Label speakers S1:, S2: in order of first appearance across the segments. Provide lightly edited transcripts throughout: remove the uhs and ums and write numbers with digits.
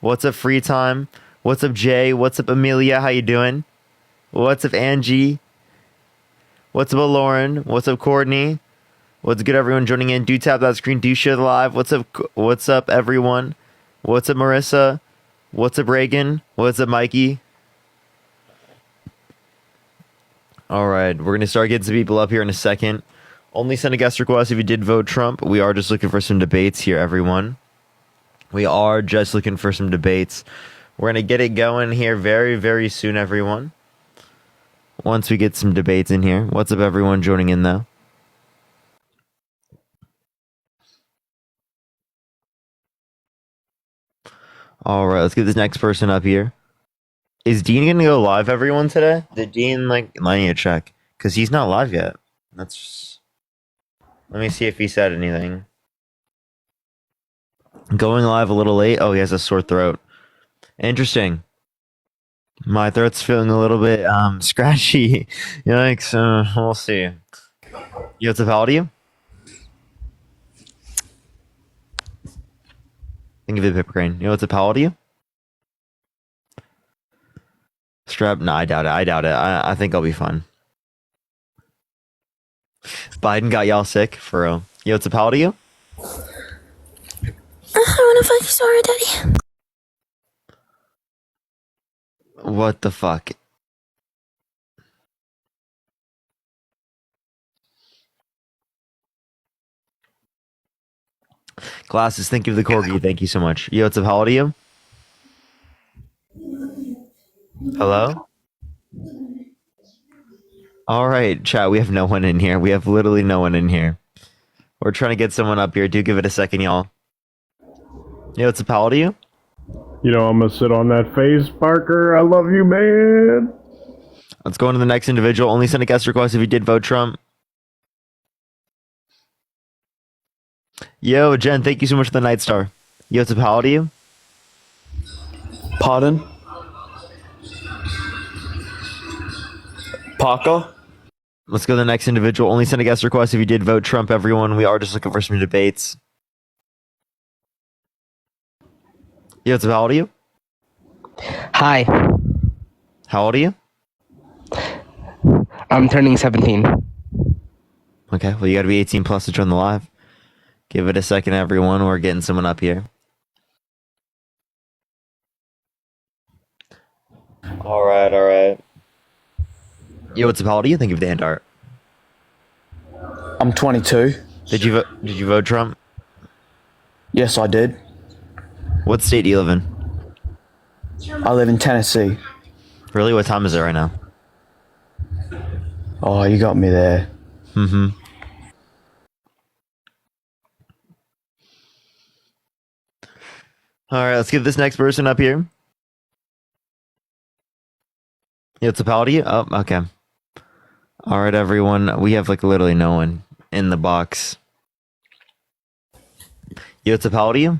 S1: What's up, Free Time? What's up, Jay? What's up, Amelia? How you doing? What's up, Angie? What's up, Lauren? What's up, Courtney? What's good, everyone joining in? Do tap that screen. Do share the live. What's up? What's up, everyone? What's up, Marissa? What's up, Reagan? What's up, Mikey? All right, we're going to start getting some people up here in a second. Only send a guest request if you did vote Trump. We are just looking for some debates here, everyone. We are just looking for some debates. We're going to get it going here very, very soon, everyone. Once we get some debates in here. What's up, everyone joining in, though? All right, let's get this next person up here. Is Dean going to go live, everyone, today? Did Dean, I need to check. Because he's not live yet. Let me see if he said anything. Going live a little late. Oh, he has a sore throat. Interesting. My throat's feeling a little bit scratchy. Yikes. We'll see. Yo, what's up, how old are you? Think of it, Pipcrane. Yo, what's up, how old are you? Strep? No, I doubt it. I think I'll be fine. Biden got y'all sick, for real. Yo, what's up, how old are you?
S2: I wanna fuck you, sorry, daddy.
S1: What the fuck? Glasses, thank you for the corgi. Thank you so much. Yo, what's up, how old are you? Hello? All right, chat, we have no one in here. We have literally no one in here. We're trying to get someone up here. Do give it a second, y'all. Yo, what's up, how old are you?
S3: You know, I'm gonna sit on that face, Parker. I love you, man.
S1: Let's go on to the next individual. Only send a guest request if you did vote Trump. Yo, Jen, thank you so much for the Night Star. Yo, what's up, how old are you?
S4: Pardon? Parker?
S1: Let's go to the next individual. Only send a guest request if you did vote Trump, everyone. We are just looking for some debates. Yo, what's up, how old are you?
S5: Hi,
S1: How old are you?
S5: I'm turning 17.
S1: Okay, well, you gotta be 18 plus to join the live. Give it a second, everyone. We're getting someone up here. All right. Yo, what's up, how old are you? Thank you for the hand art.
S4: I'm 22.
S1: Did you vote Trump?
S4: Yes, I did.
S1: What state do you live in?
S4: I live in Tennessee.
S1: Really? What time is it right now?
S4: Oh, you got me there.
S1: Mm-hmm. All right, let's get this next person up here. Yo, what's up, how old are you? Oh, okay. All right, everyone. We have literally no one in the box. Yo, what's up, how old are you?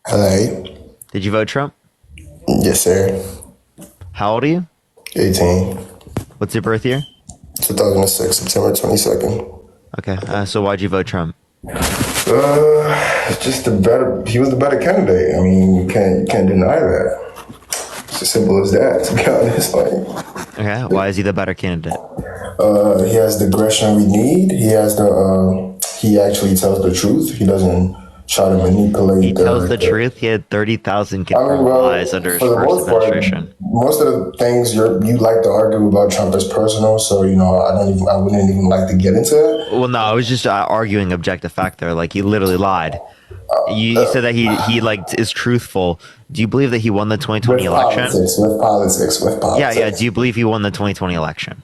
S6: Hello.
S1: Did you vote Trump?
S6: Yes, sir.
S1: How old are you?
S6: 18.
S1: What's your birth year?
S6: 2006, September 22nd.
S1: Okay, so why'd you vote Trump?
S6: Just he was the better candidate. I mean, you can't deny that. It's as simple as that, to be honest.
S1: Okay, why is he the better candidate?
S6: He has the aggression we need. He actually tells the truth. He doesn't try to manipulate.
S1: He tells the truth. He had 30,000 confirmed lies under his first administration.
S6: Most of the things you like to argue about Trump is personal, so I wouldn't even like to get into it.
S1: Well, no, I was just arguing objective fact there. He literally lied. You said that he is truthful. Do you believe that he won the 2020 election?
S6: With politics.
S1: Yeah. Do you believe he won the 2020 election?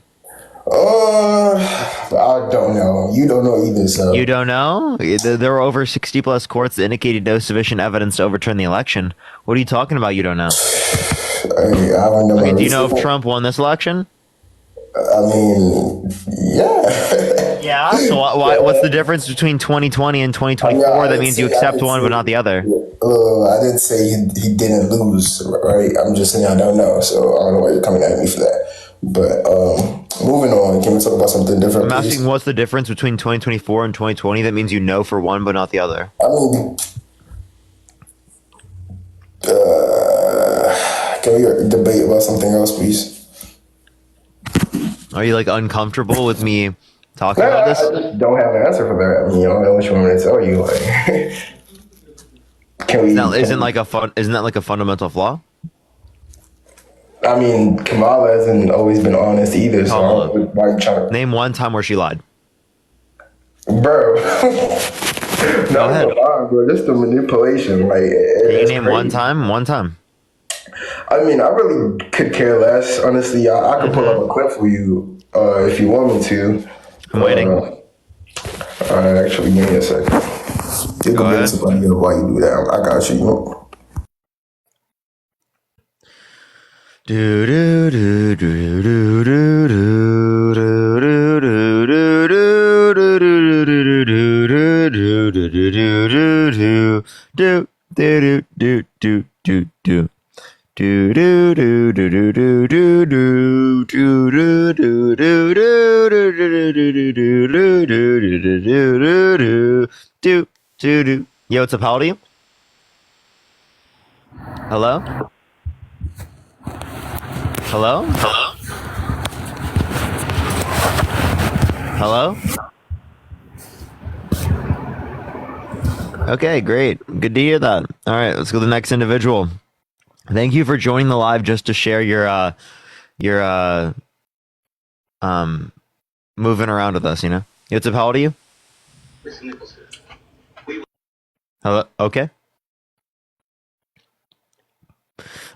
S6: I don't know. You don't know either, so.
S1: You don't know? There were over 60 plus courts that indicated no sufficient evidence to overturn the election. What are you talking about? You don't know.
S6: I don't know.
S1: Okay, do you know if Trump won this election?
S6: I mean, yeah.
S1: Yeah. So what's the difference between 2020 and 2024? That means you accept one but not the other.
S6: I didn't say he didn't lose, right? I'm just saying I don't know. So I don't know why you're coming at me for that. But moving on, can we talk about something different?
S1: I'm asking what's the difference between 2024 and 2020? That means you know for one but not the other.
S6: I mean, Can we debate about something else, please?
S1: Are you like uncomfortable with me talking
S6: No,
S1: about
S6: I
S1: this?
S6: just don't have an answer for that. I mean, I don't know what you want me to tell you. Like, can we?
S1: Now, isn't that like a fundamental flaw?
S6: I mean, Kamala hasn't always been honest either. So I
S1: Kamala.
S6: don't, why are you trying to?
S1: Name one time where she lied.
S6: Bro.
S1: Go ahead.
S6: Bro. Just the manipulation. Like,
S1: Can you
S6: it's
S1: name
S6: crazy.
S1: one time? One time.
S6: I mean, I really could care less. Honestly, I could pull up a clip for you if you want me to.
S1: I'm waiting.
S6: All right, actually, give me a second. You
S1: Go
S6: can
S1: ahead.
S6: get somebody else while you do that. I got you.
S1: Do do do do do do do Yo, what's up? How old are you? Hello? Hello? Hello? Okay, great. Good to hear that. All right, let's go to the next individual. Thank you for joining the live just to share your moving around with us, you know? What's up? How old are you? Hello? Okay.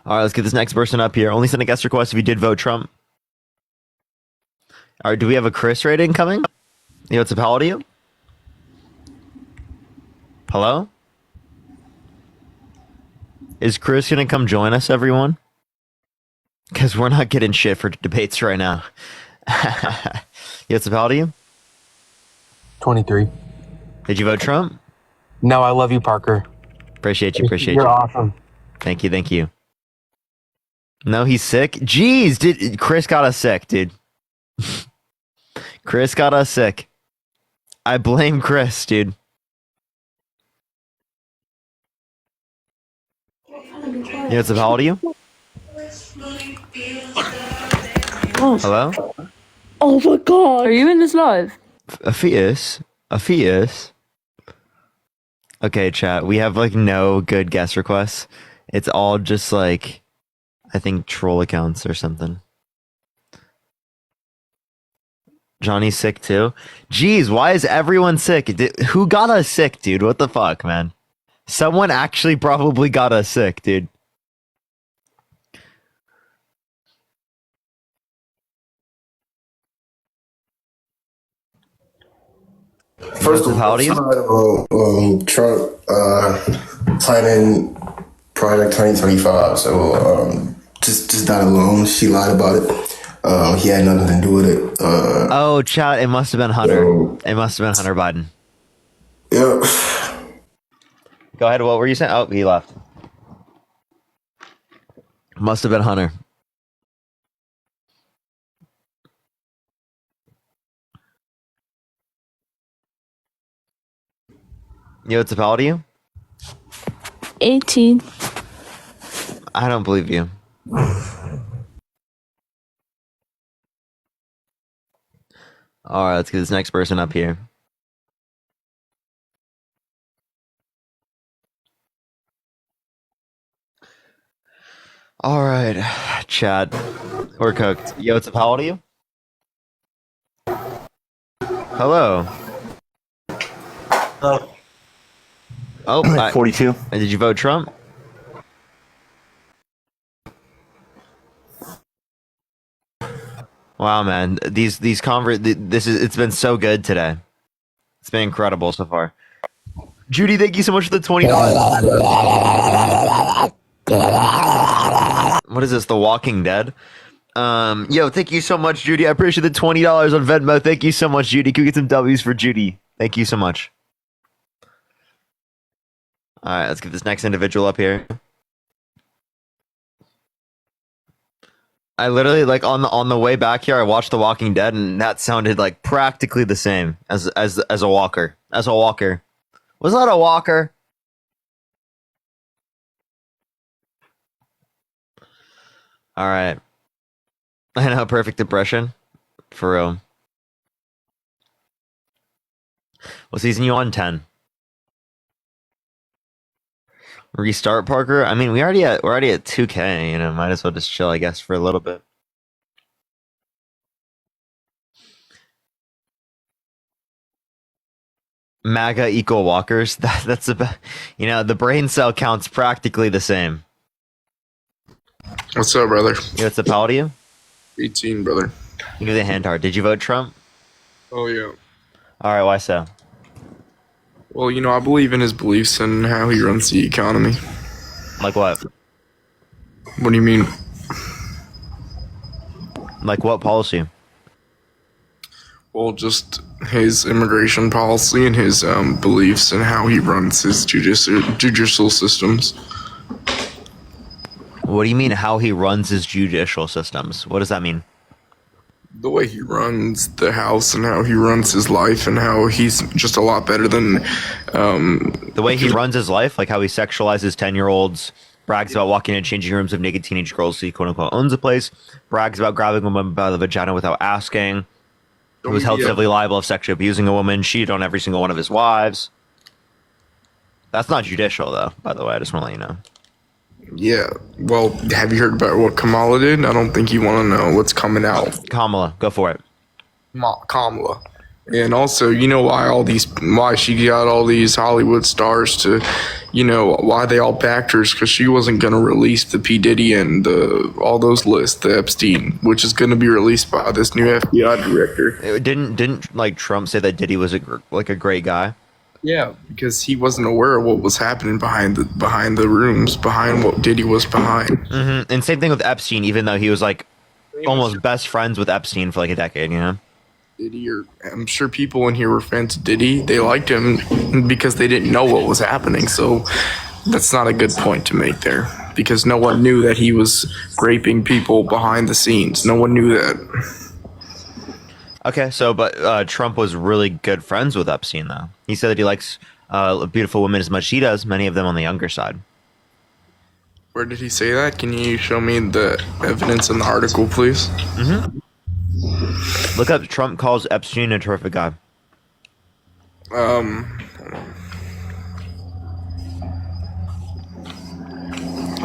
S1: All right, let's get this next person up here. Only send a guest request if you did vote Trump. All right, do we have a Chris rating coming? Yo, what's up? How old are you? Hello? Is Chris gonna come join us, everyone? Because we're not getting shit for debates right now. Yo, what's up? How old are you?
S5: 23.
S1: Did you vote Trump?
S5: No, I love you, Parker.
S1: Appreciate you. Appreciate
S5: You're
S1: you.
S5: awesome.
S1: Thank you. Thank you. No, he's sick. Jeez, did Chris got us sick, dude? Chris got us sick. I blame Chris, dude. Yeah, what's up? How old are you? Hello?
S2: Oh my god. Are you in this live?
S1: A fetus? A fetus? Okay, chat. We have like no good guest requests. It's all just like, I think troll accounts or something. Johnny's sick too. Jeez, why is everyone sick? Who got us sick, dude? What the fuck, man? Someone actually probably got us sick, dude.
S6: First of all, Trump planning Project 2025. So just that alone, she lied about it. He had nothing to do with it.
S1: Oh, chat, it must have been Hunter. It must have been Hunter Biden.
S6: Yeah.
S1: Go ahead, what were you saying? Oh, he left. Must have been Hunter. Yo, what's up? How old are you?
S2: 18.
S1: I don't believe you. All right, let's get this next person up here. All right, chat. We're cooked. Yo, what's up? How old are you? Hello. Oh,
S7: 42.
S1: Did you vote Trump? Wow, man. It's been so good today. It's been incredible so far. Judy, thank you so much for the $20. What is this? The Walking Dead? Yo, thank you so much, Judy. I appreciate the $20 on Venmo. Thank you so much, Judy. Can we get some W's for Judy? Thank you so much. All right, let's get this next individual up here. I literally like on the way back here, I watched The Walking Dead, and that sounded like practically the same as a walker. As a walker, was that a walker? All right. I know, perfect impression. For real. What season you on? 10. Restart, Parker. I mean, we're already at 2K. You know, might as well just chill, I guess, for a little bit. MAGA equal walkers. That's about. You know, the brain cell count's practically the same.
S7: What's up, brother?
S1: You know, what's up, how old are you?
S7: 18, brother.
S1: You do the hand hard. Did you vote Trump?
S7: Oh, yeah.
S1: All right, why so?
S7: Well, you know, I believe in his beliefs and how he runs the economy.
S1: Like what?
S7: What do you mean?
S1: Like what policy?
S7: Well, just his immigration policy and his beliefs and how he runs his judicial systems.
S1: What do you mean how he runs his judicial systems? What does that mean?
S7: The way he runs the house and how he runs his life and how he's just a lot better than...
S1: The way he runs his life, like how he sexualizes 10-year-olds, brags about walking into changing rooms of naked teenage girls so he quote-unquote owns a place, brags about grabbing a woman by the vagina without asking, he was held civilly liable of sexually abusing a woman, cheated on every single one of his wives. That's not judicial, though, by the way. I just want to let you know.
S7: Yeah, well, have you heard about what Kamala did? I don't think you want to know what's coming out.
S1: Kamala, go for it.
S7: Kamala. And also, you know why she got all these Hollywood stars to, you know, why they all backed her is because she wasn't going to release the P. Diddy and all those lists, the Epstein, which is going to be released by this new FBI director.
S1: Didn't like Trump say that Diddy was a great guy?
S7: Yeah, because he wasn't aware of what was happening behind the rooms, behind what Diddy was behind.
S1: Mm-hmm. And same thing with Epstein, even though he was like almost best friends with Epstein for like a decade, you know?
S7: Diddy, I'm sure people in here were fans of Diddy. They liked him because they didn't know what was happening. So that's not a good point to make there, because no one knew that he was raping people behind the scenes. No one knew that.
S1: Okay, so but Trump was really good friends with Epstein, though. He said that he likes beautiful women as much as he does, many of them on the younger side.
S7: Where did he say that? Can you show me the evidence in the article, please?
S1: Mm-hmm. Look up Trump calls Epstein a terrific guy.
S7: Hold on.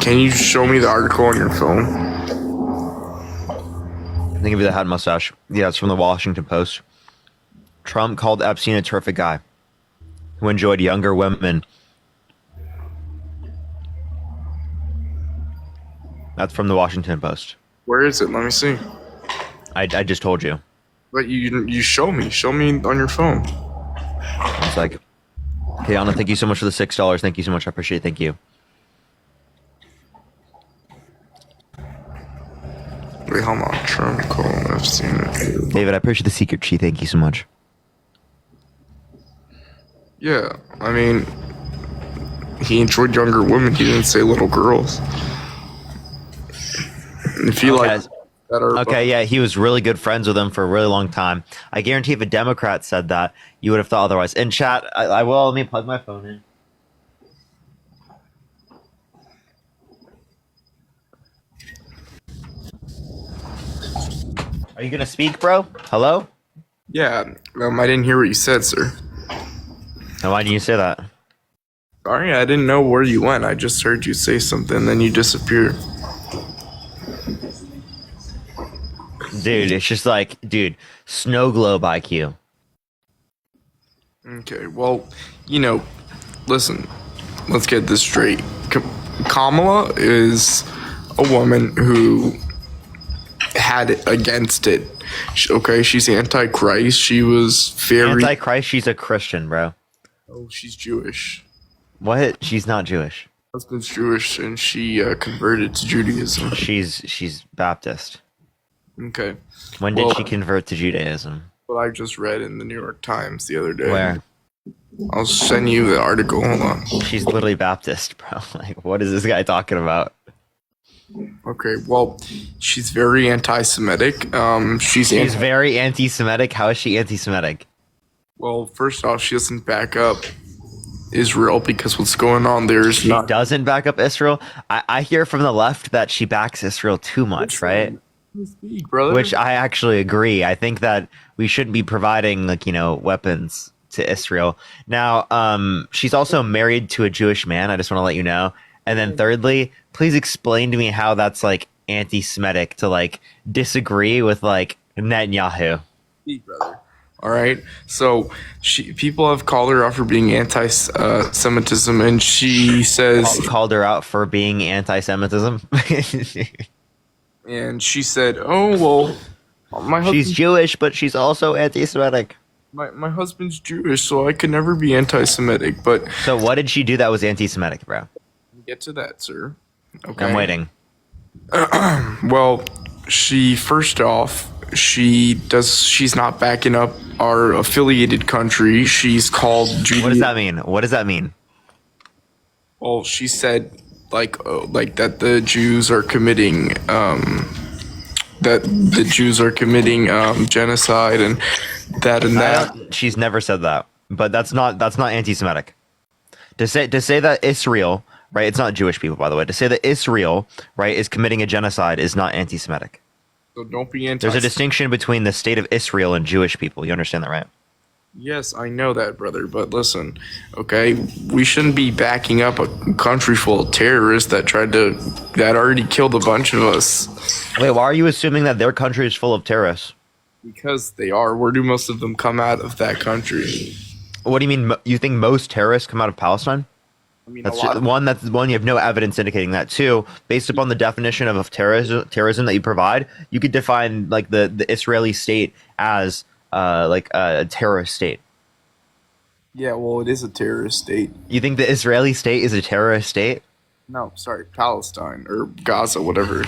S7: Can you show me the article on your phone?
S1: I think of the hat mustache. Yeah, it's from the Washington Post. Trump called Epstein a terrific guy who enjoyed younger women. That's from the Washington Post.
S7: Where is it? Let me see.
S1: I just told you.
S7: But you show me. Show me on your phone.
S1: It's like, okay, Anna, thank you so much for the $6. Thank you so much. I appreciate it. Thank you.
S7: Wait, hold on. Trump calling Epstein.
S1: David, I appreciate the secret cheat. Thank you so much.
S7: Yeah, I mean, he enjoyed younger women. He didn't say little girls. And if you like better,
S1: okay, yeah, he was really good friends with them for a really long time. I guarantee if a Democrat said that, you would have thought otherwise. In chat, I will. Let me plug my phone in. Are you gonna speak, bro? Hello?
S7: Yeah, I didn't hear what you said, sir.
S1: And why didn't you say that?
S7: Sorry, I didn't know where you went. I just heard you say something, then you disappeared.
S1: Dude, it's just like, dude, snow globe IQ.
S7: Okay, well, you know, listen, let's get this straight. Kamala is a woman who had it against it. Okay, she's anti-Christ. She was very...
S1: Anti-Christ? She's a Christian, bro.
S7: Oh, she's Jewish.
S1: What? She's not Jewish.
S7: Her husband's Jewish, and she converted to Judaism.
S1: She's Baptist.
S7: Okay.
S1: When did she convert to Judaism?
S7: What I just read in the New York Times the other day.
S1: Where?
S7: I'll send you the article. Hold on.
S1: She's literally Baptist, bro. Like, what is this guy talking about?
S7: Okay, well, she's very anti-Semitic. She's
S1: very anti-Semitic. How is she anti-Semitic?
S7: Well, first off, she doesn't back up Israel because what's going on there is
S1: She
S7: not.
S1: doesn't back up Israel. I hear from the left that she backs Israel too much, right?
S7: Speak, brother.
S1: Which I actually agree. I think that we shouldn't be providing weapons to Israel. Now, she's also married to a Jewish man. I just want to let you know. And then thirdly, please explain to me how that's like anti-Semitic to like disagree with like Netanyahu.
S7: Speak, brother. All right. So people have called her out for being anti-Semitism, and she says,
S1: Called her out for being anti-Semitism.
S7: and she said, "Oh well, my husband,
S1: She's Jewish, but she's also anti-Semitic.
S7: my husband's Jewish, so I could never be anti-Semitic." But
S1: So what did she do that was anti-Semitic, bro?
S7: get to that, sir. Okay.
S1: I'm waiting.
S7: Well, she's not backing up our affiliated country. She's called Judaism.
S1: What does that mean? What does that mean?
S7: Well, she said like that the Jews are committing genocide and that.
S1: She's never said that, but that's not anti-Semitic. To say that Israel, right? It's not Jewish people, by the way. To say that Israel, right, is committing a genocide is not anti-Semitic.
S7: So don't be anti.
S1: There's a distinction between the state of Israel and Jewish people. You understand that, right?
S7: Yes, I know that, brother. But listen, okay, we shouldn't be backing up a country full of terrorists that already killed a bunch of us.
S1: Wait, why are you assuming that their country is full of terrorists?
S7: Because they are. Where do most of them come out of that country?
S1: What do you mean? You think most terrorists come out of Palestine?
S7: I mean,
S1: That's one. You have no evidence indicating that. Two, based upon the definition of terrorism that you provide, you could define like the Israeli state as like a terrorist state.
S7: Yeah, well, it is a terrorist state.
S1: You think the Israeli state is a terrorist state?
S7: No, sorry, Palestine or Gaza, whatever.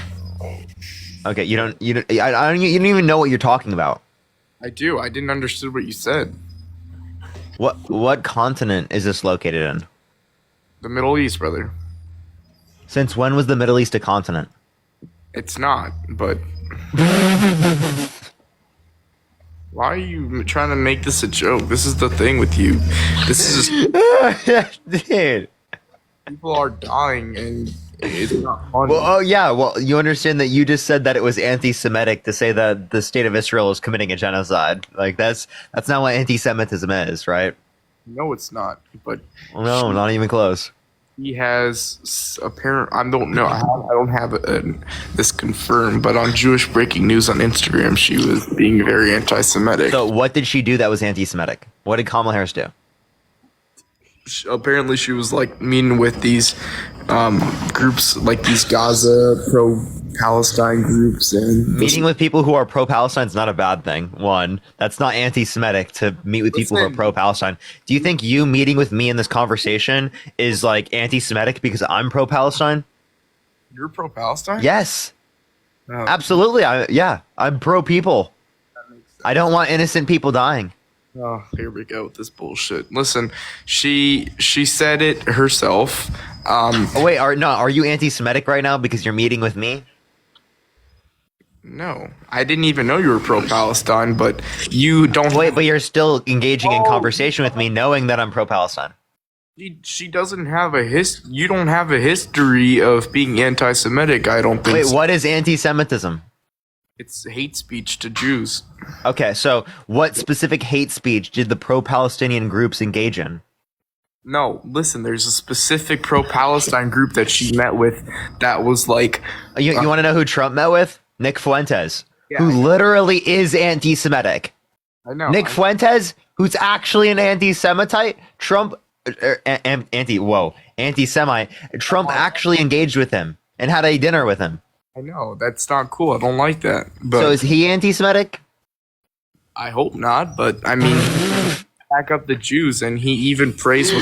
S1: Okay, you don't you don't even know what you're talking about.
S7: I do. I didn't understand what you said.
S1: What continent is this located in?
S7: The Middle East, brother.
S1: Since when was the Middle East a continent?
S7: It's not, but why are you trying to make this a joke? This is the thing with you. This is
S1: Dude.
S7: people are dying and it's not funny.
S1: Well, oh yeah. Well, you understand that you just said that it was anti-Semitic to say that the state of Israel is committing a genocide. Like that's not what anti-Semitism is, right?
S7: No, it's not. But
S1: Well, no, not even close.
S7: he has apparent. I don't know. I don't have this confirmed, but on Jewish breaking news on Instagram, she was being very anti-Semitic.
S1: So, what did she do that was anti-Semitic? What did Kamala Harris do?
S7: Apparently, she was like meeting with these groups, like these Gaza pro-Palestine groups, and
S1: Meeting with people who are pro-Palestine is not a bad thing. One, that's not anti-Semitic to meet with people who are
S7: Listen.
S1: pro-Palestine. Do you think you meeting with me in this conversation is like anti-Semitic because I'm pro-Palestine?
S7: You're pro-Palestine?
S1: Yes,
S7: Oh,
S1: absolutely. I'm pro-people. I don't want innocent people dying.
S7: oh, here we go with this bullshit. Listen, she said it herself.
S1: Oh wait, are you anti-Semitic right now because you're meeting with me?
S7: No, I didn't even know you were pro-Palestine, but you don't.
S1: Wait, but you're still engaging in conversation with me, knowing that I'm pro-Palestine.
S7: She doesn't have You don't have a history of being anti-Semitic. I don't think.
S1: Wait,
S7: so.
S1: what is anti-Semitism?
S7: It's hate speech to Jews.
S1: Okay, so what specific hate speech did the pro-Palestinian groups engage in?
S7: No, listen. There's a specific pro-Palestine group that she met with that was like.
S1: You want to know who Trump met with? Nick Fuentes,
S7: Yeah,
S1: who
S7: I know.
S1: literally is anti-Semitic.
S7: I know.
S1: Nick Fuentes, who's actually an anti-Semitite. Trump, anti-Semite. Trump actually engaged with him and had a dinner with him.
S7: I know. That's not cool. I don't like that. But
S1: So is he anti-Semitic?
S7: I hope not. But I mean, back up the Jews, and he even praised.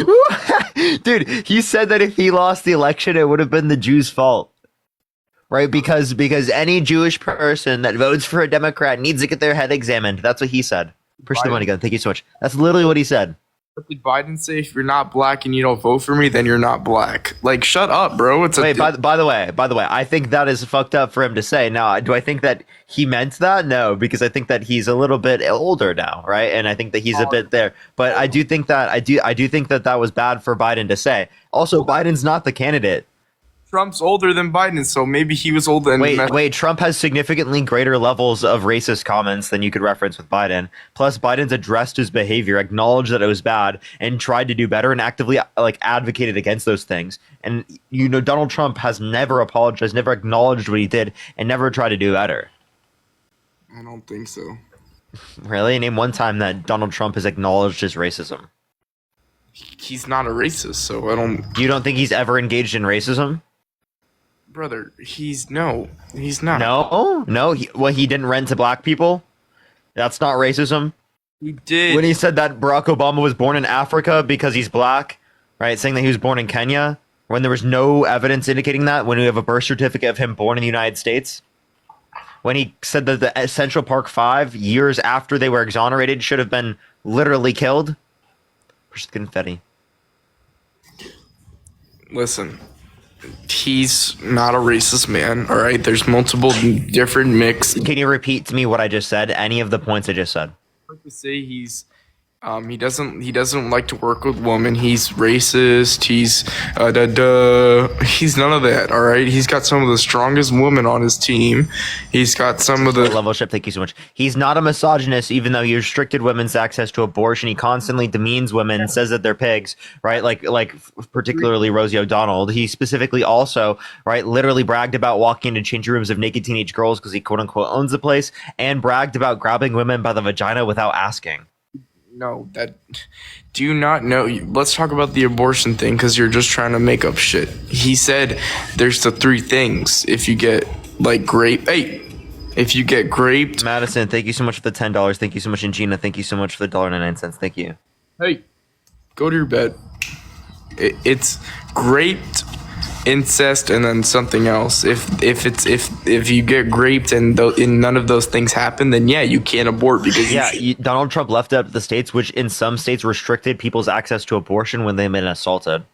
S1: Dude, he said that if he lost the election, it would have been the Jews' fault. Right? Because any Jewish person that votes for a Democrat needs to get their head examined. That's what he said. Push the money gun. Thank you so much. That's literally what he said.
S7: What did Biden say? If you're not black and you don't vote for me, then you're not black. Like, shut up, bro. It's
S1: Wait, by the way, I think that is fucked up for him to say. Now, do I think that he meant that? No, because I think that he's a little bit older now, right? And I think that he's a bit there. But I do think that I do think that that was bad for Biden to say. Also, Biden's not the candidate.
S7: Trump's older than Biden, so maybe he was older. And
S1: Wait, Trump has significantly greater levels of racist comments than you could reference with Biden. Plus, Biden's addressed his behavior, acknowledged that it was bad, and tried to do better, and actively advocated against those things. And Donald Trump has never apologized, never acknowledged what he did, and never tried to do better.
S7: I don't think so.
S1: Really? Name one time that Donald Trump has acknowledged his racism.
S7: He's not a racist, so I don't.
S1: You don't think he's ever engaged in racism?
S7: Brother, he's not.
S1: No. He didn't rent to black people. That's not racism.
S7: He did.
S1: When he said that Barack Obama was born in Africa because he's black, right? Saying that he was born in Kenya, when there was no evidence indicating that. When we have a birth certificate of him born in the United States. When he said that the Central Park 5, years after they were exonerated, should have been literally killed. Where's the confetti?
S7: Listen. He's not a racist man, all right? There's multiple different mixed.
S1: Can you repeat to me what I just said? Any of the points I just said?
S7: I like to say he's he doesn't like to work with women. He's racist. He's none of that, all right? He's got some of the strongest women on his team. He's got some of the
S1: level ship. Thank you so much. He's not a misogynist, even though he restricted women's access to abortion. He constantly demeans women, says that they're pigs, right? Like particularly Rosie O'Donnell. He specifically also, right, literally bragged about walking into changing rooms of naked teenage girls because he quote unquote owns the place, and bragged about grabbing women by the vagina without asking.
S7: No, do you not know? Let's talk about the abortion thing because you're just trying to make up shit. He said there's the 3 things. If you get if you get graped.
S1: Madison, thank you so much for the $10. Thank you so much, and Gina, thank you so much for the $1.99. Thank you.
S7: Hey, go to your bed. It's graped, incest, and then something else. If you get raped and none of those things happen, then yeah, you can't abort because
S1: Donald Trump left out the states, which in some states restricted people's access to abortion when they've been assaulted.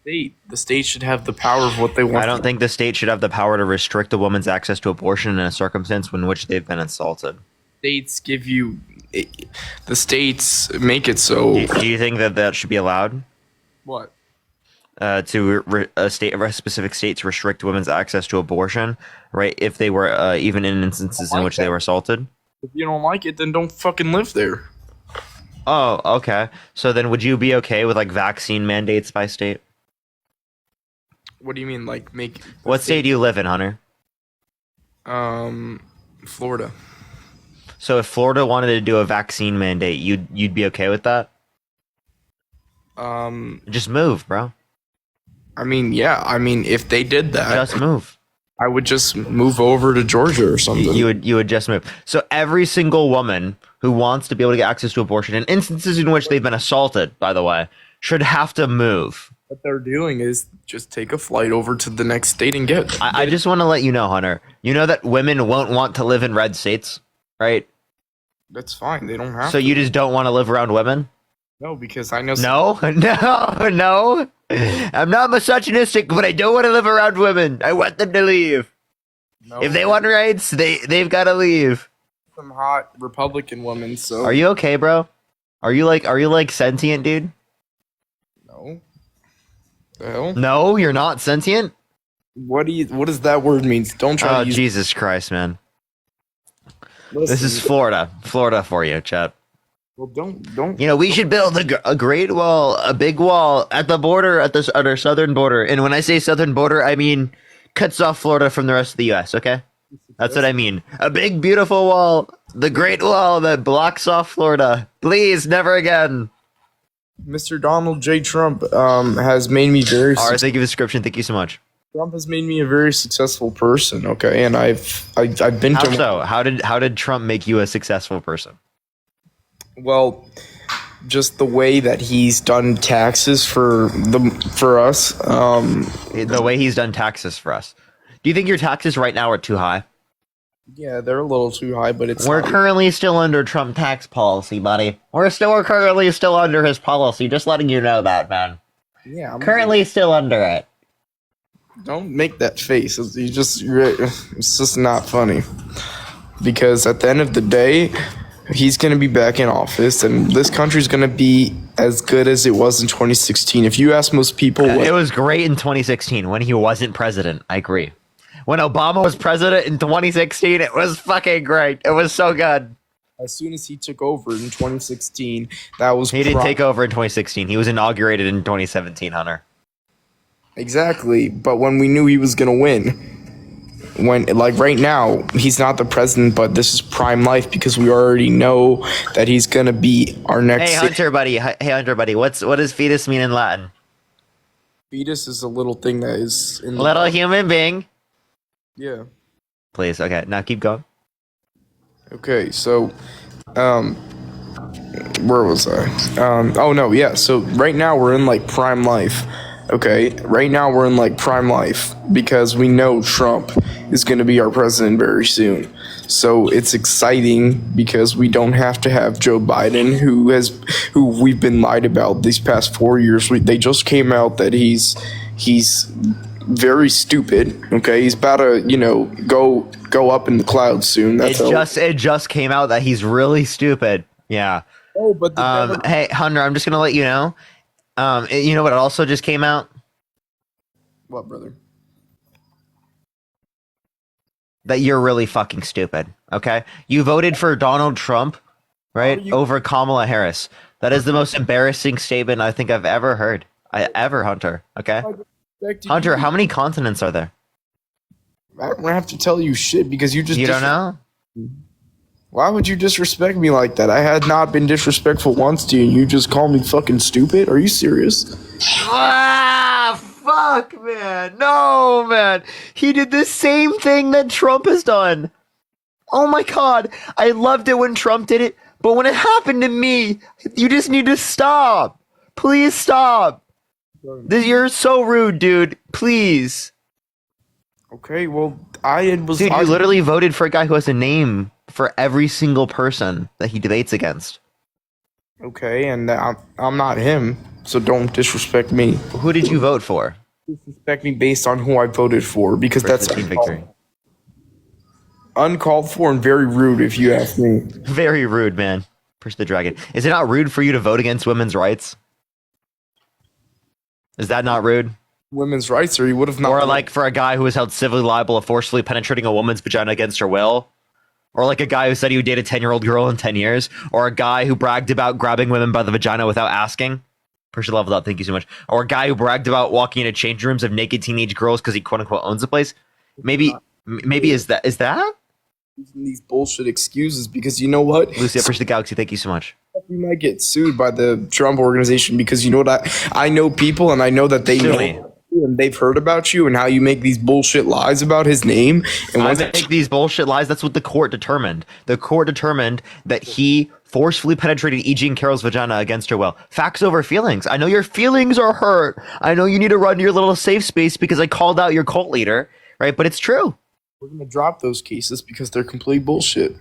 S7: The state should have the power of what they want.
S1: I don't think the state should have the power to restrict a woman's access to abortion in a circumstance in which they've been assaulted.
S7: States give you, the states make it so.
S1: Do you think that should be allowed?
S7: What?
S1: To a specific state to restrict women's access to abortion, right? If they were even in instances in which they were assaulted.
S7: If you don't like it, then don't fucking live there.
S1: Oh, okay. So then, would you be okay with vaccine mandates by state?
S7: What do you mean, make?
S1: What state do you live in, Hunter?
S7: Florida.
S1: So if Florida wanted to do a vaccine mandate, you'd be okay with that? Just move, bro.
S7: I mean, yeah. I mean, if they did that,
S1: just move.
S7: I would just move over to Georgia or something.
S1: You would just move. So every single woman who wants to be able to get access to abortion, in instances in which they've been assaulted, by the way, should have to move.
S7: What they're doing is just take a flight over to the next state and get.
S1: I just want to let you know, Hunter. You know that women won't want to live in red states, right?
S7: That's fine. They don't have.
S1: So you just don't want to live around women?
S7: No, because I know.
S1: No. I'm not misogynistic, but I don't want to live around women. I want them to leave. No, if they want rights, they've got to leave.
S7: Some hot Republican women. So
S1: are you okay, bro? Are you like sentient, dude?
S7: No. The hell?
S1: No, you're not sentient.
S7: What does that word mean? Don't try.
S1: Oh, Jesus Christ, man! Listen, this is Florida for you, chat.
S7: Well, don't.
S1: We should build a great wall, a big wall at the border, at our southern border. And when I say southern border, I mean cuts off Florida from the rest of the U.S., okay? That's what I mean. A big, beautiful wall, the Great Wall that blocks off Florida. Please, never again.
S7: Mr. Donald J. Trump has made me very...
S1: All right, thank you for the description. Thank you so much.
S7: Trump has made me a very successful person, okay? And I've been
S1: to... How so? How did Trump make you a successful person?
S7: Well, just the way that he's done taxes for us.
S1: The way he's done taxes for us. Do you think your taxes right now are too high?
S7: Yeah, they're a little too high, but it's
S1: We're
S7: not-
S1: currently still under Trump tax policy, buddy. We're currently still under his policy. Just letting you know that, man.
S7: yeah.
S1: Currently still under it.
S7: Don't make that face. It's just not funny. Because at the end of the day, he's going to be back in office, and this country's going to be as good as it was in 2016. If you ask most people,
S1: It was great in 2016 when he wasn't president. I agree. When Obama was president in 2016, it was fucking great. It was so good.
S7: as soon as he took over in 2016, that was
S1: He didn't take over in 2016. He was inaugurated in 2017, Hunter.
S7: Exactly, but when we knew he was going to win, right now, he's not the president, but this is prime life because we already know that he's going to be our next.
S1: Hey, Hunter, buddy. What does fetus mean in Latin?
S7: Fetus is a little thing that is in the
S1: Little human being.
S7: Yeah.
S1: Please, okay. Now keep going.
S7: Okay, so, where was I? Oh no, yeah. So right now we're in like prime life. Okay, right now we're in like prime life because we know Trump is going to be our president very soon. So it's exciting because we don't have to have Joe Biden, who we've been lied about these past 4 years. They just came out that he's very stupid. Okay, he's about to go up in the clouds soon.
S1: It just came out that he's really stupid. Yeah.
S7: Oh, but
S1: hey, Hunter, I'm just gonna let you know. You know what also just came out?
S7: What, brother?
S1: That you're really fucking stupid. Okay, you voted for Donald Trump, right, over Kamala Harris. That is the most embarrassing statement I think I've ever heard. Hunter. Okay, Hunter, how many continents are there?
S7: I don't have to tell you shit because you
S1: don't know.
S7: Why would you disrespect me like that? I had not been disrespectful once to you, and you just call me fucking stupid? Are you serious?
S1: Fuck, man. No, man. He did the same thing that Trump has done. Oh my god. I loved it when Trump did it, but when it happened to me, you just need to stop. Please stop. You're so rude, dude. Please.
S7: Okay, well, you
S1: literally voted for a guy who has a name for every single person that he debates against.
S7: Okay, and I'm not him, so don't disrespect me.
S1: Who did you vote for?
S7: Disrespect me based on who I voted for, because that's
S1: team victory.
S7: Uncalled for and very rude, if you ask me.
S1: Very rude, man. Push the dragon. Is it not rude for you to vote against women's rights? Is that not rude?
S7: Women's rights, or he would have not.
S1: Or like for a guy who was held civilly liable of forcefully penetrating a woman's vagina against her will? Or like a guy who said he would date a 10-year-old girl in 10 years? Or a guy who bragged about grabbing women by the vagina without asking? Push the level up, thank you so much. Or a guy who bragged about walking into change rooms of naked teenage girls because he quote-unquote owns the place? Maybe is that?
S7: Using these bullshit excuses, because you know what?
S1: Lucy, I appreciate the galaxy, thank you so much.
S7: You might get sued by the Trump organization, because you know what? I know people, and I know that they know you, and they've heard about you and how you make these bullshit lies about his name. And
S1: I make these bullshit lies. That's what the court determined. The court determined that he forcefully penetrated E. Jean Carroll's vagina against her will. Facts over feelings. I know your feelings are hurt. I know you need to run your little safe space because I called out your cult leader, right? But it's true.
S7: We're gonna drop those cases because they're complete bullshit.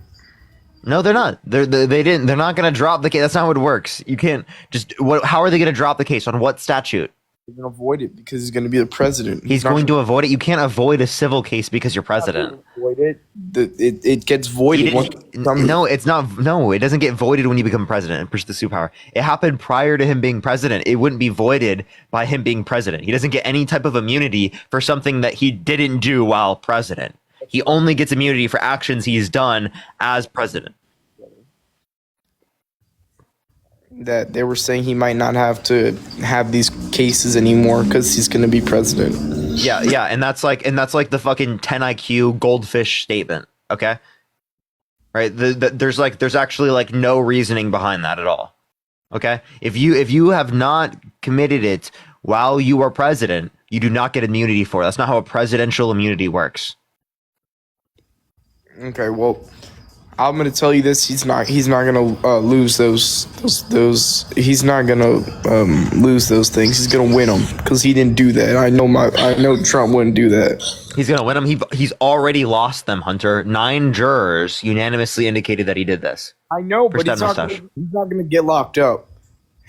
S1: No, they're not. They didn't. They're not going to drop the case. That's not how it works. You can't just. How are they going to drop the case? On what statute?
S7: They're gonna avoid it because he's gonna be the president.
S1: He's going to avoid it. You can't avoid a civil case because you're president.
S7: Avoid it. It gets voided.
S1: No, it's not. No, it doesn't get voided when you become president and push the superpower. It happened prior to him being president. It wouldn't be voided by him being president. He doesn't get any type of immunity for something that he didn't do while president. He only gets immunity for actions he's done as president.
S7: That they were saying he might not have to have these cases anymore because he's going to be president.
S1: Yeah, and that's like the fucking 10 IQ goldfish statement. Okay, right? There's actually like no reasoning behind that at all. Okay, if you have not committed it while you are president, you do not get immunity for it. That's not how a presidential immunity works.
S7: Okay, well, I'm gonna tell you this: he's not gonna lose those. He's not gonna lose those things. He's gonna win them because he didn't do that. I know Trump wouldn't do that.
S1: He's gonna win them. He's already lost them, Hunter. 9 jurors unanimously indicated that he did this.
S7: I know, but he's not gonna get locked up.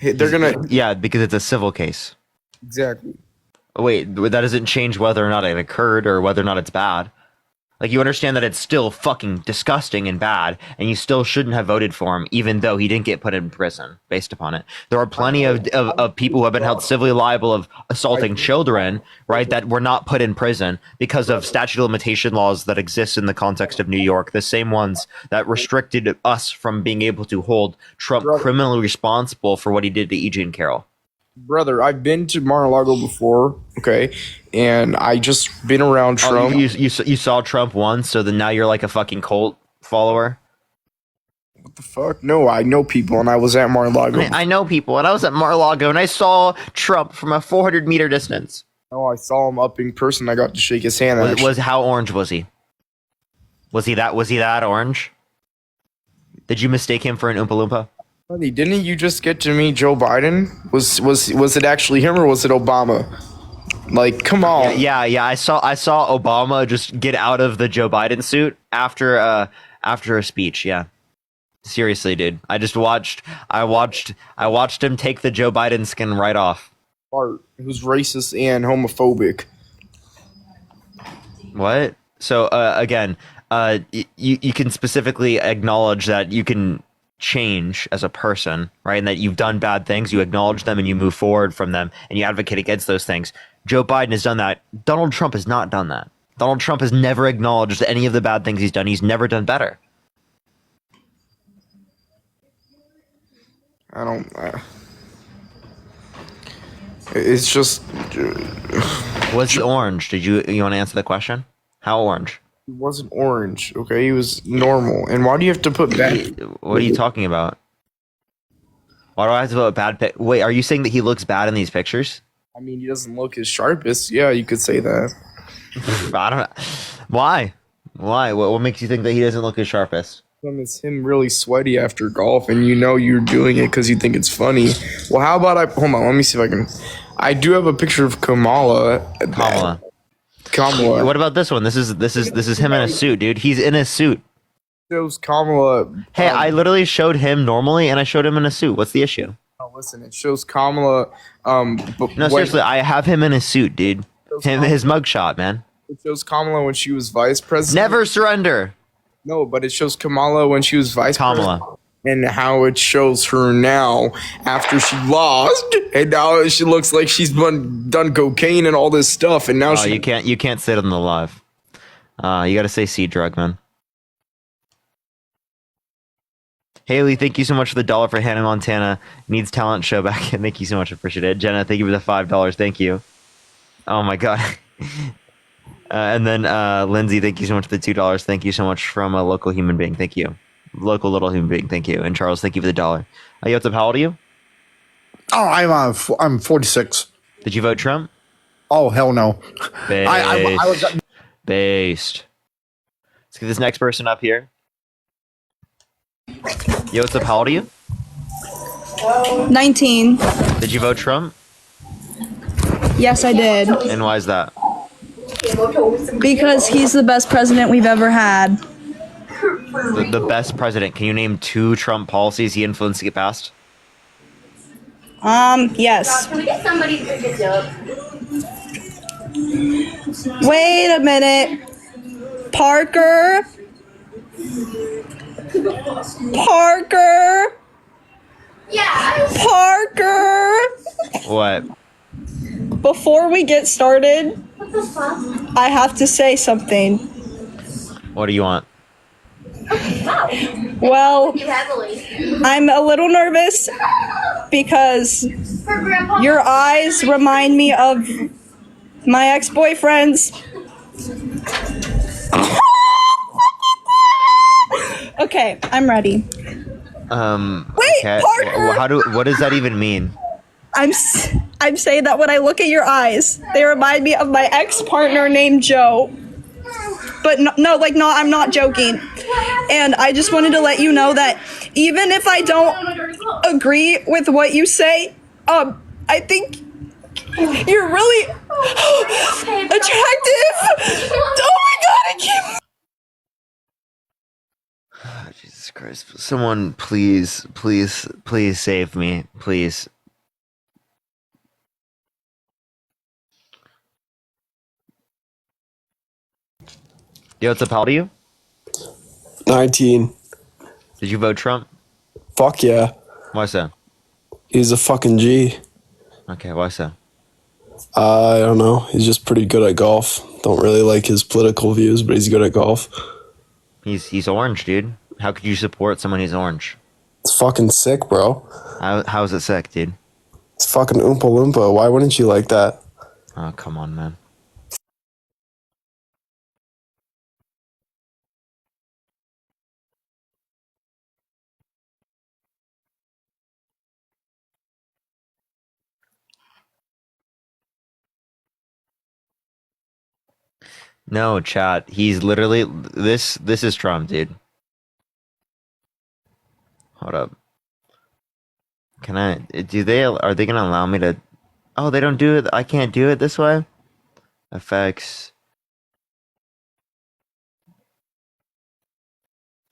S7: They're gonna.
S1: Yeah, because it's a civil case.
S7: Exactly.
S1: Wait, that doesn't change whether or not it occurred or whether or not it's bad. Like, you understand that it's still fucking disgusting and bad, and you still shouldn't have voted for him, even though he didn't get put in prison based upon it. There are plenty of people who have been held civilly liable of assaulting children, right, that were not put in prison because of statute of limitation laws that exist in the context of New York, the same ones that restricted us from being able to hold Trump criminally responsible for what he did to E.J. and Carroll.
S7: Brother, I've been to Mar-a-Lago before, okay, and I just been around Trump.
S1: You saw Trump once, so then now you're like a fucking cult follower?
S7: What the fuck? No, I know people, and I was at Mar-a-Lago.
S1: I know people, and I was at Mar-a-Lago, and I saw Trump from a 400-meter distance.
S7: No, I saw him up in person. I got to shake his hand.
S1: How orange was he? Was he that orange? Did you mistake him for an Oompa Loompa?
S7: Honey, didn't you just get to meet Joe Biden? Was it actually him or was it Obama? Like, come on.
S1: Yeah. I saw Obama just get out of the Joe Biden suit after a speech. Yeah, seriously, dude. I watched him take the Joe Biden skin right off.
S7: Art, who's racist and homophobic.
S1: What? So again, you can specifically acknowledge that you can change as a person, right? And that you've done bad things, you acknowledge them and you move forward from them and you advocate against those things. Joe Biden has done that. Donald Trump has not done that. Donald Trump has never acknowledged any of the bad things he's done. He's never done better.
S7: I don't. It's just.
S1: Was he orange? Did you want to answer the question? How orange?
S7: He wasn't orange, okay? He was normal. And why do you have to put that?
S1: What are you talking about? Why do I have to put a bad pic? Wait, are you saying that he looks bad in these pictures?
S7: I mean, he doesn't look his sharpest. Yeah, you could say that.
S1: I don't know. Why? What makes you think that he doesn't look his sharpest?
S7: It's him really sweaty after golf, and you know you're doing it because you think it's funny. Well, how about hold on, let me see if I can. I do have a picture of Kamala.
S1: What about this one? This is him in a suit, dude. He's in a suit.
S7: Shows Kamala.
S1: Hey, I literally showed him normally, and I showed him in a suit. What's the issue?
S7: Oh, listen, it shows Kamala.
S1: No, seriously, I have him in a suit, dude. His mugshot, man.
S7: It shows Kamala when she was vice president.
S1: Never surrender.
S7: No, but it shows Kamala when she was vice president. And how it shows her now after she lost, and now she looks like she's done cocaine and all this stuff, and now
S1: you can't say it on the live. You got to say seed drug, man. Haley, thank you so much for the $1 for Hannah Montana needs talent show back. Thank you so much, appreciate it. Jenna, thank you for the $5. Thank you. Oh my god. And then Lindsay, thank you so much for the $2. Thank you so much from a local human being. Thank you. Local little human being, thank you. And Charles, thank you for the $1. What's up? How old are you?
S8: Oh, I'm 46.
S1: Did you vote Trump?
S8: Oh, hell no.
S1: Based.
S8: I was
S1: Based. Let's get this next person up here. What's up? How old are you?
S9: 19.
S1: Did you vote Trump?
S9: Yes, I did.
S1: And why is that?
S9: Because he's the best president we've ever had.
S1: The best president. Can you name 2 Trump policies he influenced to get passed?
S9: Yes.
S10: Can we get somebody to pick it up?
S9: Wait a minute. Parker.
S10: Yeah.
S9: Parker.
S1: What?
S9: Before we get started,
S10: What the fuck?
S9: I have to say something.
S1: What do you want?
S9: Well,
S10: You heavily.
S9: I'm a little nervous because
S10: For Grandpa.
S9: your eyes remind me of my ex-boyfriends. Okay, I'm ready. Wait,
S1: okay.
S9: Parker!
S1: What does that even mean?
S9: I'm saying that when I look at your eyes, they remind me of my ex-partner named Joe. But no, I'm not joking. And I just wanted to let you know that even if I don't agree with what you say, I think you're really attractive. Oh my god, I can't.
S1: Jesus Christ. Someone please save me. Please. Yo, what's up? How old are you?
S11: 19.
S1: Did you vote Trump?
S11: Fuck yeah.
S1: Why so?
S11: He's a fucking G.
S1: Okay, why so?
S11: I don't know. He's just pretty good at golf. Don't really like his political views, but he's good at golf.
S1: He's orange, dude. How could you support someone who's orange?
S11: It's fucking sick, bro.
S1: How is it sick, dude?
S11: It's fucking Oompa Loompa. Why wouldn't you like that?
S1: Oh, come on, man. No, chat. He's literally this is Trump, dude. Hold up. Are they gonna allow me to? Oh, they don't do it. I can't do it this way. Effects.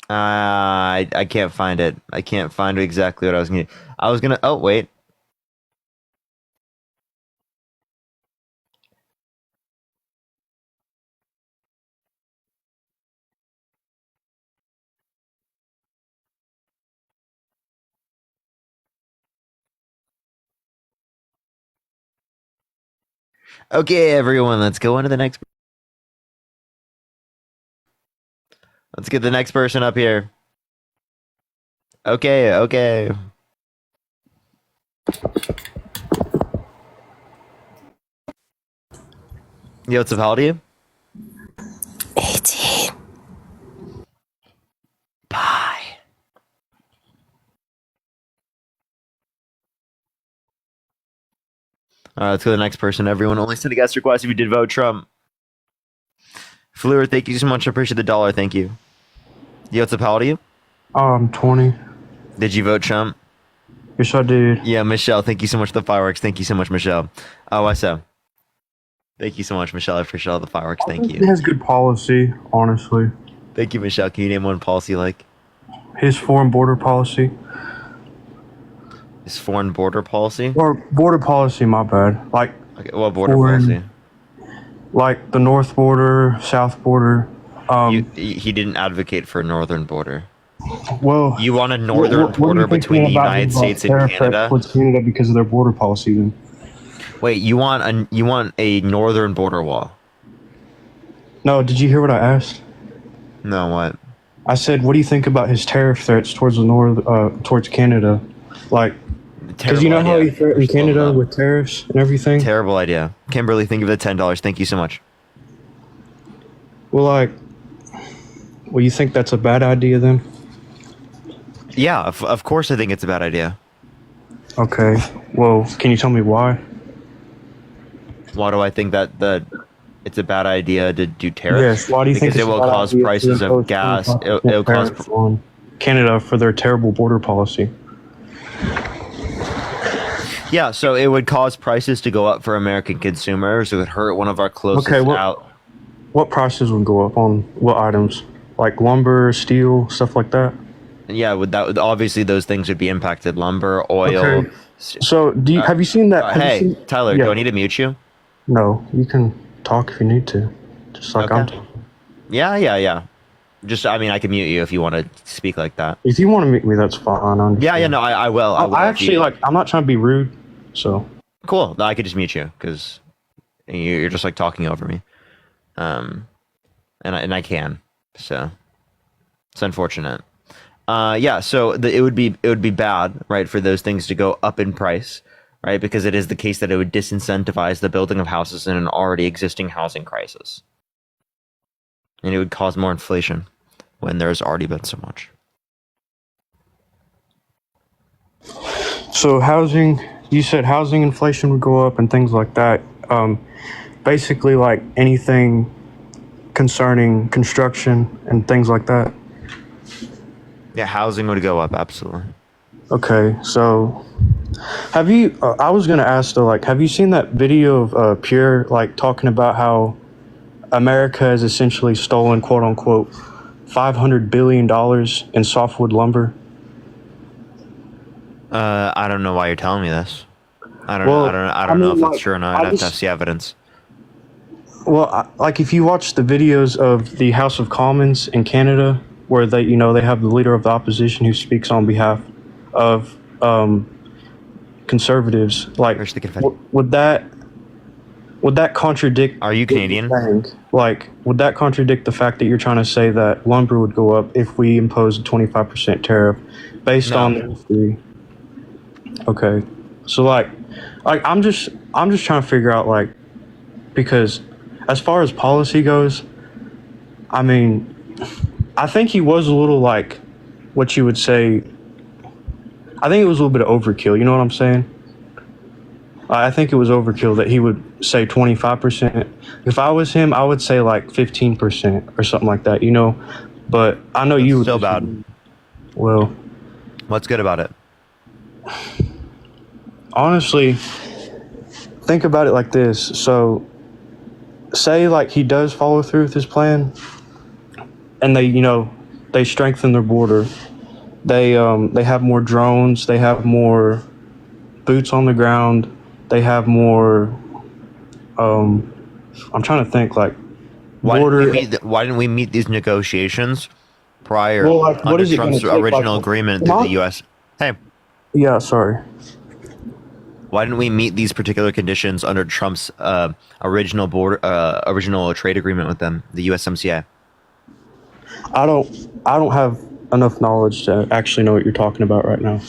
S1: I can't find it. I can't find exactly what I was gonna. Oh, wait. Okay, everyone, let's go on to the next. Let's get the next person up here. Okay. Yo, what's up? How old are you?
S2: 18.
S1: Bye. All right, let's go to the next person. Everyone, only send a guest request if you did vote Trump. Fleur, thank you so much. I appreciate the $1. Thank you. Yo, what's up? How old are you?
S5: I'm 20.
S1: Did you vote Trump?
S5: Yes, I did.
S1: Yeah, Michelle, thank you so much for the fireworks. Thank you so much, Michelle. Oh, why so? Thank you so much, Michelle. I appreciate all the fireworks. Thank
S5: He
S1: you.
S5: has good policy, honestly.
S1: Thank you, Michelle. Can you name one policy you like?
S5: His foreign border policy.
S1: His foreign border policy?
S5: Or border policy, my bad. Like,
S1: Okay, what border
S5: foreign-
S1: policy?
S5: like the north border, south border.
S1: He didn't advocate for a northern border.
S5: Well,
S1: You want a northern
S5: what do you
S1: border
S5: think
S1: between the
S5: about
S1: United States and
S5: tariff threats
S1: Canada?
S5: towards Canada because of their border policy, then?
S1: Wait, you want a northern border wall?
S5: No, did you hear what I asked?
S1: No, what?
S5: I said, what do you think about his tariff threats towards the north, towards Canada? Like, because you know how he threatened Canada with tariffs and everything?
S1: Terrible idea. Kimberly, think of the $10. Thank you so much.
S5: Well, you think that's a bad idea then?
S1: Yeah, of course I think it's a bad idea.
S5: Okay. Well, can you tell me why?
S1: Why do I think that it's a bad idea to do tariffs?
S5: Yes. Why do you think
S1: Because it will cause prices of gas. It'll cause
S5: on Canada for their terrible border policy.
S1: Yeah, so it would cause prices to go up for American consumers. It would hurt one of our closest out.
S5: What prices would go up on what items? Like lumber, steel, stuff like that?
S1: Yeah, obviously those things would be impacted. Lumber, oil.
S5: Okay. So, have you seen that?
S1: Hey, Tyler, do I need to mute you?
S5: No, you can talk if you need to. Just like I'm
S1: Okay.
S5: talking.
S1: Yeah. Just, I mean, I can mute you if you want to speak like that.
S5: If you want to meet me, that's fine.
S1: Yeah, no, I will.
S5: I actually, I'm not trying to be rude, so.
S1: Cool. I could just mute you because you're just like talking over me. And I can. So it's unfortunate. Yeah, so it would be bad, right, for those things to go up in price, right? Because it is the case that it would disincentivize the building of houses in an already existing housing crisis. And it would cause more inflation when there's already been so much.
S5: So you said housing inflation would go up and things like that. Basically, like anything concerning construction and things like that?
S1: Yeah, housing would go up, absolutely.
S5: Okay, so have you? I was gonna ask though, like, have you seen that video of Pure like talking about how America has essentially stolen, quote unquote, $500 billion in softwood lumber?
S1: I don't know why you're telling me this. I don't
S5: Well,
S1: know. I
S5: I
S1: don't know
S5: mean,
S1: if that's
S5: like,
S1: true or not.
S5: I
S1: I'd have to
S5: just-
S1: see evidence.
S5: Well, like if you watch the videos of the House of Commons in Canada, where they, they have the leader of the opposition who speaks on behalf of conservatives, like,
S1: Where's the confetti?
S5: would that contradict?
S1: Are you Canadian?
S5: Like, would that contradict the fact that you're trying to say that lumber would go up if we impose a 25% tariff based
S1: No.
S5: on the history? Okay, so like I'm just trying to figure out, like, because as far as policy goes, I mean, I think he was a little, like, what you would say. I think it was a little bit of overkill. You know what I'm saying? I think it was overkill that he would say 25%. If I was him, I would say like 15% or something like that, But I know you would.
S1: Still bad.
S5: Well,
S1: What's good about it?
S5: honestly, think about it like this. So, say like he does follow through with his plan, and they strengthen their border. They have more drones. They have more boots on the ground. They have more. I'm trying to think, like,
S1: Why
S5: border.
S1: why didn't we meet these negotiations prior
S5: Well, like, what
S1: under
S5: is it gonna
S1: Trump's
S5: take,
S1: original
S5: like,
S1: agreement through the U.S.? Hey,
S5: Yeah, sorry.
S1: why didn't we meet these particular conditions under Trump's original trade agreement with them, the USMCA?
S5: I don't have enough knowledge to actually know what you're talking about right now.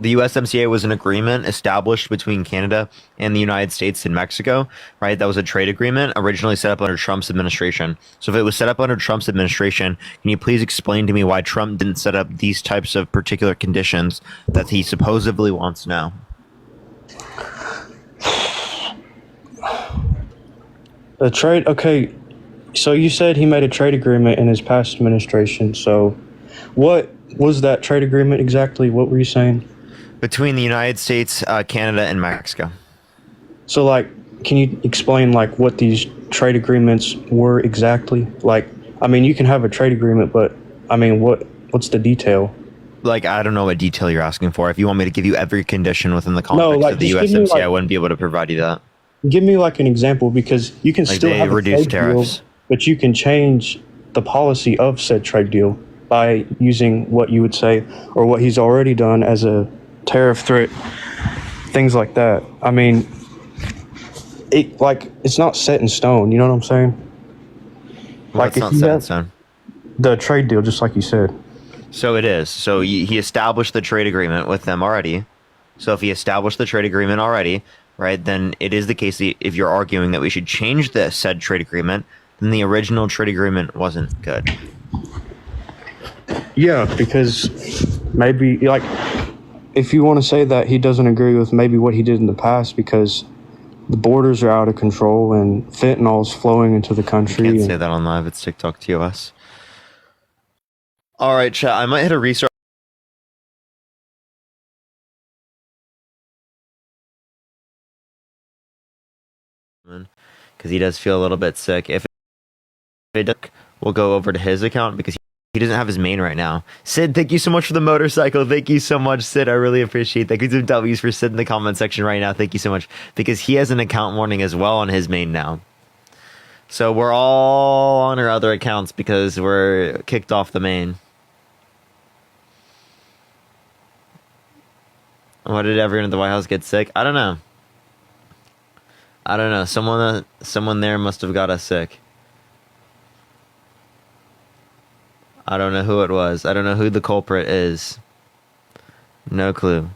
S1: The USMCA was an agreement established between Canada and the United States and Mexico, right? That was a trade agreement originally set up under Trump's administration. So if it was set up under Trump's administration, can you please explain to me why Trump didn't set up these types of particular conditions that he supposedly wants now?
S5: The trade, okay. So you said he made a trade agreement in his past administration. So what was that trade agreement exactly? What were you saying?
S1: Between the United States, Canada, and Mexico.
S5: So, like, can you explain, like, what these trade agreements were exactly? Like, I mean, you can have a trade agreement, but I mean, what's the detail?
S1: Like, I don't know what detail you're asking for. If you want me to give you every condition within the context
S5: like,
S1: of the
S5: just give me,
S1: USMCA,
S5: like-
S1: I wouldn't be able to provide you that.
S5: Give me like an example, because you can
S1: Like,
S5: still
S1: they
S5: have a
S1: reduce
S5: trade
S1: tariffs.
S5: deal, but you can change the policy of said trade deal by using what you would say or what he's already done as a tariff threat, things like that. I mean, it's not set in stone. You know what I'm saying?
S1: Well,
S5: Like,
S1: it's
S5: if
S1: not
S5: you
S1: set in
S5: have-
S1: stone.
S5: The trade deal, just like you said.
S1: So it is. So he established the trade agreement with them already. So if he established the trade agreement already, right, then it is the case that if you're arguing that we should change the said trade agreement, then the original trade agreement wasn't good.
S5: Yeah, because maybe, like, if you want to say that he doesn't agree with maybe what he did in the past because the borders are out of control and fentanyl's flowing into the country.
S1: Can't say that on live. It's TikTok TOS. All right, chat. I might hit a restart. Because he does feel a little bit sick. If it does, we'll go over to his account because he doesn't have his main right now. Sid, thank you so much for the motorcycle. Thank you so much, Sid. I really appreciate that. Give some W's for Sid in the comment section right now. Thank you so much. Because he has an account warning as well on his main now. So we're all on our other accounts because we're kicked off the main. Why did everyone at the White House get sick? I don't know. Someone there must have got us sick. I don't know who it was. I don't know who the culprit is. No clue.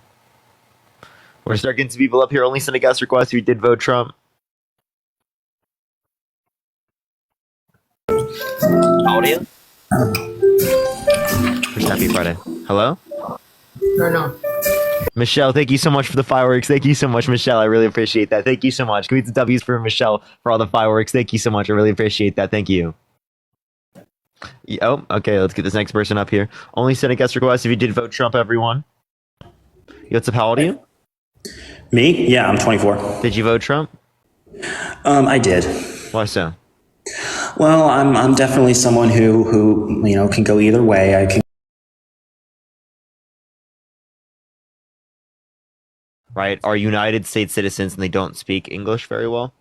S1: We're starting getting some people up here. Only send a guest request who did vote Trump. How old are you? First happy Friday. Hello?
S12: No.
S1: Michelle, thank you so much for the fireworks. Thank you so much, Michelle. I really appreciate that. Thank you so much. Can we get some W's for Michelle for all the fireworks? Thank you so much. I really appreciate that. Thank you. Oh, okay. Let's get this next person up here. Only send a guest request if you did vote Trump, everyone. What's up? How old are you?
S12: Me? Yeah, I'm 24.
S1: Did you vote Trump?
S12: I did.
S1: Why so?
S12: Well, I'm definitely someone who can go either way. I can.
S1: Right? Are United States citizens and they don't speak English very well?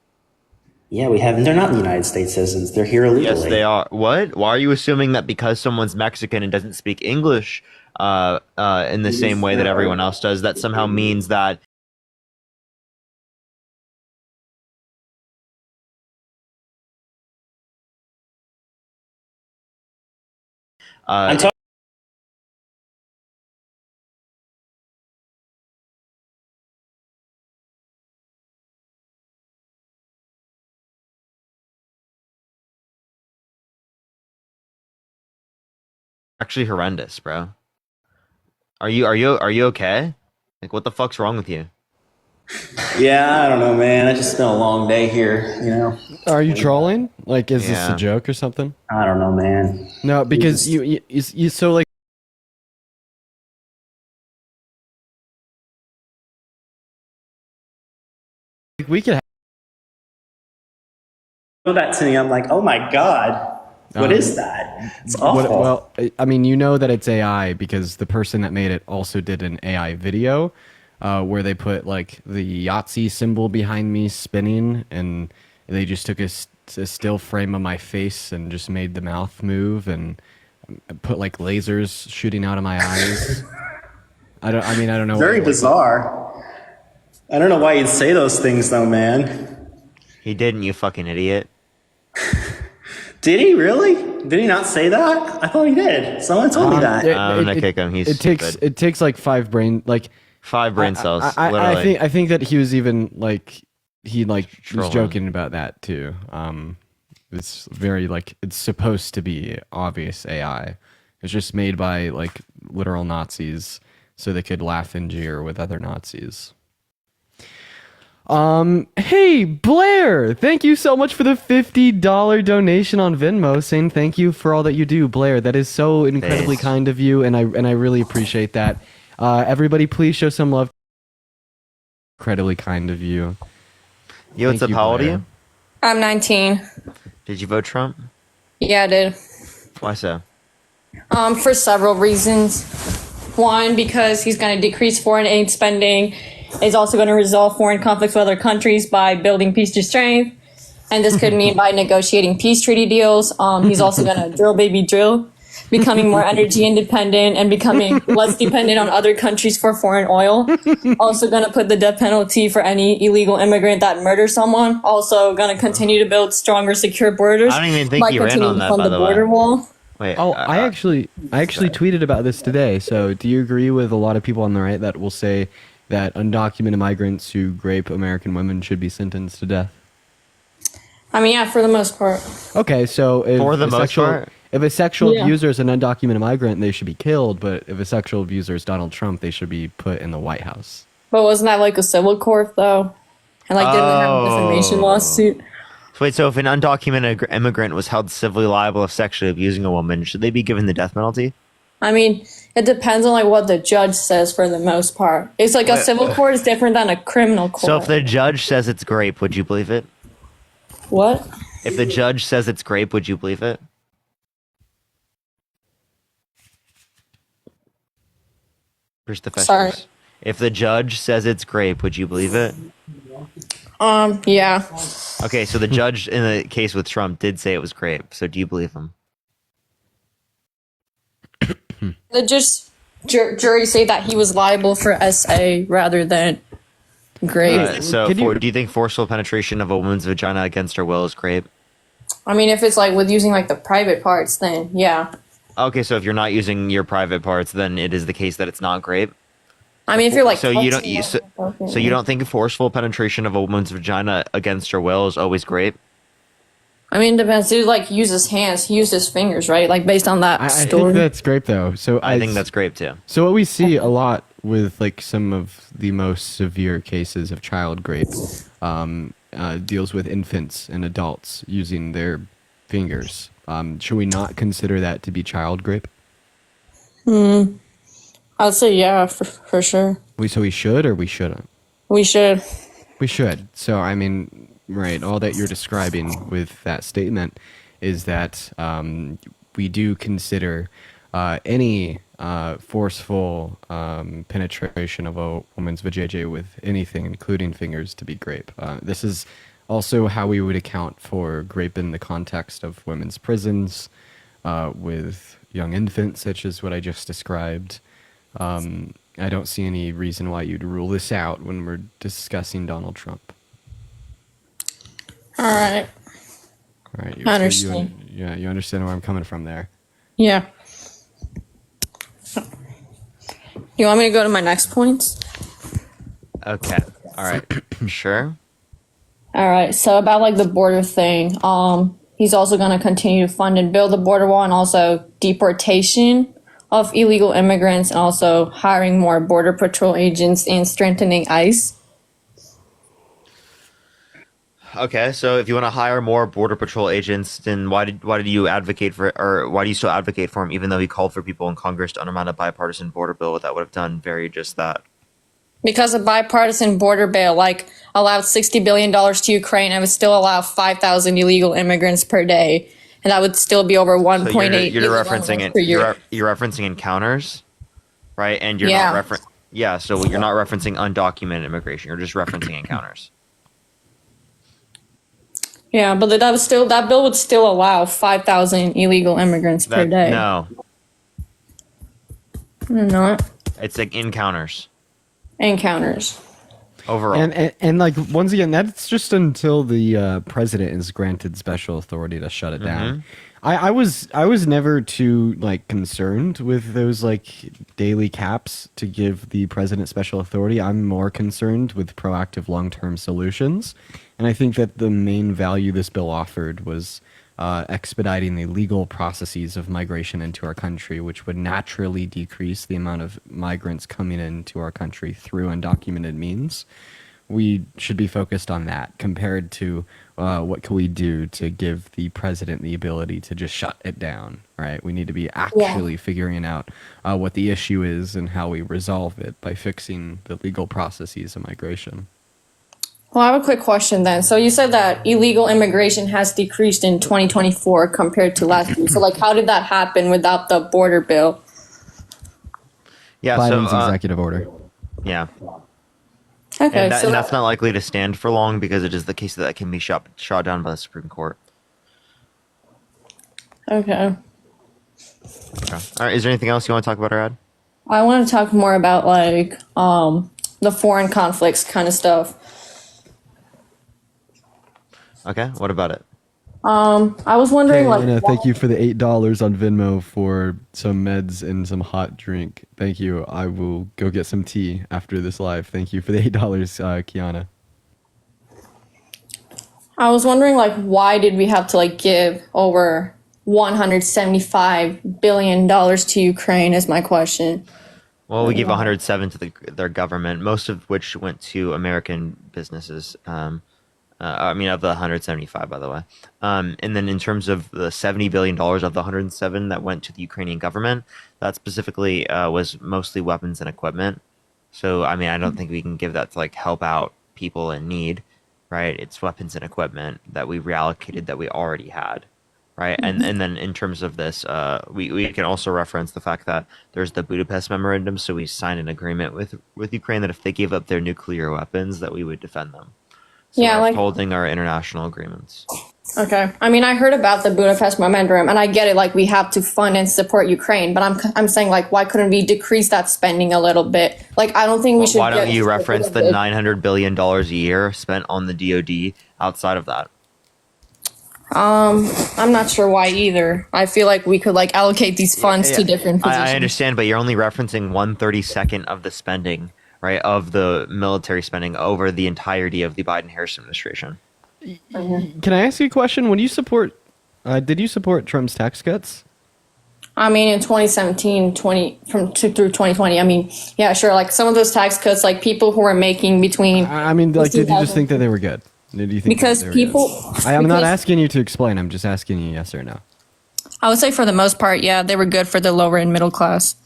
S12: Yeah, we have. They're not United States citizens. They're here illegally.
S1: Yes, they are. What? Why are you assuming that because someone's Mexican and doesn't speak English in the same way that everyone else does, that somehow means that
S12: I'm talking.
S1: actually horrendous, bro? Are you okay? Like, what the fuck's wrong with you?
S12: Yeah, I don't know, man. I just spent a long day here.
S13: Are you trolling? Like, is this
S1: Yeah.
S13: a joke or something?
S12: I don't know, man.
S13: No, because you so like. We could.
S12: Show that to me. I'm like, oh my god, what is that? It's awful.
S13: Well, I mean, you know that it's AI because the person that made it also did an AI video where they put like the Yahtzee symbol behind me spinning, and they just took a still frame of my face and just made the mouth move and put like lasers shooting out of my eyes. I don't know.
S12: Very bizarre. I don't know why you'd say those things, though, man.
S1: He didn't, you fucking idiot.
S12: Did he really? Did he not say that? I thought he did. Someone told me that.
S1: I'm gonna kick him. He's stupid.
S13: It takes like five brain
S1: cells.
S13: I think that he was even like he like was
S1: Trolling.
S13: joking about that too. It's very like it's supposed to be obvious AI. It's just made by like literal Nazis so they could laugh and jeer with other Nazis. Hey Blair, thank you so much for the $50 donation on Venmo, saying thank you for all that you do, Blair. That is so incredibly kind of you, and I really appreciate that. Everybody, please show some love. Incredibly kind of you.
S1: Yo, what's up? How old are you?
S14: I'm 19.
S1: Did you vote Trump?
S14: Yeah, I did.
S1: Why so?
S14: For several reasons. One, because he's going to decrease foreign aid spending. Is also going to resolve foreign conflicts with other countries by building peace to strength. And this could mean by negotiating peace treaty deals. He's also going to drill baby drill, becoming more energy independent and becoming less dependent on other countries for foreign oil. Also going to put the death penalty for any illegal immigrant that murders someone. Also going to continue to build stronger, secure borders.
S1: I don't even think
S14: by
S1: you ran
S14: continuing
S1: on that,
S14: to fund
S1: by
S14: the
S1: the way.
S14: border wall.
S1: Wait.
S13: I actually tweeted about this today. So do you agree with a lot of people on the right that will say that undocumented migrants who rape American women should be sentenced to death?
S14: I mean, yeah, for the most part.
S13: Okay, so if a sexual abuser is an undocumented migrant, they should be killed. But if a sexual abuser is Donald Trump, they should be put in the White House.
S14: But wasn't that like a civil court though? And like didn't they have a defamation lawsuit?
S1: Wait, so if an undocumented immigrant was held civilly liable of sexually abusing a woman, should they be given the death penalty?
S14: I mean, it depends on like what the judge says for the most part. It's like a civil court is different than a criminal court.
S1: So if the judge says it's grape, would you believe it?
S14: What?
S1: If the judge says it's grape, would you believe it?
S14: Sorry.
S1: If the judge says it's grape, would you believe it?
S14: Yeah.
S1: Okay, so the judge in the case with Trump did say it was grape. So do you believe him?
S14: The jury say that he was liable for SA rather than grape.
S1: Do you think forceful penetration of a woman's vagina against her will is grape?
S14: I mean, if it's like with using like the private parts, then yeah.
S1: Okay, so if you're not using your private parts, then it is the case that it's not grape.
S14: I mean, if you're like
S1: so you don't think forceful penetration of a woman's vagina against her will is always grape?
S14: I mean, it depends. Dude, like, use his hands. He used his fingers, right? Like, based on that
S13: I
S14: story.
S13: think that's grape, though. So
S1: I think that's grape, too.
S13: So what we see a lot with, like, some of the most severe cases of child rape deals with infants and adults using their fingers Should we not consider that to be child rape?
S14: I'd say yeah, for sure.
S13: So we should or we shouldn't?
S14: We should.
S13: We should. So, I mean, right, all that you're describing with that statement is that we do consider any forceful penetration of a woman's vajayjay with anything, including fingers, to be grape. This is also how we would account for grape in the context of women's prisons with young infants, such as what I just described. I don't see any reason why you'd rule this out when we're discussing Donald Trump.
S14: All right.
S13: All right.
S14: I understand.
S13: You understand where I'm coming from there.
S14: Yeah. You want me to go to my next points?
S1: Okay. All right. Sure.
S14: All right. So about like the border thing, he's also going to continue to fund and build the border wall, and also deportation of illegal immigrants, and also hiring more border patrol agents and strengthening ICE.
S1: Okay, so if you want to hire more border patrol agents, then why did you advocate for, or why do you still advocate for him, even though he called for people in Congress to undermine a bipartisan border bill that would have done very just that?
S14: Because a bipartisan border bill like allowed $60 billion to Ukraine and would still allow 5,000 illegal immigrants per day, and that would still be over 1.8.
S1: You're referencing it. You're referencing encounters, right? And you're not so you're not referencing undocumented immigration. You're just referencing encounters.
S14: Yeah, but that bill would still allow 5,000 illegal immigrants per day.
S1: No,
S14: not
S1: it's like encounters.
S14: Encounters.
S1: Overall.
S13: And like, once again, that's just until the president is granted special authority to shut it down. I was never too like concerned with those like daily caps to give the president special authority. I'm more concerned with proactive long-term solutions, and I think that the main value this bill offered was expediting the legal processes of migration into our country, which would naturally decrease the amount of migrants coming into our country through undocumented means. We should be focused on that compared to what can we do to give the president the ability to just shut it down, right? We need to be actually figuring out what the issue is and how we resolve it by fixing the legal processes of migration.
S14: Well, I have a quick question then. So you said that illegal immigration has decreased in 2024 compared to last year. So like, how did that happen without the border bill?
S1: Yeah,
S13: Biden's executive order.
S1: Yeah.
S14: Okay,
S1: and that's not likely to stand for long because it is the case that can be shot down by the Supreme Court.
S14: Okay.
S1: All right. Is there anything else you want to talk about, Arad?
S14: I want to talk more about like the foreign conflicts kind of stuff.
S1: Okay. What about it?
S14: I was wondering,
S13: thank you for the $8 on Venmo for some meds and some hot drink. Thank you. I will go get some tea after this live. Thank you for the $8, Kiana.
S14: I was wondering, like, why did we have to like give over $175 billion to Ukraine? Is my question.
S1: Well, we gave 107 to their government, most of which went to American businesses. Of the 175, by the way. And then in terms of the $70 billion of the 107 that went to the Ukrainian government, that specifically was mostly weapons and equipment. So, I mean, I don't think we can give that to like help out people in need, right? It's weapons and equipment that we reallocated that we already had, right? And then in terms of this, we can also reference the fact that there's the Budapest Memorandum. So we signed an agreement with Ukraine that if they gave up their nuclear weapons, that we would defend them. So
S14: yeah,
S1: we're
S14: like
S1: upholding our international agreements.
S14: Okay. I mean, I heard about the Budapest Memorandum, and I get it. Like, we have to fund and support Ukraine, but I'm saying, like, why couldn't we decrease that spending a little bit? Like, I don't think we should.
S1: Why don't you reference the $900 billion a year spent on the DoD outside of that?
S14: I'm not sure why either. I feel like we could like allocate these funds to different positions.
S1: I understand, but you're only referencing 1/32 of the spending, right, of the military spending over the entirety of the Biden-Harris administration.
S13: Can I ask you a question? Did you support Trump's tax cuts?
S14: I mean, in 2017, through 2020, I mean, yeah, sure. Like some of those tax cuts, like people who were making between.
S13: I mean, like, did you just think that they were good? Did you think
S14: because people?
S13: I'm not asking you to explain. I'm just asking you yes or no.
S14: I would say for the most part, yeah, they were good for the lower and middle class.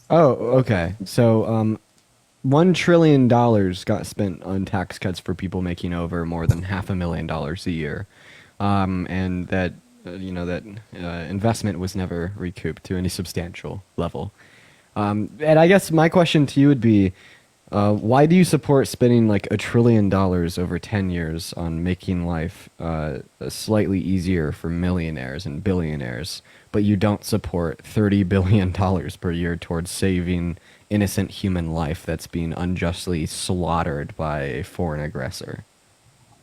S13: Oh, okay. So, $1 trillion got spent on tax cuts for people making over more than $500,000 a year, and that investment was never recouped to any substantial level. And I guess my question to you would be, why do you support spending like $1 trillion over 10 years on making life slightly easier for millionaires and billionaires, but you don't support $30 billion per year towards saving innocent human life that's being unjustly slaughtered by a foreign aggressor?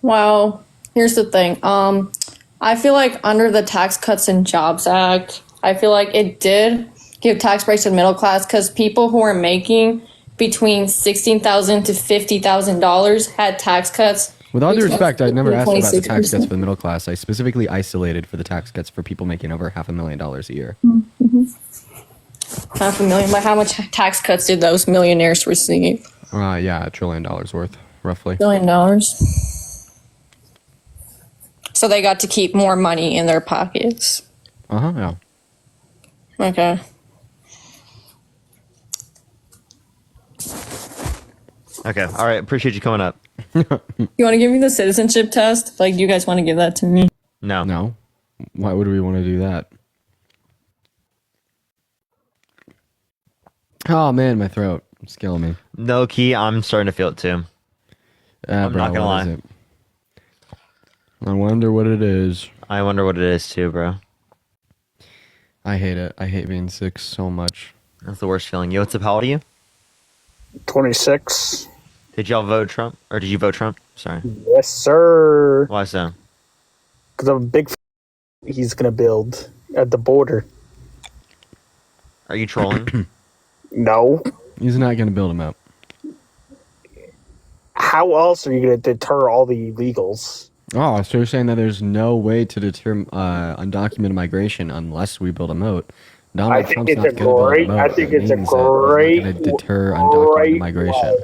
S14: Well, here's the thing. I feel like under the Tax Cuts and Jobs Act, I feel like it did give tax breaks to the middle class because people who are making between $16,000 to $50,000 had tax cuts.
S13: With all due
S14: between
S13: respect, I never asked about the tax
S14: 26%.
S13: cuts for the middle class. I specifically isolated for the tax cuts for people making over $500,000 a year.
S14: $500,000. But how much tax cuts did those millionaires receive?
S13: Yeah, $1 trillion worth, roughly.
S14: $1 billion. So they got to keep more money in their pockets.
S13: Yeah.
S14: Okay.
S1: Okay. All right. Appreciate you coming up.
S14: You want to give me the citizenship test? Like, do you guys want to give that to me?
S1: No.
S13: No. Why would we want to do that? Oh man, my throat. It's killing me.
S1: No key. I'm starting to feel it too. I'm not gonna lie.
S13: It? I wonder what it is.
S1: I wonder what it is too, bro.
S13: I hate it. I hate being sick so much.
S1: That's the worst feeling. Yo, what's up? How old are you?
S8: 26.
S1: Did y'all vote Trump? Or did you vote Trump? Sorry.
S8: Yes, sir.
S1: Why so?
S8: Because of a big he's going to build at the border.
S1: Are you trolling?
S8: No.
S13: He's not going to build them up.
S8: How else are you going to deter all the illegals?
S13: Oh, so you're saying that there's no way to deter undocumented migration unless we build a moat?
S8: I think it's a great. I think it's a great.
S13: Going to deter undocumented migration.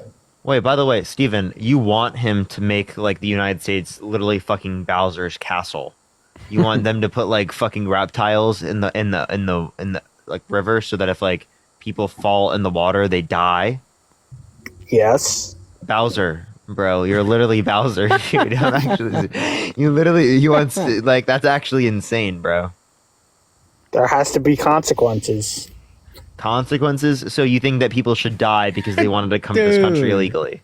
S1: Wait, by the way, Steven, you want him to make like the United States literally fucking Bowser's castle. You want them to put like fucking reptiles in the like river so that if like people fall in the water, they die.
S8: Yes.
S1: Bowser, bro, you're literally Bowser. Dude. You want like that's actually insane, bro.
S8: There has to be consequences.
S1: Consequences? So you think that people should die because they wanted to come to this country illegally?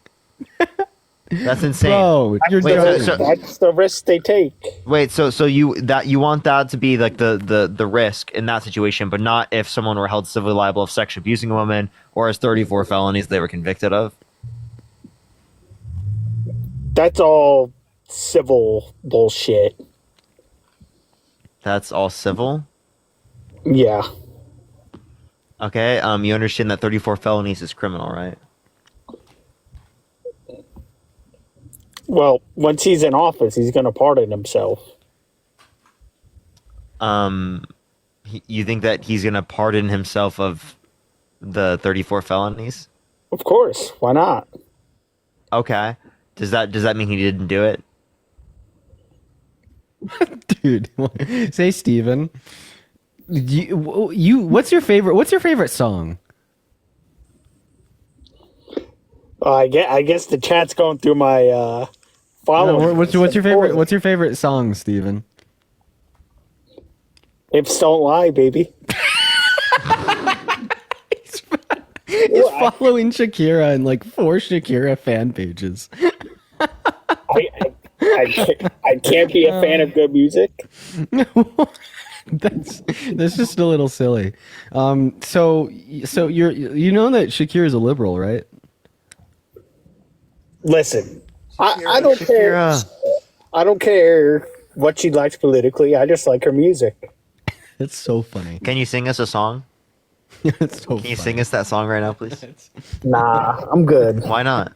S1: That's insane.
S13: Bro, you're
S8: that's the risk they take.
S1: Wait, so you want that to be like the risk in that situation, but not if someone were held civilly liable of sexually abusing a woman or as 34 felonies they were convicted of?
S8: That's all civil bullshit.
S1: That's all civil?
S8: Yeah.
S1: Okay, you understand that 34 felonies is criminal, right?
S8: Well, once he's in office, he's going to pardon himself.
S1: You think that he's going to pardon himself of the 34 felonies?
S8: Of course. Why not?
S1: Okay. Does that mean he didn't do it?
S13: Dude, say Steven. What's your favorite song?
S8: I guess the chat's going through my followers.
S13: What's your favorite song, Steven?
S8: Hips Don't Lie, baby.
S13: He's following Shakira and like 4 Shakira fan pages.
S8: I can't be a fan of good music.
S13: That's just a little you know that Shakira is a liberal, right?
S8: Listen, I don't care. I don't care what she likes politically. I just like her music.
S13: It's so funny.
S1: Can you sing us a song?
S13: It's so
S1: Can you sing us that song right now, please?
S8: Nah, I'm good.
S1: Why not?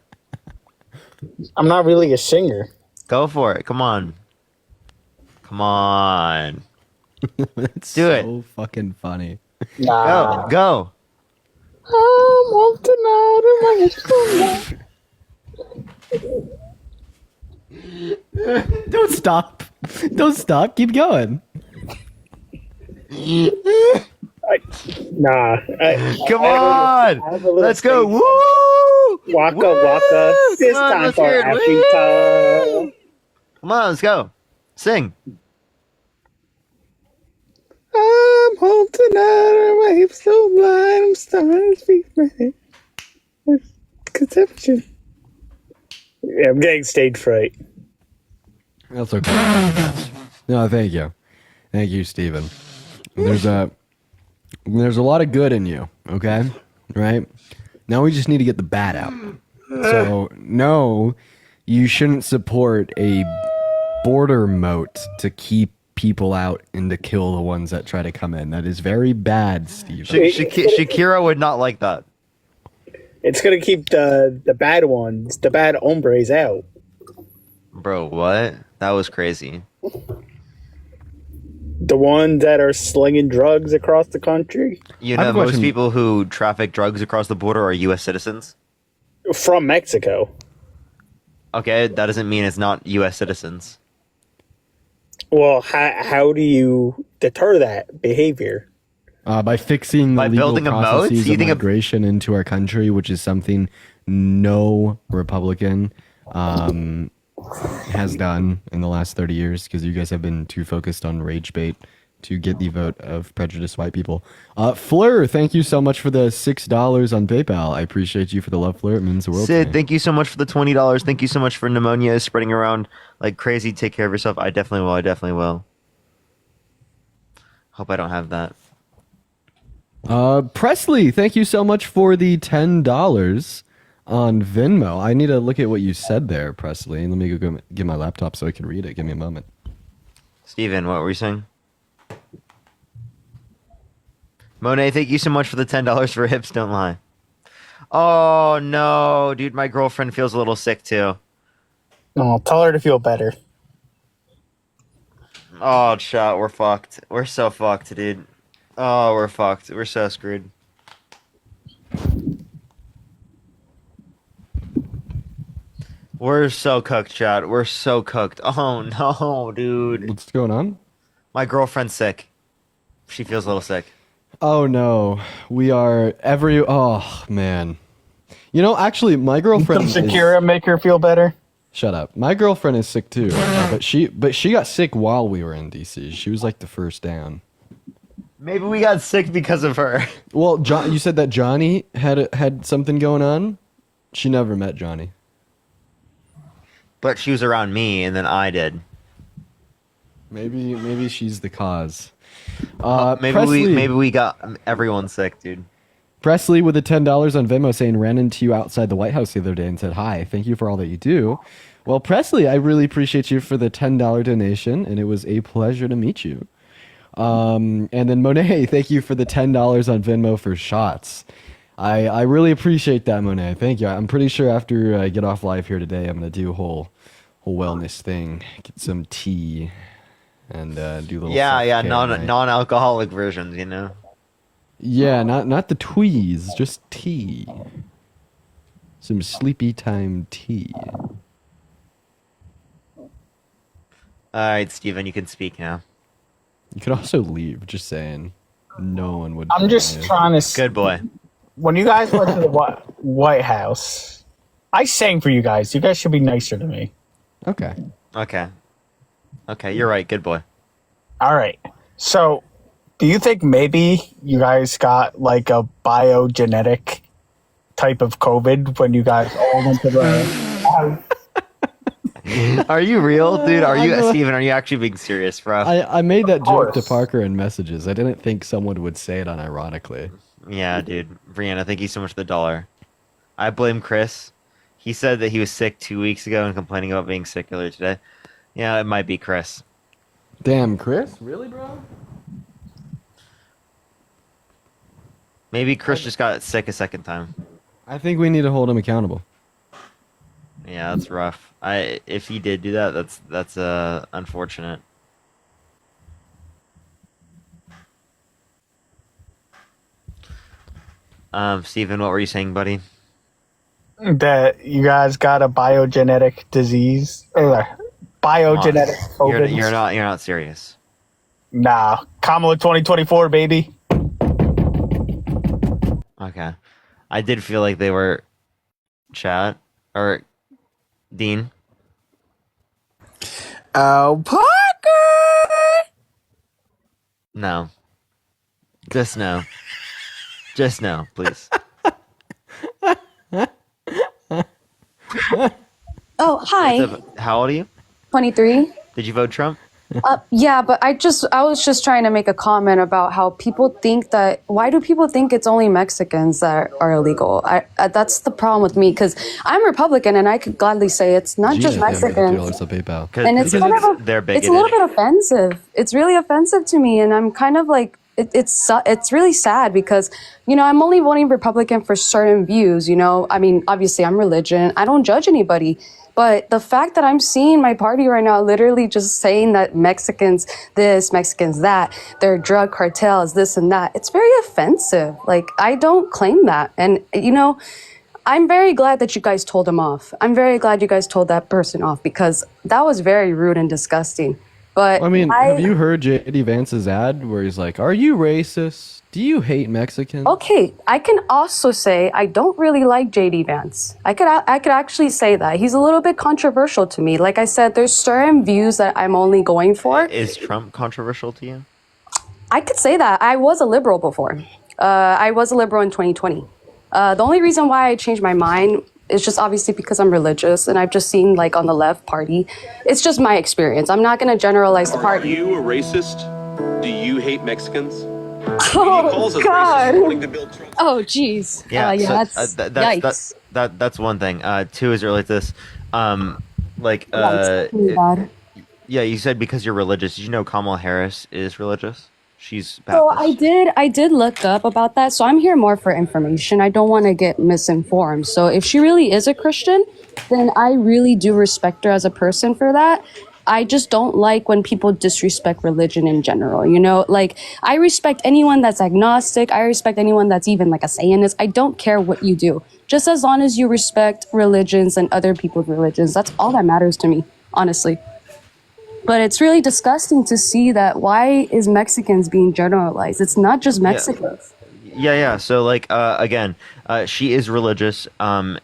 S8: I'm not really a singer.
S1: Go for it. Come on. Come on.
S13: It's
S1: Do it.
S13: so fucking funny.
S8: Nah.
S1: Go.
S13: Don't stop. Don't stop. Keep going.
S1: Come on! Let's go! Woo!
S8: Waka
S1: Woo!
S8: waka. This
S1: Come on,
S8: time
S1: let's
S8: for
S1: hear it.
S8: Africa.
S1: Come on, let's go. Sing.
S8: I'm home tonight. My hips so blind. I'm starting to speak my head. Conception. Yeah, I'm getting stage fright.
S13: That's okay. No, thank you. Thank you, Steven. There's a lot of good in you, okay? Right? Now we just need to get the bad out. So, no, you shouldn't support a border moat to keep people out and to kill the ones that try to come in. That is very bad, Steven.
S1: Shakira would not like that.
S8: It's gonna keep the bad ones, the bad hombres out.
S1: Bro, what? That was crazy.
S8: The ones that are slinging drugs across the country.
S1: You know, most people who traffic drugs across the border are U.S. citizens.
S8: From Mexico.
S1: Okay, that doesn't mean it's not U.S. citizens.
S8: Well, how do you deter that behavior?
S13: By fixing the legal
S1: building a moat?
S13: processes
S1: You
S13: of
S1: think
S13: migration into our country, which is something no Republican has done in the last 30 years, because you guys have been too focused on rage bait to get the vote of prejudiced white people. Fleur, thank you so much for the $6 on PayPal. I appreciate you for the love, Fleur. It means the world to
S1: Sid,
S13: me.
S1: thank you so much for the $20. Thank you so much for pneumonia spreading around like crazy. Take care of yourself. I definitely will. I definitely will. Hope I don't have that.
S13: Presley, thank you so much for the $10 on Venmo. I need to look at what you said there, Presley. Let me go get my laptop so I can read it. Give me a moment.
S1: Steven, what were you saying? Monet, thank you so much for the $10 for Hips Don't Lie. Oh, no. Dude, my girlfriend feels a little sick, too.
S8: Oh, tell her to feel better.
S1: Oh, chat, we're fucked. We're so fucked, dude. Oh, we're fucked. We're so screwed. We're so cooked, chat. We're so cooked. Oh, no, dude.
S13: What's going on?
S1: My girlfriend's sick. She feels a little sick.
S13: Oh, no. We are oh, man. You know, actually, my girlfriend
S8: Does Shakira make her feel better?
S13: Shut up. My girlfriend is sick, too. But she got sick while we were in D.C. She was like the first down.
S1: Maybe we got sick because of her.
S13: Well, you said that Johnny had something going on. She never met Johnny.
S1: But she was around me, and then I did.
S13: Maybe she's the cause.
S1: Maybe we got everyone sick, dude.
S13: Presley with the $10 on Venmo saying ran into you outside the White House the other day and said hi. Thank you for all that you do. Well, Presley, I really appreciate you for the $10 donation, and it was a pleasure to meet you. And then Monet, thank you for the $10 on Venmo for shots. I really appreciate that, Monet. Thank you. I'm pretty sure after I get off live here today, I'm gonna do a whole wellness thing, get some tea, and do a little
S1: non-alcoholic versions, you know.
S13: Yeah, not the tweez, just tea. Some sleepy time tea.
S1: All right, Steven, you can speak now.
S13: You could also leave, just saying. No one would.
S8: I'm just trying to.
S1: Good boy.
S8: When you guys went to the White House, I sang for you guys. You guys should be nicer to me.
S13: Okay.
S1: Okay, you're right. Good boy.
S8: All right. So, do you think maybe you guys got like a biogenetic type of COVID when you guys all went to the...
S1: Are you real, dude? Steven, are you actually being serious, bro?
S13: I made that joke to Parker in messages. I didn't think someone would say it unironically.
S1: Yeah, dude. Brianna, thank you so much for the $1. I blame Chris. He said that he was sick 2 weeks ago and complaining about being sick earlier today. Yeah, it might be Chris.
S13: Damn, Chris? Really, bro?
S1: Maybe Chris just got sick a second time.
S13: I think we need to hold him accountable.
S1: Yeah, that's rough. If he did do that, that's unfortunate. Steven, what were you saying, buddy?
S8: That you guys got a biogenetic disease, or biogenetic COVID.
S1: You're not serious.
S8: Nah, Kamala 2024, baby.
S1: Okay. I did feel like they were chat or Dean.
S8: Oh, Parker!
S1: No. Just no. Just no, please.
S15: Oh, hi.
S1: What's up? How old are you?
S15: 23.
S1: Did you vote Trump?
S15: Yeah, but I was just trying to make a comment about how people think that, why do people think it's only Mexicans that are illegal? That's the problem with me, because I'm Republican and I could gladly say it's not just Mexicans. And it's kind of it's a little bit offensive. It's really offensive to me, and I'm kind of like, it's really sad because, you know, I'm only voting Republican for certain views, you know. I mean, obviously I'm religion. I don't judge anybody. But the fact that I'm seeing my party right now literally just saying that Mexicans this, Mexicans that, they're drug cartels, this and that, it's very offensive. Like, I don't claim that. And, you know, I'm very glad that you guys told him off. I'm very glad you guys told that person off because that was very rude and disgusting. But
S13: I mean, have you heard J.D. Vance's ad where he's like, "Are you racist? Do you hate Mexicans?"
S15: Okay, I can also say I don't really like J.D. Vance. I could actually say that. He's a little bit controversial to me. Like I said, there's certain views that I'm only going for.
S1: Is Trump controversial to you?
S15: I could say that. I was a liberal before. I was a liberal in 2020. The only reason why I changed my mind is just obviously because I'm religious and I've just seen like on the left party. It's just my experience. I'm not going to generalize the party.
S16: Are you a racist? Do you hate Mexicans?
S15: Oh, God.
S16: Trump.
S15: Oh, jeez.
S1: Yeah,
S15: Yikes.
S1: That's one thing. Two is related to this. Yeah, you said because you're religious. Did you know Kamala Harris is religious? She's Baptist.
S15: So I did look up about that. So I'm here more for information. I don't want to get misinformed. So if she really is a Christian, then I really do respect her as a person for that. I just don't like when people disrespect religion in general, you know? Like, I respect anyone that's agnostic. I respect anyone that's even like a Satanist. I don't care what you do. Just as long as you respect religions and other people's religions. That's all that matters to me, honestly. But it's really disgusting to see that why is Mexicans being generalized? It's not just Mexicans.
S1: Yeah. So, like, again, she is religious.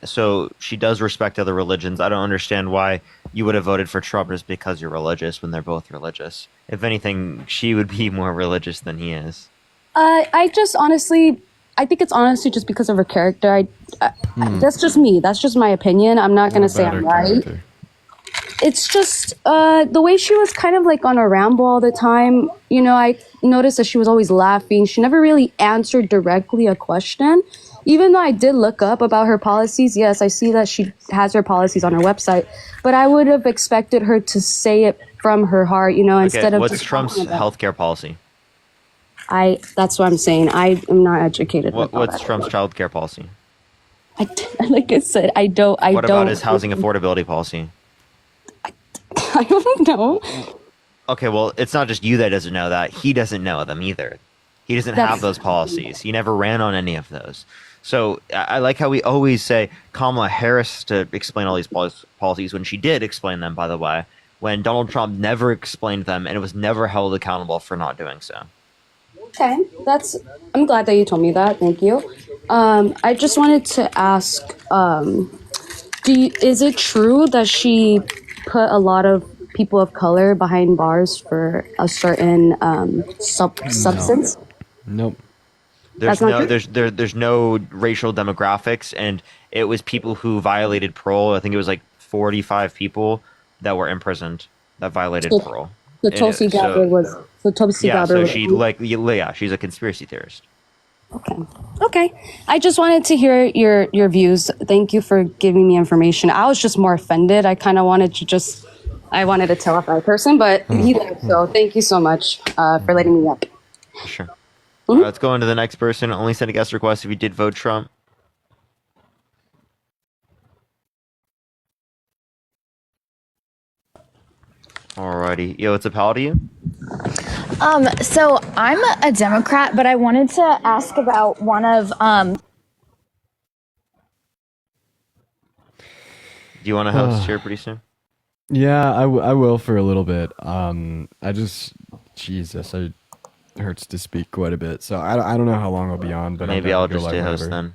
S1: So she does respect other religions. I don't understand why you would have voted for Trump just because you're religious when they're both religious. If anything, she would be more religious than he is.
S15: I think it's honestly just because of her character. That's just me. That's just my opinion. I'm not going to say I'm right. It's just the way she was kind of like on a ramble all the time. You know, I noticed that she was always laughing. She never really answered directly a question. Even though I did look up about her policies, yes, I see that she has her policies on her website. But I would have expected her to say it from her heart, you know, instead of
S1: what's
S15: just
S1: Trump's healthcare policy?
S15: That's what I'm saying. I am not educated.
S1: What's Trump's childcare policy?
S15: Like I said, I don't.
S1: What about his housing affordability policy?
S15: I don't know.
S1: Okay, well, it's not just you that doesn't know that. He doesn't know them either. He doesn't have those policies. He never ran on any of those. So I like how we always say Kamala Harris to explain all these policies when she did explain them, by the way, when Donald Trump never explained them and was never held accountable for not doing so.
S15: Okay, I'm glad that you told me that. Thank you. I just wanted to ask, is it true that she put a lot of people of color behind bars for a certain substance?
S13: Nope.
S1: There's no racial demographics, and it was people who violated parole. I think it was like 45 people that were imprisoned that violated parole.
S15: So Tulsi Gabbard was. So Tulsi Gabbard.
S1: So she's a conspiracy theorist.
S15: Okay. I just wanted to hear your views. Thank you for giving me information. I was just more offended. I kind of wanted to tell off that person, but he did. So thank you so much for letting me up.
S1: Sure. All right, let's go on to the next person. Only send a guest request if you did vote Trump. Alrighty. Yo, what's up? How old are you?
S17: So I'm a Democrat, but I wanted to ask about one of
S1: Do you want to host here pretty soon?
S13: Yeah, I will for a little bit. I just Jesus, it hurts to speak quite a bit. So I don't know how long I'll be on, but
S1: Maybe
S13: I'm
S1: I'll
S13: down to go
S1: just
S13: live
S1: stay host
S13: whenever.
S1: then.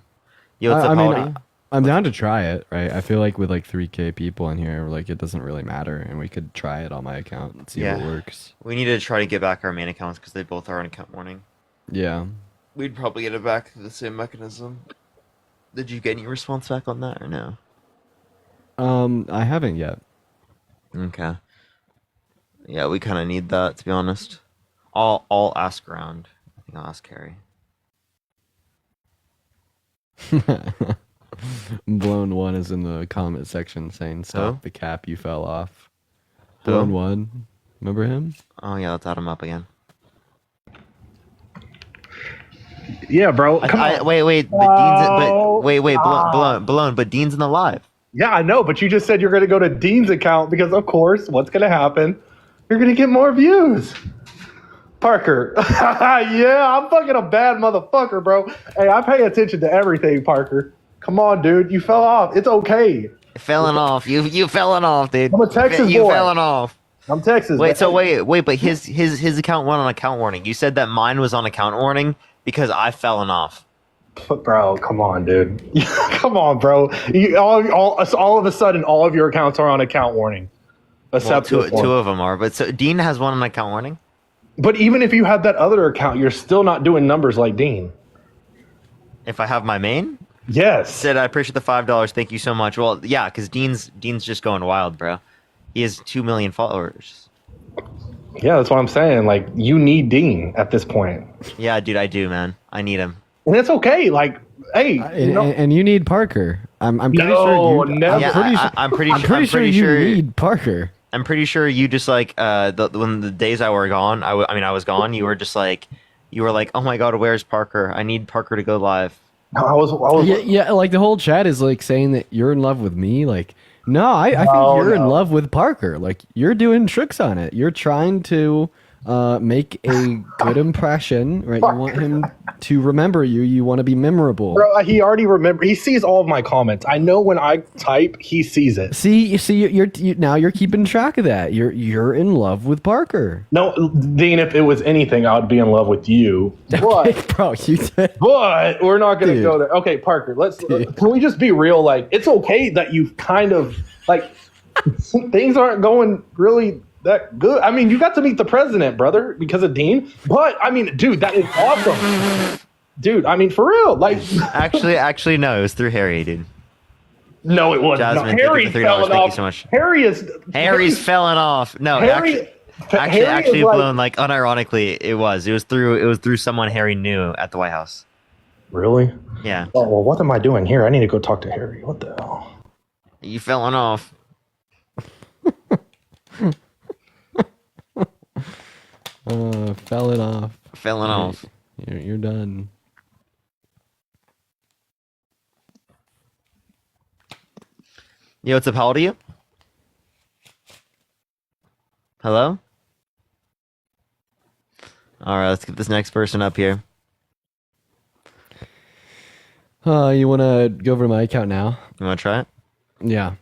S1: Yo, what's up,
S13: I
S1: Howdy?
S13: mean, I'm down to try it, right? I feel like with like 3K people in here, like it doesn't really matter, and we could try it on my account and see if it works.
S1: We need to try to get back our main accounts because they both are on account warning.
S13: Yeah.
S1: We'd probably get it back through the same mechanism. Did you get any response back on that or no?
S13: I haven't yet.
S1: Okay. Yeah, we kind of need that, to be honest. I'll ask around. I think I'll ask Harry.
S13: Blown one is in the comment section saying, "Stop the cap, you fell off."
S1: Who?
S13: Blown one, remember him?
S1: Oh yeah, let's add him up again.
S3: Yeah, bro. Come on.
S1: Wait, but Blown, but Dean's in the live.
S3: Yeah, I know, but you just said you're going to go to Dean's account because, of course, what's going to happen? You're going to get more views. Parker. Yeah, I'm fucking a bad motherfucker, bro. Hey, I pay attention to everything, Parker. Come on, dude. You fell off. It's okay.
S1: Felling off. You felling off, dude.
S3: I'm a Texas
S1: You
S3: boy.
S1: felling off.
S3: I'm Texas.
S1: Wait, so wait, but his account went on account warning. You said that mine was on account warning because I felling off.
S3: Bro, come on, dude. Come on, bro. All of a sudden, all of your accounts are on account warning. Except
S1: Well, two of them are. But so Dean has one on account warning?
S3: But even if you had that other account, you're still not doing numbers like Dean.
S1: If I have my main?
S3: Yes.
S1: Sid, I appreciate the $5. Thank you so much. Well, yeah, because Dean's just going wild, bro. He has 2 million followers.
S3: Yeah, that's what I'm saying. Like, you need Dean at this point.
S1: Yeah, dude, I do, man. I need him.
S3: And it's okay. Like, hey,
S13: and you need Parker. I'm pretty sure you.
S3: never.
S1: I'm pretty
S13: sure you need Parker.
S1: I'm pretty sure you just like when the days I were gone, I was gone. You were just like, oh my god, where's Parker? I need Parker to go live.
S3: No, I was.
S13: Yeah, like the whole chat is like saying that you're in love with me. Like, no, I think you're in love with Parker. Like, you're doing tricks on it. You're trying to make a good impression, right? You want him to remember you. You want to be memorable.
S3: Bro, he already remember. He sees all of my comments. I know when I type, he sees it.
S13: See, now you're keeping track of that. You're in love with Parker.
S3: No, Dean, if it was anything, I would be in love with you. But,
S13: bro, you did.
S3: But we're not going to go there. Okay, Parker, can we just be real? Like, it's okay that you kind of, like, things aren't going really that good. I mean, you got to meet the president, brother, because of Dean. But, I mean, dude, that is awesome. Dude, I mean, for real. Like,
S1: actually, no, it was through Harry, dude.
S3: No, it wasn't.
S1: Jasmine,
S3: No, Harry's
S1: thank you for $3.
S3: falling
S1: Thank you
S3: off.
S1: so much.
S3: Harry's
S1: falling off. No,
S3: Harry
S1: actually,
S3: is like-
S1: Blown, like unironically, it was through someone Harry knew at the White House.
S3: Really?
S1: Yeah.
S3: Oh, well, what am I doing here? I need to go talk to Harry. What the hell?
S1: You felling off.
S13: Felling off.
S1: Felling off.
S13: You're done.
S1: Yo, what's up? How old are you? Hello? Alright, let's get this next person up here.
S13: You want to go over to my account now?
S1: You want to try it?
S13: Yeah.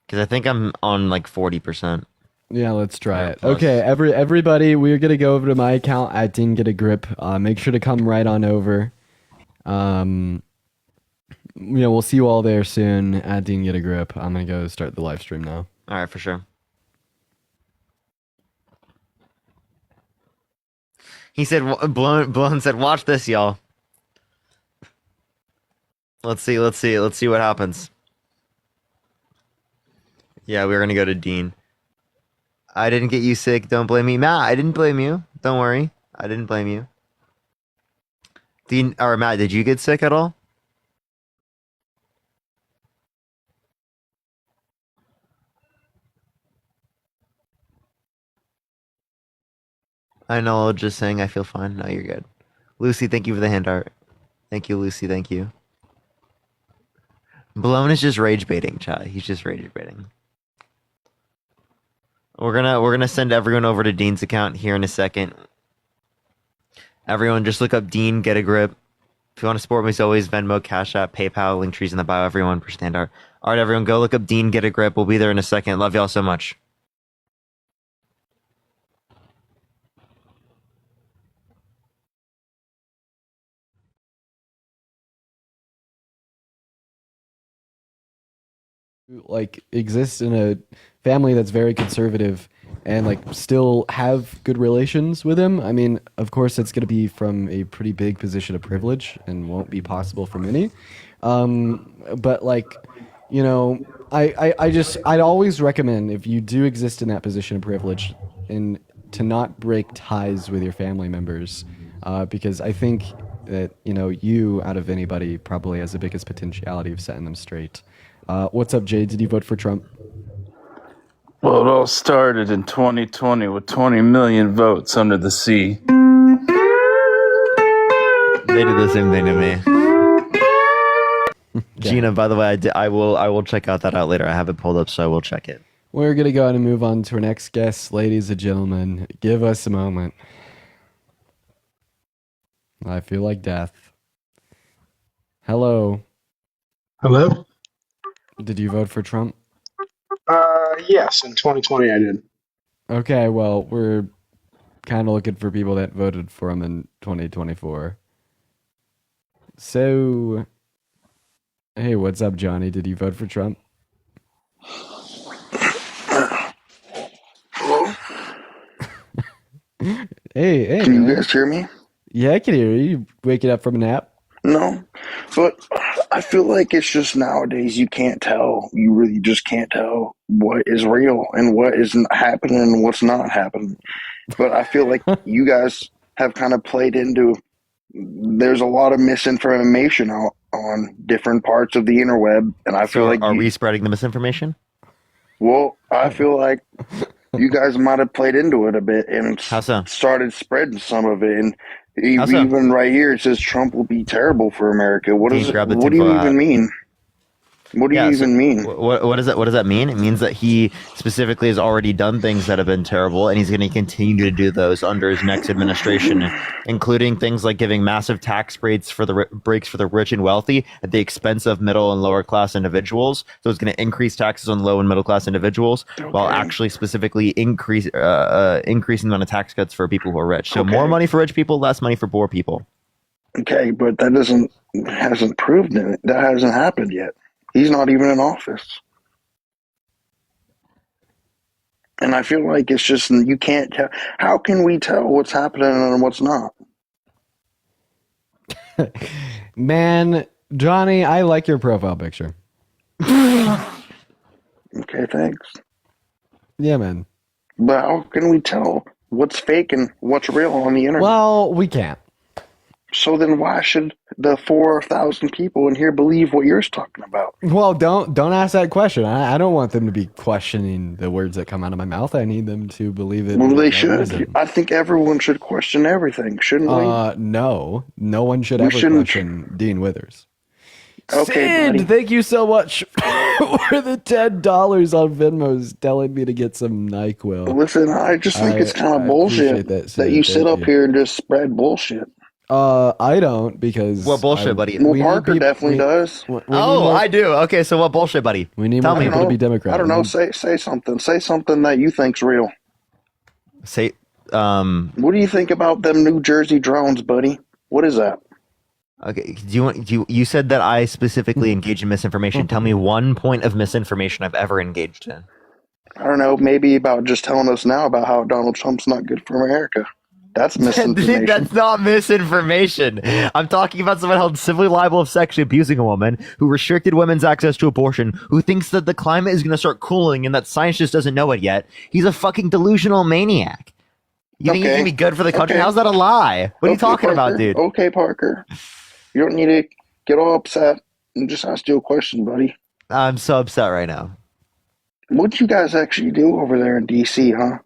S1: Because I think I'm on like 40%.
S13: Yeah, let's try it.
S1: plus.
S13: Okay, everybody, we're gonna go over to my account at Didn't Get a Grip. Make sure to come right on over. We'll see you all there soon at Didn't Get a Grip. I'm gonna go start the live stream now.
S1: Alright, for sure. He said, Blown said, watch this, y'all. Let's see what happens. Yeah, we're gonna go to Dean. I didn't get you sick. Don't blame me. Matt, I didn't blame you. Don't worry. I didn't blame you. Dean, or Matt, did you get sick at all? I know, just saying I feel fine. No, you're good. Lucy, thank you for the hand art. Thank you, Lucy. Thank you. Blown is just rage baiting, chat. He's just rage baiting. We're gonna send everyone over to Dean's account here in a second. Everyone, just look up Dean, Get a Grip. If you want to support me, as always, Venmo, Cash App, PayPal, link trees in the bio. Everyone, per standard. All right, everyone, go look up Dean, Get a Grip. We'll be there in a second. Love y'all so much.
S13: like exist in a family that's very conservative and like still have good relations with him. I mean, of course, it's going to be from a pretty big position of privilege and won't be possible for many. But like, you know, I'd always recommend if you do exist in that position of privilege and to not break ties with your family members, because I think that, you know, you out of anybody probably has the biggest potentiality of setting them straight. What's up, Jay? Did you vote for Trump?
S18: Well, it all started in 2020 with 20 million votes under the sea.
S1: They did the same thing to me. Gina, by the way, I will check out that out later. I have it pulled up, so I will check it.
S13: We're going to go ahead and move on to our next guest. Ladies and gentlemen, give us a moment. I feel like death. Hello.
S19: Hello?
S13: Did you vote for Trump?
S19: Yes, in 2020 I did.
S13: Okay, well, we're kind of looking for people that voted for him in 2024. So, hey, what's up, Johnny? Did you vote for Trump?
S20: Hello?
S13: Hey,
S20: Can you
S13: man.
S20: guys hear me?
S13: Yeah, I can hear you. You waking up from a nap?
S20: No, but I feel like it's just nowadays you can't tell. You really just can't tell what is real and what isn't happening and what's not happening. But I feel like you guys have kind of played into. There's a lot of misinformation on different parts of the interweb, and I feel like
S1: are we spreading the misinformation?
S20: Well, I feel like you guys might have played into it a bit and started spreading some of it. And even right here, it says Trump will be terrible for America. What does what do you even mean? What do you even mean?
S1: What does that? What does that mean? It means that he specifically has already done things that have been terrible, and he's going to continue to do those under his next administration, including things like giving massive tax breaks for the rich and wealthy at the expense of middle and lower class individuals. So it's going to increase taxes on low and middle class individuals, while actually specifically increasing the amount of tax cuts for people who are rich. So more money for rich people, less money for poor people.
S20: Okay, but that hasn't proved it. That hasn't happened yet. He's not even in office. And I feel like it's just, you can't tell. How can we tell what's happening and what's not?
S13: Man, Johnny, I like your profile picture.
S20: Okay, thanks.
S13: Yeah, man.
S20: But how can we tell what's fake and what's real on the internet?
S13: Well, we can't.
S20: So then why should the 4,000 people in here believe what you're talking about?
S13: Well, don't ask that question. I don't want them to be questioning the words that come out of my mouth. I need them to believe it.
S20: Well, they should. I think everyone should question everything, shouldn't we?
S13: No one should
S20: We
S13: ever
S20: shouldn't.
S13: question Dean Withers.
S20: Okay,
S13: Sid,
S20: buddy.
S13: thank you so much for the $10 on Venmo's telling me to get some NyQuil.
S20: Listen, I just think it's kind of bullshit that you sit up here and just spread bullshit.
S13: I don't, because
S1: What bullshit, buddy?
S20: Well, Parker definitely does.
S1: I do. Okay, so what bullshit, buddy?
S13: We need
S1: Tell
S13: more
S1: me.
S13: people to be Democrat.
S20: I don't know. Say something. Say something that you think's real.
S1: Say,
S20: What do you think about them New Jersey drones, buddy? What is that?
S1: Okay, you said that I specifically engage in misinformation. Tell me one point of misinformation I've ever engaged in.
S20: I don't know. Maybe about just telling us now about how Donald Trump's not good for America. That's misinformation.
S1: That's not misinformation. I'm talking about someone held civilly liable of sexually abusing a woman, who restricted women's access to abortion, who thinks that the climate is going to start cooling and that science just doesn't know it yet. He's a fucking delusional maniac. You think he's going to be good for the country?
S20: Okay.
S1: How's that a lie? What are you talking
S20: Parker.
S1: about, dude?
S20: Okay, Parker. You don't need to get all upset. And just ask you a question, buddy.
S1: I'm so upset right now.
S20: What'd you guys actually do over there in D.C., huh?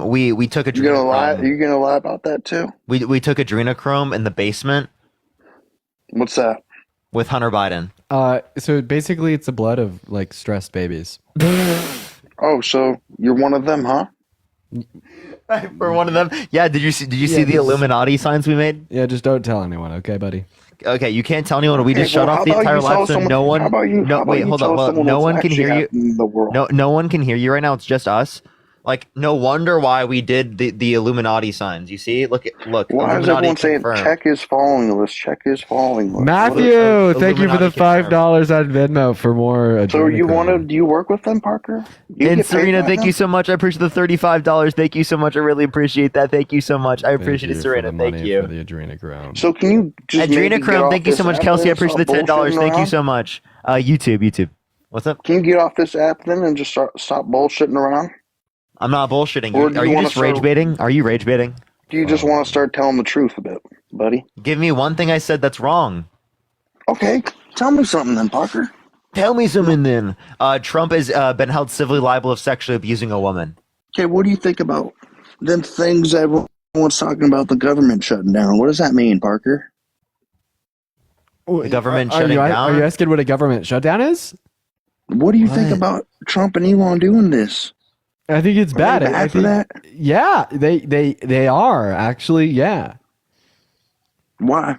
S1: We took
S20: You gonna lie?
S1: adrenochrome.
S20: You gonna lie about that too?
S1: We took adrenochrome in the basement.
S20: What's that?
S1: With Hunter Biden.
S13: So basically, it's the blood of like stressed babies.
S20: Oh, so you're one of them, huh?
S1: For one of them. Yeah. Did you see the Illuminati signs we made?
S13: Yeah, just don't tell anyone, okay, buddy?
S1: Okay, you can't tell anyone. We just
S20: Okay,
S1: shut
S20: well,
S1: off the
S20: how about
S1: entire
S20: you tell
S1: live, so
S20: someone-
S1: no one.
S20: how about you-
S1: No,
S20: how about
S1: wait,
S20: you
S1: hold
S20: tell
S1: on. Well,
S20: someone
S1: no
S20: what's
S1: one can
S20: actually
S1: hear you.
S20: happening in the world?
S1: No one can hear you right now. It's just us. Like, no wonder why we did the Illuminati signs. You see? Look.
S20: Why is everyone saying check is following list? Check is following list.
S13: Matthew, thank you for the $5 on Venmo for more.
S20: So do you work with them, Parker?
S1: And Serena, thank you so much. I appreciate the $35. Thank you so much. I really appreciate that. Thank you so much. I appreciate it, Serena. Thank you.
S13: For the adrenochrome.
S20: So can you just
S1: Adrenochrome, thank you so much, Kelsey. I appreciate the $10. Thank you so much. YouTube. What's up?
S20: Can you get off this app then and just stop bullshitting around?
S1: I'm not bullshitting.
S20: Or do
S1: Are
S20: you
S1: you
S20: wanna
S1: just rage baiting? Are you rage baiting?
S20: Do you just want to start telling the truth a bit, buddy?
S1: Give me one thing I said that's wrong.
S20: Okay, tell me something then, Parker.
S1: Tell me something then. Trump has been held civilly liable of sexually abusing a woman.
S20: Okay, what do you think about them things everyone's talking about the government shutting down? What does that mean, Parker?
S1: The government
S13: Are
S1: shutting
S13: you,
S1: down?
S13: Are you asking what a government shutdown is?
S20: What do you think about Trump and Elon doing this?
S13: I think it's bad.
S20: Are they bad
S13: I
S20: for
S13: think,
S20: that?
S13: Yeah, they are actually. Yeah.
S20: Why?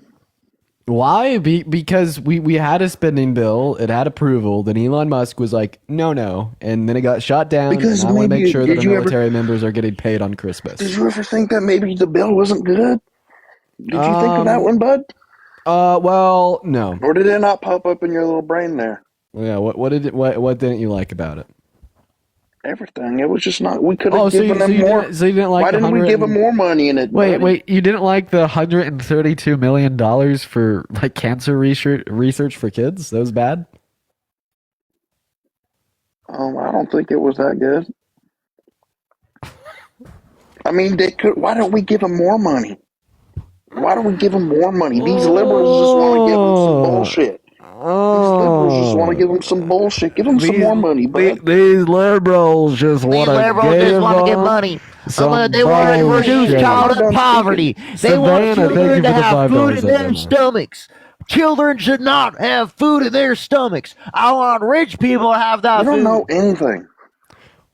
S13: Why? Because we had a spending bill. It had approval. Then Elon Musk was like, no, and then it got shot down.
S20: Because
S13: and I want to
S20: maybe-
S13: make sure that
S20: did
S13: our
S20: you ever-
S13: military members are getting paid on Christmas.
S20: Did you ever think that maybe the bill wasn't good? Did you think of that one, bud?
S13: Well, no.
S20: Or did it not pop up in your little brain there?
S13: Yeah. What didn't you like about it?
S20: Everything. It was just not. We could have
S13: Oh, so
S20: given
S13: you
S20: them more.
S13: didn't like
S20: Why
S13: the
S20: didn't we
S13: 100
S20: give them more money in it? buddy?
S13: Wait, you didn't like the $132 million for like cancer research for kids? That was bad?
S20: I don't think it was that good. I mean, they could. Why don't we give them more money? Why don't we give them more money? These liberals just want to give them some bullshit. These liberals just want to give them some bullshit. Give them some more money, bud.
S13: These liberals just want to
S1: get money. They want to reduce childhood poverty. They want children to have food in their stomachs. Children should not have food in their stomachs. I want rich people to have that
S20: You
S1: food.
S20: don't know anything.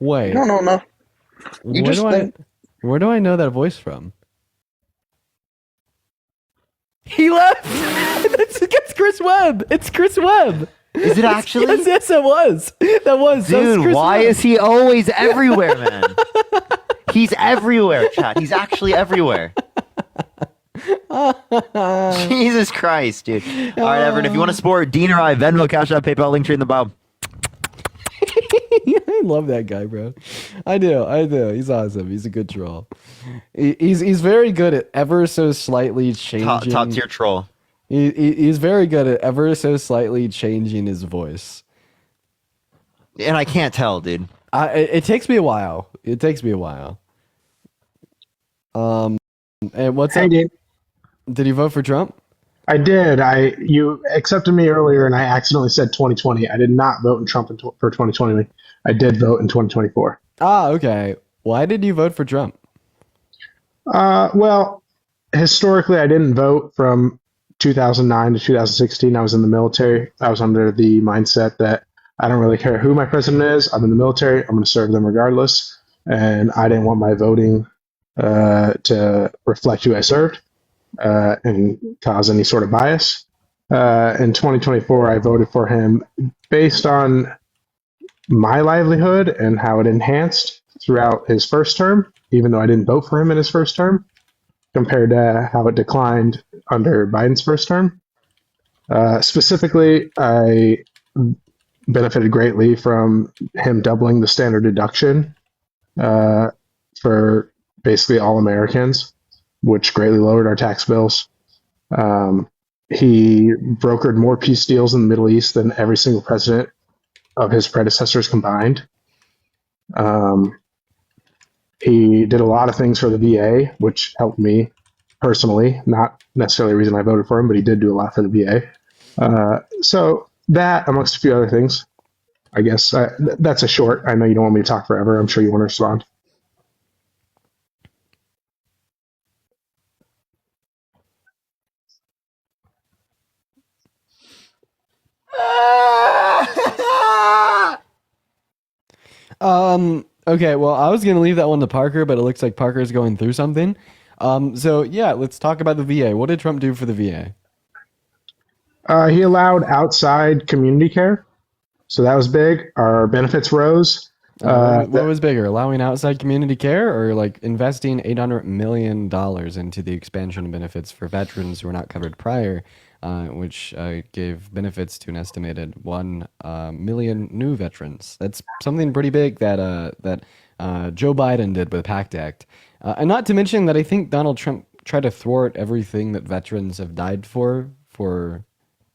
S13: Wait.
S20: You don't know nothing. You just think.
S13: Where do I know that voice from? He left. It's Chris Webb. It's Chris Webb.
S1: Is it actually?
S13: Yes, it was. That was.
S1: Dude, why is he always everywhere, man? He's everywhere, chat. He's actually everywhere. Jesus Christ, dude. All right, Everett, if you want to support Dean or I, Venmo, Cash App, PayPal, link tree in the bio.
S13: I love that guy, bro. I do. He's awesome. He's a good troll. He's very good at ever so slightly changing.
S1: Top tier troll.
S13: He's very good at ever so slightly changing his voice.
S1: And I can't tell, dude.
S13: It takes me a while. And what's up?
S19: Dude.
S13: Did you vote for Trump?
S19: I did. You accepted me earlier, and I accidentally said 2020. I did not vote in Trump for 2020. I did vote in 2024.
S13: Ah, okay. Why did you vote for Trump?
S19: Well, historically, I didn't vote from 2009 to 2016. I was in the military. I was under the mindset that I don't really care who my president is. I'm in the military. I'm going to serve them regardless. And I didn't want my voting to reflect who I served and cause any sort of bias. In 2024, I voted for him based on my livelihood and how it enhanced throughout his first term, even though I didn't vote for him in his first term, compared to how it declined under Biden's first term. Specifically, I benefited greatly from him doubling the standard deduction for basically all Americans, which greatly lowered our tax bills. He brokered more peace deals in the Middle East than every single president of his predecessors combined. He did a lot of things for the VA, which helped me personally, not necessarily the reason I voted for him, but he did do a lot for the VA. So that, amongst a few other things, I guess that's a short. I know you don't want me to talk forever. I'm sure you want to respond.
S13: Okay, well, I was going to leave that one to Parker, but it looks like Parker's going through something. So yeah, let's talk about the VA. What did Trump do for the VA?
S19: He allowed outside community care. So that was big. Our benefits rose.
S13: What was bigger, allowing outside community care or like investing $800 million into the expansion of benefits for veterans who were not covered prior, which gave benefits to an estimated 1 million new veterans. That's something pretty big that Joe Biden did with the PACT Act. And not to mention that I think Donald Trump tried to thwart everything that veterans have died for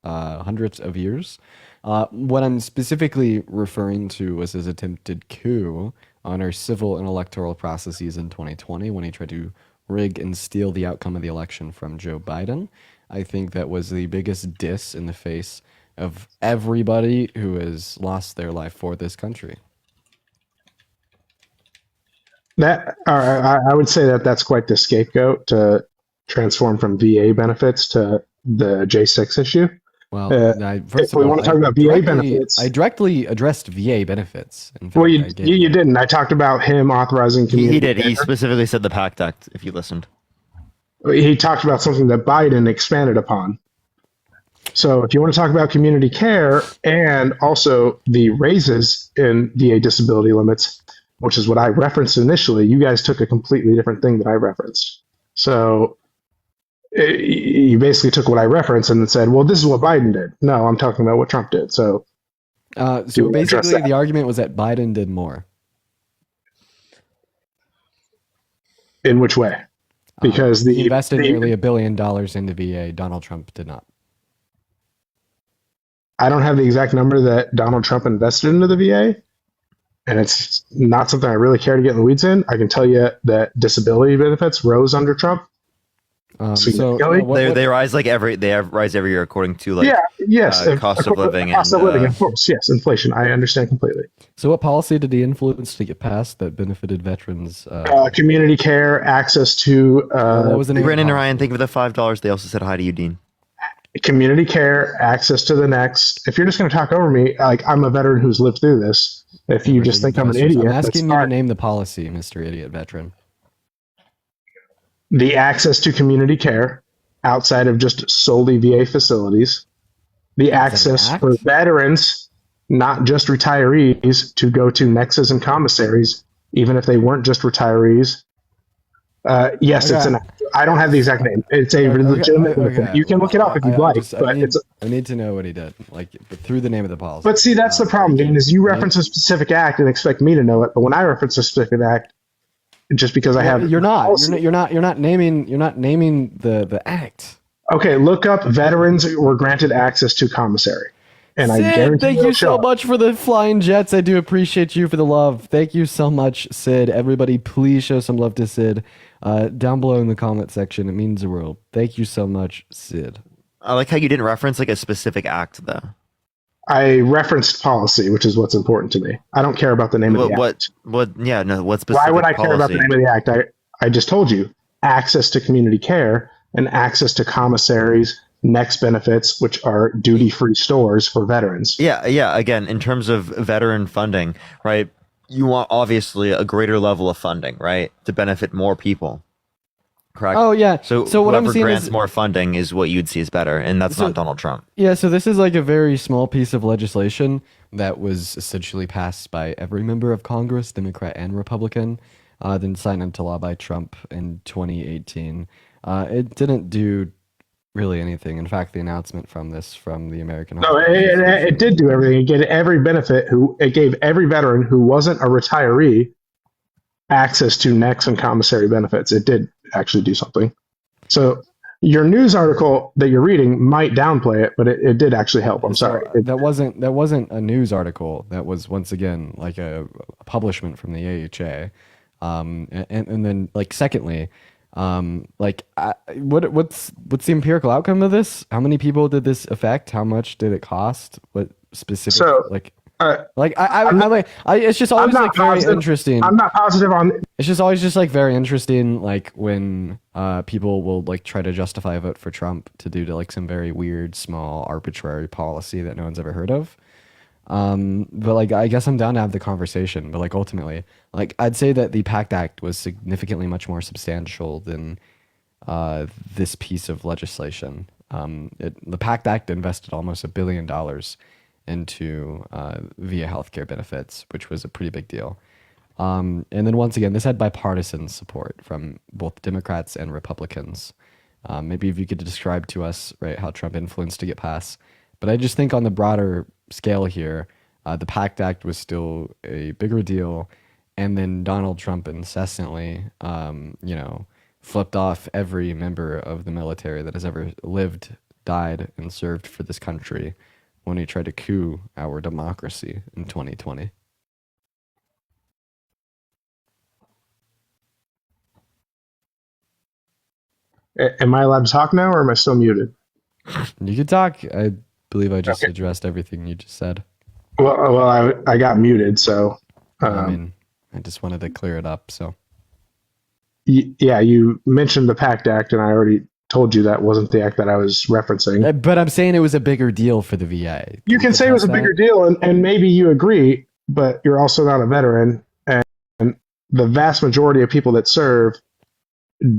S13: hundreds of years. What I'm specifically referring to was his attempted coup on our civil and electoral processes in 2020 when he tried to rig and steal the outcome of the election from Joe Biden. I think that was the biggest diss in the face of everybody who has lost their life for this country.
S19: I would say that that's quite the scapegoat to transform from VA benefits to the J6 issue.
S13: Well,
S19: if we want to talk about VA benefits,
S13: I directly addressed VA benefits. In fact,
S19: well, you didn't. I talked about him authorizing community.
S1: He did.
S19: care.
S1: He specifically said the PACT Act. If you listened,
S19: He talked about something that Biden expanded upon. So, if you want to talk about community care and also the raises in VA disability limits, which is what I referenced initially, you guys took a completely different thing that I referenced. So. You basically took what I referenced and said, well, this is what Biden did. No, I'm talking about what Trump did. So
S13: basically the argument was that Biden did more.
S19: In which way? Because
S13: he invested nearly $1 billion into VA. Donald Trump did not.
S19: I don't have the exact number that Donald Trump invested into the VA, and it's not something I really care to get in the weeds in. I can tell you that disability benefits rose under Trump.
S1: They rise rise every year according to cost of living.
S19: Cost of living, of course, yes, inflation. I understand completely.
S13: So, what policy did he influence to get passed that benefited veterans?
S19: Community care, access to.
S13: What was the name?
S1: Brandon and Ryan, think of the $5. They also said hi to you, Dean.
S19: Community care, access to the next. If you're just going to talk over me, like I'm a veteran who's lived through this. If you just think I'm an idiot,
S13: I'm asking you to name the policy, Mr. Idiot Veteran.
S19: The access to community care outside of just solely VA facilities, the access for veterans, not just retirees, to go to nexus and commissaries, even if they weren't just retirees. Yes, it's an. I don't have the exact name. It's a legitimate. You can look it up if you'd like.
S13: I need to know what he did, but through the name of the policy.
S19: But see, that's the problem, Dean. Is you reference a specific act and expect me to know it, but when I reference a specific act, just because I have
S13: you're not naming the act.
S19: Okay, look up veterans were granted access to commissary. And
S13: Sid,
S19: I guarantee
S13: thank you so much for the flying jets. I do appreciate you for the love. Thank you so much, Sid. Everybody, please show some love to Sid down below in the comment section. It means the world. Thank you so much, Sid.
S1: I like how you didn't reference like a specific act though.
S19: I referenced policy, which is what's important to me. I don't care about the name of the act.
S1: What specific
S19: Why would I
S1: policy?
S19: care about the name of the act? I just told you. Access to community care and access to commissaries, next benefits, which are duty-free stores for veterans.
S1: Yeah. Again, in terms of veteran funding, right? You want obviously a greater level of funding, right? To benefit more people. Correct.
S13: Oh yeah.
S1: So
S13: what I'm
S1: whoever
S13: seeing
S1: grants
S13: is
S1: more funding is what you'd see as better, and that's not Donald Trump.
S13: Yeah. So this is like a very small piece of legislation that was essentially passed by every member of Congress, Democrat and Republican, then signed into law by Trump in 2018. It didn't do really anything. In fact, the announcement from the American.
S19: No, it did do everything. It gave every benefit. It gave every veteran who wasn't a retiree access to next and commissary benefits. It did actually do something. So your news article that you're reading might downplay it, but it did actually help. I'm sorry.
S13: That wasn't a news article. That was once again like a publishment from the AHA. And then like secondly, what's the empirical outcome of this? How many people did this affect? How much did it cost? What specific it's just always like very interesting.
S19: I'm not positive on.
S13: It's just always just like very interesting, like when people will like try to justify a vote for Trump to do to like some very weird, small, arbitrary policy that no one's ever heard of. But like I guess I'm down to have the conversation. But like ultimately, like I'd say that the PACT Act was significantly much more substantial than this piece of legislation. The PACT Act invested almost $1 billion into via healthcare benefits, which was a pretty big deal. And then once again, this had bipartisan support from both Democrats and Republicans. Maybe if you could describe to us, right, how Trump influenced to get passed. But I just think on the broader scale here, the PACT Act was still a bigger deal. And then Donald Trump incessantly, flipped off every member of the military that has ever lived, died, and served for this country when he tried to coup our democracy in 2020.
S19: Am I allowed to talk now, or am I still muted?
S13: You can talk. I believe I just addressed everything you just said.
S19: Well, I got muted, so.
S13: I just wanted to clear it up. So.
S19: Yeah, you mentioned the PACT Act, and I already told you that wasn't the act that I was referencing.
S13: But I'm saying it was a bigger deal for the VA.
S19: You can say it was a bigger deal, and maybe you agree, but you're also not a veteran, and the vast majority of people that serve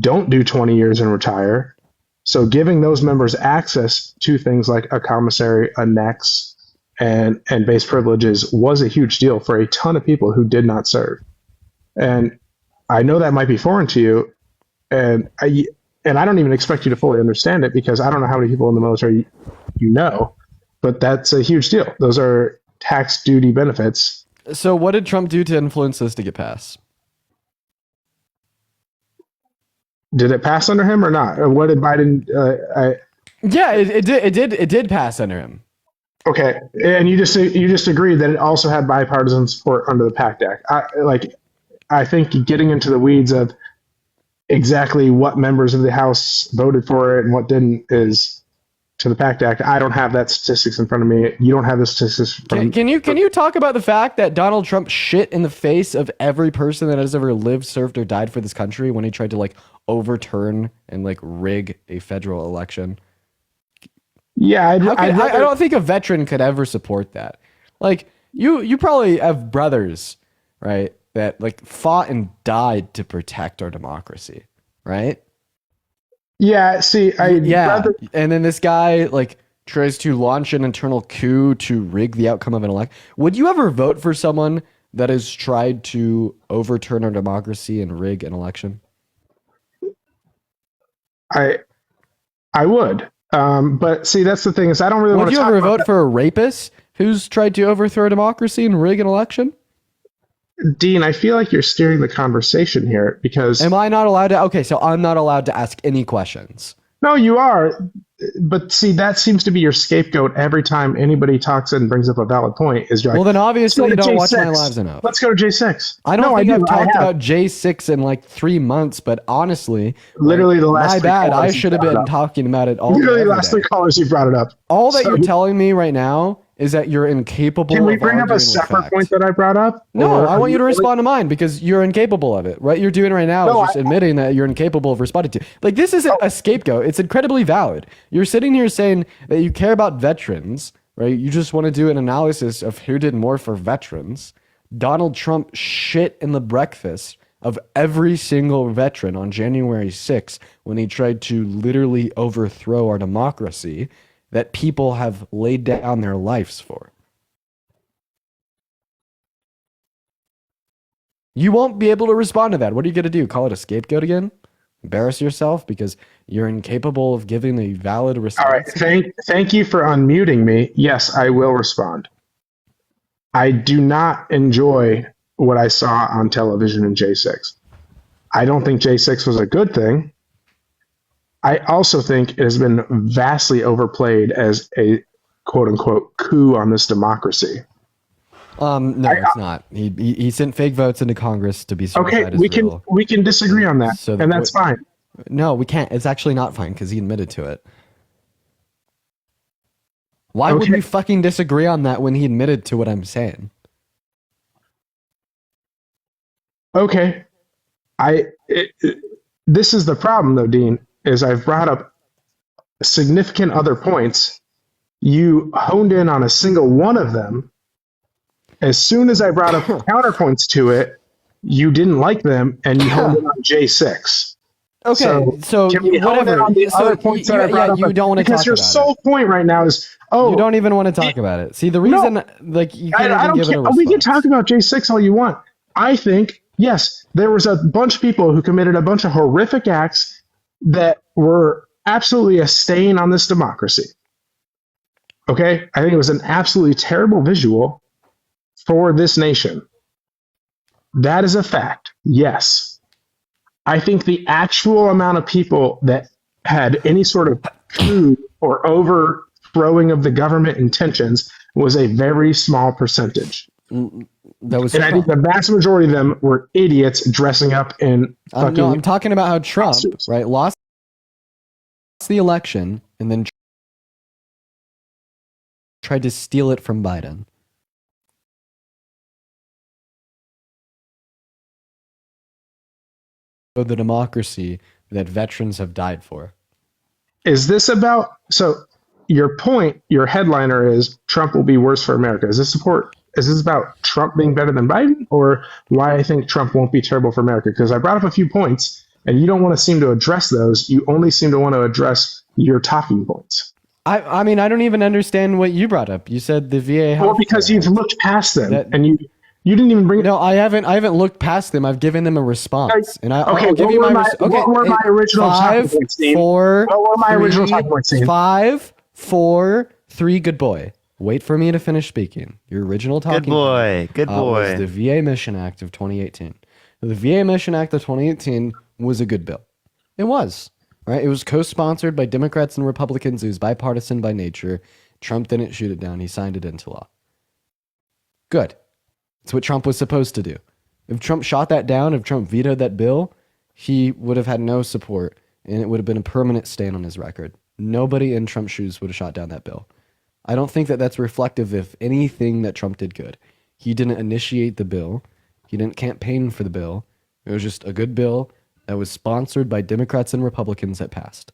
S19: don't do 20 years and retire. So giving those members access to things like a commissary, a NEX, and base privileges was a huge deal for a ton of people who did not serve. And I know that might be foreign to you, and I don't even expect you to fully understand it, because I don't know how many people in the military you know, but that's a huge deal. Those are tax duty benefits.
S13: So what did Trump do to influence this to get passed?
S19: Did it pass under him or not? Or what did Biden?
S13: Yeah, it did pass under him.
S19: Okay, and you just agreed that it also had bipartisan support under the PACT Act. I think getting into the weeds of exactly what members of the House voted for it and what didn't is to the PACT Act. I don't have that statistics in front of me. You don't have the statistics.
S13: Can you talk about the fact that Donald Trump shit in the face of every person that has ever lived, served, or died for this country when he tried to overturn and rig a federal election?
S19: Yeah,
S13: I don't think a veteran could ever support that. You probably have brothers, right, that fought and died to protect our democracy, right?
S19: Yeah, see,
S13: and then this guy tries to launch an internal coup to rig the outcome of an election. Would you ever vote for someone that has tried to overturn our democracy and rig an election?
S19: I would, but see, that's the thing is I don't really want to.
S13: Would you ever vote for a rapist who's tried to overthrow democracy and rig an election?
S19: Dean, I feel like you're steering the conversation here because...
S13: Am I not allowed to? Okay, so I'm not allowed to ask any questions.
S19: No, you are. But see, that seems to be your scapegoat every time anybody talks and brings up a valid point. Is
S13: well, then obviously you don't watch my lives enough.
S19: Let's go to J6.
S13: I don't think I've talked about J6 in 3 months, but honestly...
S19: Literally the last
S13: my bad, I should have been talking about it all
S19: Literally the last 3 callers you brought it up.
S13: All that you're telling me right now is that you're incapable of...
S19: Can we bring up a separate point that I brought up?
S13: No, I want you to respond to mine because you're incapable of it. What you're doing right now is just admitting that you're incapable of responding to. This isn't a scapegoat. It's incredibly valid. You're sitting here saying that you care about veterans, right? You just want to do an analysis of who did more for veterans. Donald Trump shit in the breakfast of every single veteran on January 6th when he tried to literally overthrow our democracy that people have laid down their lives for. You won't be able to respond to that. What are you going to do? Call it a scapegoat again? Embarrass yourself because you're incapable of giving a valid response?
S19: All right. Thank you for unmuting me. Yes, I will respond. I do not enjoy what I saw on television in J6. I don't think J6 was a good thing. I also think it has been vastly overplayed as a quote-unquote coup on this democracy.
S13: No, it's not. He sent fake votes into Congress to be certified as real.
S19: We can disagree on that, and that's fine.
S13: No, we can't. It's actually not fine because he admitted to it. Why would we fucking disagree on that when he admitted to what I'm saying?
S19: Okay. This is the problem, though, Dean, is I've brought up significant other points. You honed in on a single one of them. As soon as I brought up counterpoints to it, you didn't like them, and you honed in on J6.
S13: Okay, so
S19: can we hone
S13: whatever.
S19: in on the
S13: So
S19: other points that I
S13: yeah,
S19: brought up?
S13: you don't want to
S19: because
S13: talk
S19: your
S13: about
S19: sole point right now is
S13: you don't even want to talk about it. See, the reason, like, you can't
S19: I
S13: even
S19: don't
S13: give it a
S19: care.
S13: response.
S19: We can talk about J6 all you want. I think, yes, there was a bunch of people who committed a bunch of horrific acts that were absolutely a stain on this democracy. Okay? I think it was an absolutely terrible visual for this nation. That is a fact. Yes. I think the actual amount of people that had any sort of coup or overthrowing of the government intentions was a very small percentage.
S13: That was
S19: and I think the vast majority of them were idiots dressing up in fucking.
S13: No, I'm talking about how Trump, right, lost the election and then tried to steal it from Biden. The democracy that veterans have died for.
S19: Is this about, so your point, your headliner is Trump will be worse for America. Is this about Trump being better than Biden, or why I think Trump won't be terrible for America? Because I brought up a few points and you don't want to seem to address those. You only seem to want to address your talking points.
S13: I mean, I don't even understand what you brought up. You said the VA.
S19: Well, because you've looked past them and you didn't even bring.
S13: No, I haven't looked past them. I've given them a response, and I'll give you my.
S19: What were my original talking points, Steve? What were my original talking points, Steve?
S13: 5, 4, 3. Good boy. Wait for me to finish speaking. Your original talking.
S1: Good boy.
S13: Point,
S1: Good boy.
S13: Was the VA Mission Act of 2018. The VA Mission Act of 2018 was a good bill. It was. Right? It was co-sponsored by Democrats and Republicans. It was bipartisan by nature. Trump didn't shoot it down. He signed it into law. Good. That's what Trump was supposed to do. If Trump shot that down, if Trump vetoed that bill, he would have had no support, and it would have been a permanent stain on his record. Nobody in Trump's shoes would have shot down that bill. I don't think that that's reflective of anything that Trump did good. He didn't initiate the bill. He didn't campaign for the bill. It was just a good bill that was sponsored by Democrats and Republicans that passed.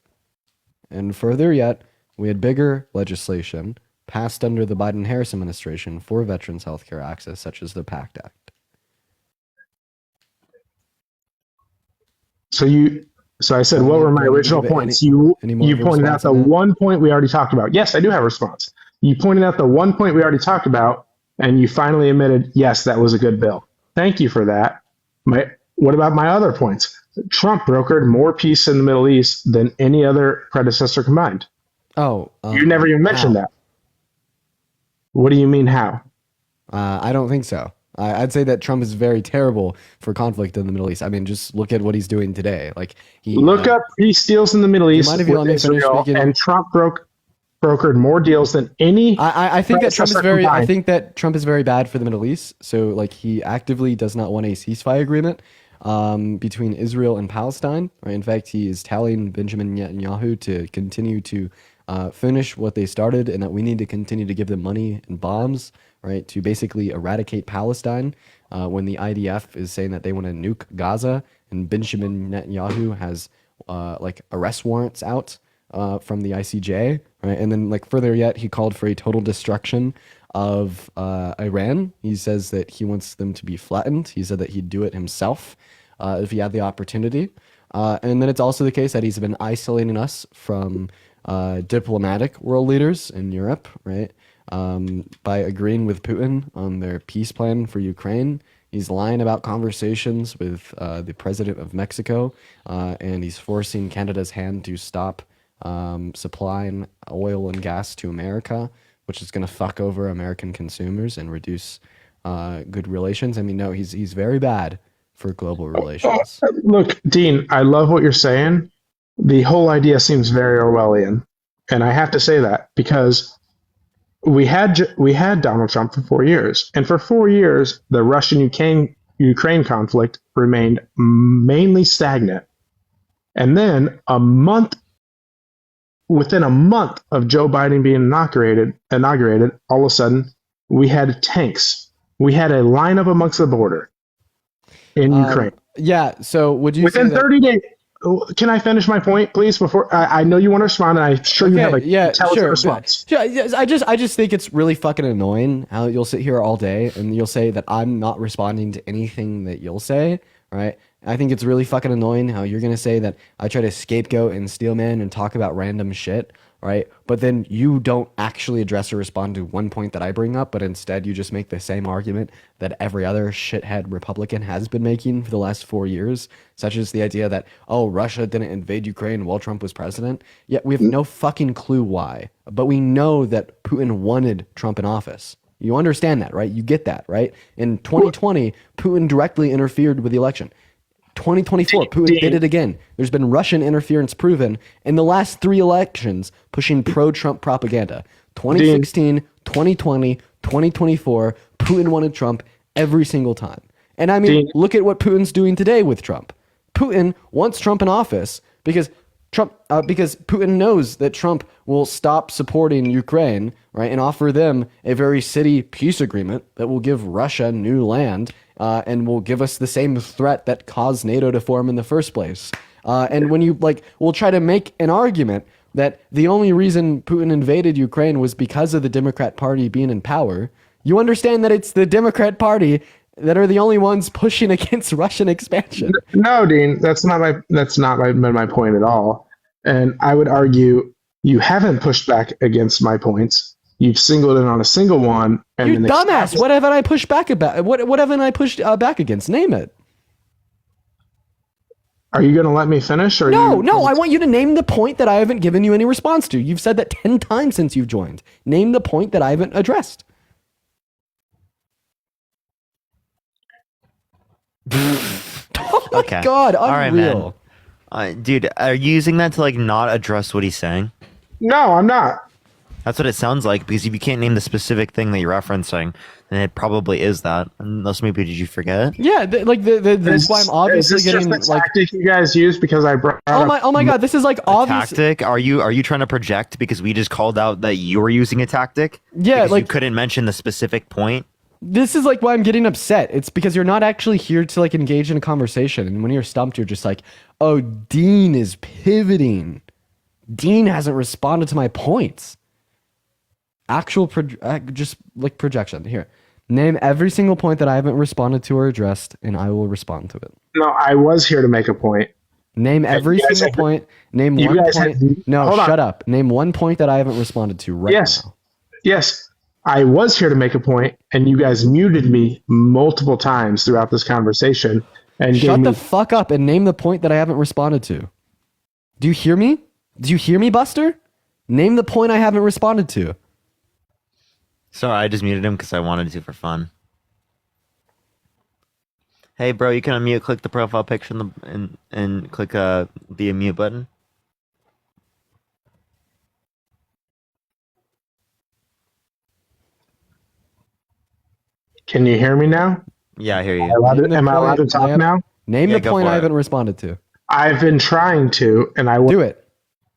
S13: And further yet, we had bigger legislation passed under the Biden-Harris administration for veterans' healthcare access, such as the PACT Act.
S19: So I said, what were my original points? You pointed out the one point we already talked about. Yes, I do have a response. You pointed out the one point we already talked about, and you finally admitted, yes, that was a good bill. Thank you for that. What about my other points? Trump brokered more peace in the Middle East than any other predecessor combined.
S13: Oh.
S19: You never even mentioned that. What do you mean, how?
S13: I don't think so. I'd say that Trump is very terrible for conflict in the Middle East. I mean, just look at what he's doing today. Like
S19: look up peace deals in the Middle East with Israel, and Trump brokered more deals than any.
S13: I think that Trump is very. Combined. I think that Trump is very bad for the Middle East. So, like, he actively does not want a ceasefire agreement between Israel and Palestine. Right? In fact, he is telling Benjamin Netanyahu to continue to finish what they started, and that we need to continue to give them money and bombs, right, to basically eradicate Palestine. When the IDF is saying that they want to nuke Gaza, and Benjamin Netanyahu has like arrest warrants out from the ICJ, right? And then, like, further yet, he called for a total destruction of Iran. He says that he wants them to be flattened. He said that he'd do it himself if he had the opportunity. And then it's also the case that he's been isolating us from diplomatic world leaders in Europe, right? By agreeing with Putin on their peace plan for Ukraine. He's lying about conversations with the president of Mexico, and he's forcing Canada's hand to stop supplying oil and gas to America, which is going to fuck over American consumers and reduce good relations. I mean, no, he's very bad for global relations.
S19: Look, Dean, I love what you're saying. The whole idea seems very Orwellian, and I have to say that because we had Donald Trump for 4 years, and for 4 years the Russian-Ukraine conflict remained mainly stagnant, and then within a month of Joe Biden being inaugurated, all of a sudden we had tanks. We had a lineup amongst the border in Ukraine.
S13: Yeah. So would you
S19: within
S13: say that
S19: 30 days? Can I finish my point, please? Before I know you want to respond, and I'm sure you have a intelligent response.
S13: I just think it's really fucking annoying how you'll sit here all day and you'll say that I'm not responding to anything that you'll say, right? I think it's really fucking annoying how you're gonna say that I try to scapegoat and steelman and talk about random shit, right? But then you don't actually address or respond to one point that I bring up, but instead you just make the same argument that every other shithead Republican has been making for the last 4 years, such as the idea that, oh, Russia didn't invade Ukraine while Trump was president. Yet we have no fucking clue why. But we know that Putin wanted Trump in office. You understand that, right? You get that, right? In 2020, Putin directly interfered with the election. 2024, Putin did it again. There's been Russian interference proven in the last 3 elections pushing pro-Trump propaganda. 2016, 2020, 2024, Putin wanted Trump every single time. And I mean, look at what Putin's doing today with Trump. Putin wants Trump in office because Putin knows that Trump will stop supporting Ukraine, right, and offer them a very shitty peace agreement that will give Russia new land and will give us the same threat that caused NATO to form in the first place. And when you will try to make an argument that the only reason Putin invaded Ukraine was because of the Democrat Party being in power, you understand that it's the Democrat Party that are the only ones pushing against Russian expansion.
S19: No, Dean, that's not my point at all. And I would argue you haven't pushed back against my points. You've singled in on a single one. And
S13: you dumbass! What haven't I pushed back about? What haven't I pushed back against? Name it.
S19: Are you going to let me finish? Or
S13: no, I want you to name the point that I haven't given you any response to. You've said that 10 times since you've joined. Name the point that I haven't addressed. Oh my
S1: Okay.
S13: God,
S1: All right,
S13: unreal.
S1: man. Dude, are you using that to not address what he's saying?
S19: No, I'm not.
S1: That's what it sounds like, because if you can't name the specific thing that you're referencing, then it probably is that. Unless maybe did you forget?
S13: Yeah, that's why I'm obviously getting
S19: just the tactic you guys use because I brought.
S13: Oh my God, this is obvious.
S1: Tactic? Are you trying to project because we just called out that you were using a tactic?
S13: Yeah,
S1: because you couldn't mention the specific point.
S13: This is why I'm getting upset. It's because you're not actually here to engage in a conversation, and when you're stumped, you're just oh, Dean is pivoting. Dean hasn't responded to my points. Actual projection. Here, name every single point that I haven't responded to or addressed, and I will respond to it.
S19: No, I was here to make a point.
S13: Name every single point. Name one point. No, shut up. Name one point that I haven't responded to right now.
S19: Yes, I was here to make a point, and you guys muted me multiple times throughout this conversation. And
S13: shut the fuck up and name the point that I haven't responded to. Do you hear me? Do you hear me, Buster? Name the point I haven't responded to.
S1: Sorry, I just muted him because I wanted to for fun. Hey, bro, you can unmute. Click the profile picture and click the unmute button.
S19: Can you hear me now?
S1: Yeah, I hear you.
S19: Am I allowed to talk now?
S13: Name the point I haven't responded to.
S19: I've been trying to, and I will
S13: do it.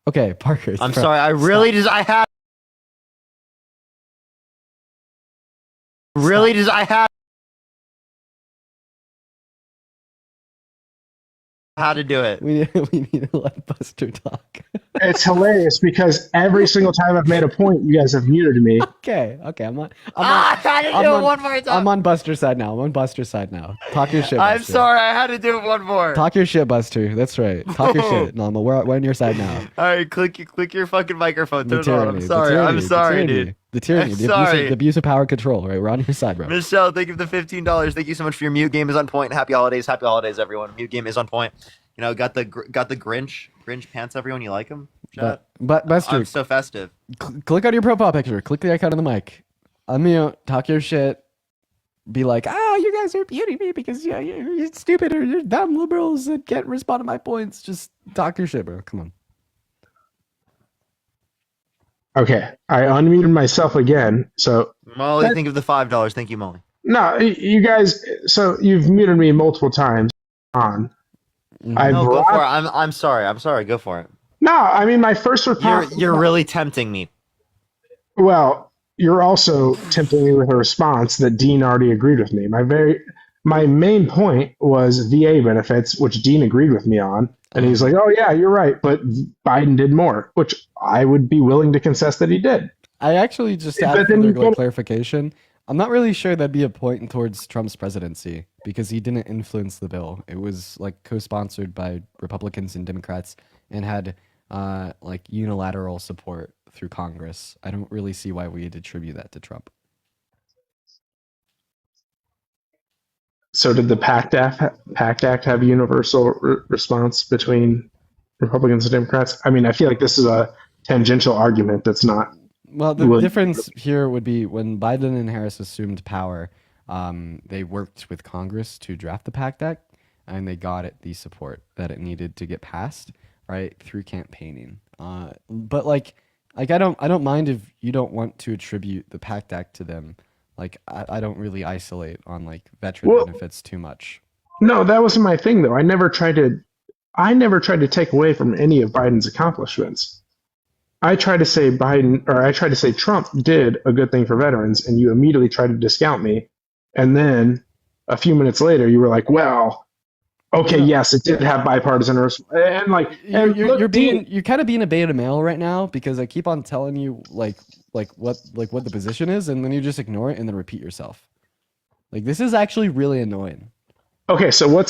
S13: Okay, Parker.
S1: I'm sorry. I really just I had. Really just I had. How to do it.
S13: We need to let Buster talk.
S19: It's hilarious because every single time I've made a point, you guys have muted me.
S13: Okay. I'm on
S1: one more time.
S13: I'm on Buster's side now. Talk your shit, Buster.
S1: I'm sorry. I had to do it one more.
S13: Talk your shit, Buster. That's right. Talk your shit. No, we're on your side now.
S1: All right, click your fucking microphone. Turn it on. I'm sorry, dude.
S13: The tyranny, the abuse of power control, right? We're on your side, bro.
S1: Michelle, thank you for the $15. Thank you so much for your mute game is on point. Happy holidays, everyone. Mute game is on point. You know, got the Grinch pants. Everyone, you like them?
S13: But Buster,
S1: I'm so festive.
S13: Click on your profile picture. Click the icon on the mic. Unmute. Talk your shit. Be like, you guys are muting me because you're stupid or you're dumb liberals that can't respond to my points. Just talk your shit, bro. Come on.
S19: Okay, I unmuted myself again. So
S1: Molly, think of the $5. Thank you, Molly.
S19: No, you guys. So you've muted me multiple times. Go
S1: for it. I'm sorry. Go for it.
S19: No, I mean my first response.
S1: You're really tempting me.
S19: Well, you're also tempting me with a response that Dean already agreed with me. My main point was VA benefits, which Dean agreed with me on. And he's like, oh, yeah, you're right. But Biden did more, which I would be willing to confess that he did.
S13: I actually just had further clarification. I'm not really sure that'd be a point towards Trump's presidency. because he didn't influence the bill. It was like co-sponsored by Republicans and Democrats and had like unilateral support through Congress. I don't really see why we'd attribute that to Trump.
S19: So did the PACT Act have a universal response between Republicans and Democrats? I mean, I feel like this is a tangential argument that's not.
S13: Well, the difference here would be when Biden and Harris assumed power, they worked with Congress to draft the PACT Act, and they got it the support that it needed to get passed, right, through campaigning. But like I don't mind if you don't want to attribute the PACT Act to them. Like I don't really isolate on like veteran benefits too much.
S19: No, that wasn't my thing though. I never tried to take away from any of Biden's accomplishments. I tried to say Trump did a good thing for veterans, and you immediately tried to discount me. And then a few minutes later, you were like, "Well, okay, yes, it did have bipartisan and like." And
S13: you're kind of being a beta male right now because I keep on telling you what the position is, and then you just ignore it and then repeat yourself. Like this is actually really annoying.
S19: Okay, so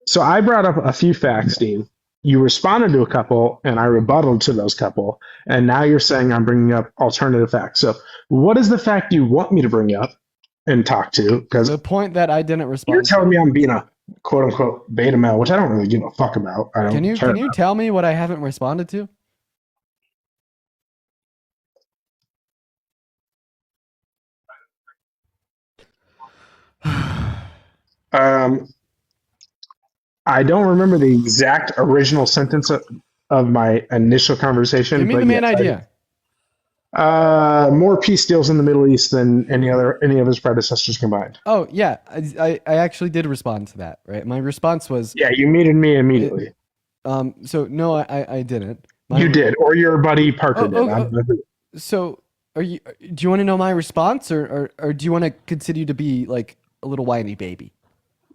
S19: so I brought up a few facts, Dean. You responded to a couple, and I rebutted to those couple, and now you're saying I'm bringing up alternative facts. So what is the fact you want me to bring up and talk to? Because
S13: the point that I didn't respond.
S19: You're telling me I'm being a quote unquote beta male, which I don't really give a fuck about. I don't
S13: Can you tell me what I haven't responded to?
S19: I don't remember the exact original sentence of my initial conversation.
S13: Give me the main idea.
S19: More peace deals in the Middle East than any of his predecessors combined.
S13: Oh yeah, I actually did respond to that. Right, my response was
S19: you muted me immediately.
S13: So no, I didn't.
S19: You did, or your buddy Parker did.
S13: So do you want to know my response, or do you want to continue to be like a little whiny baby?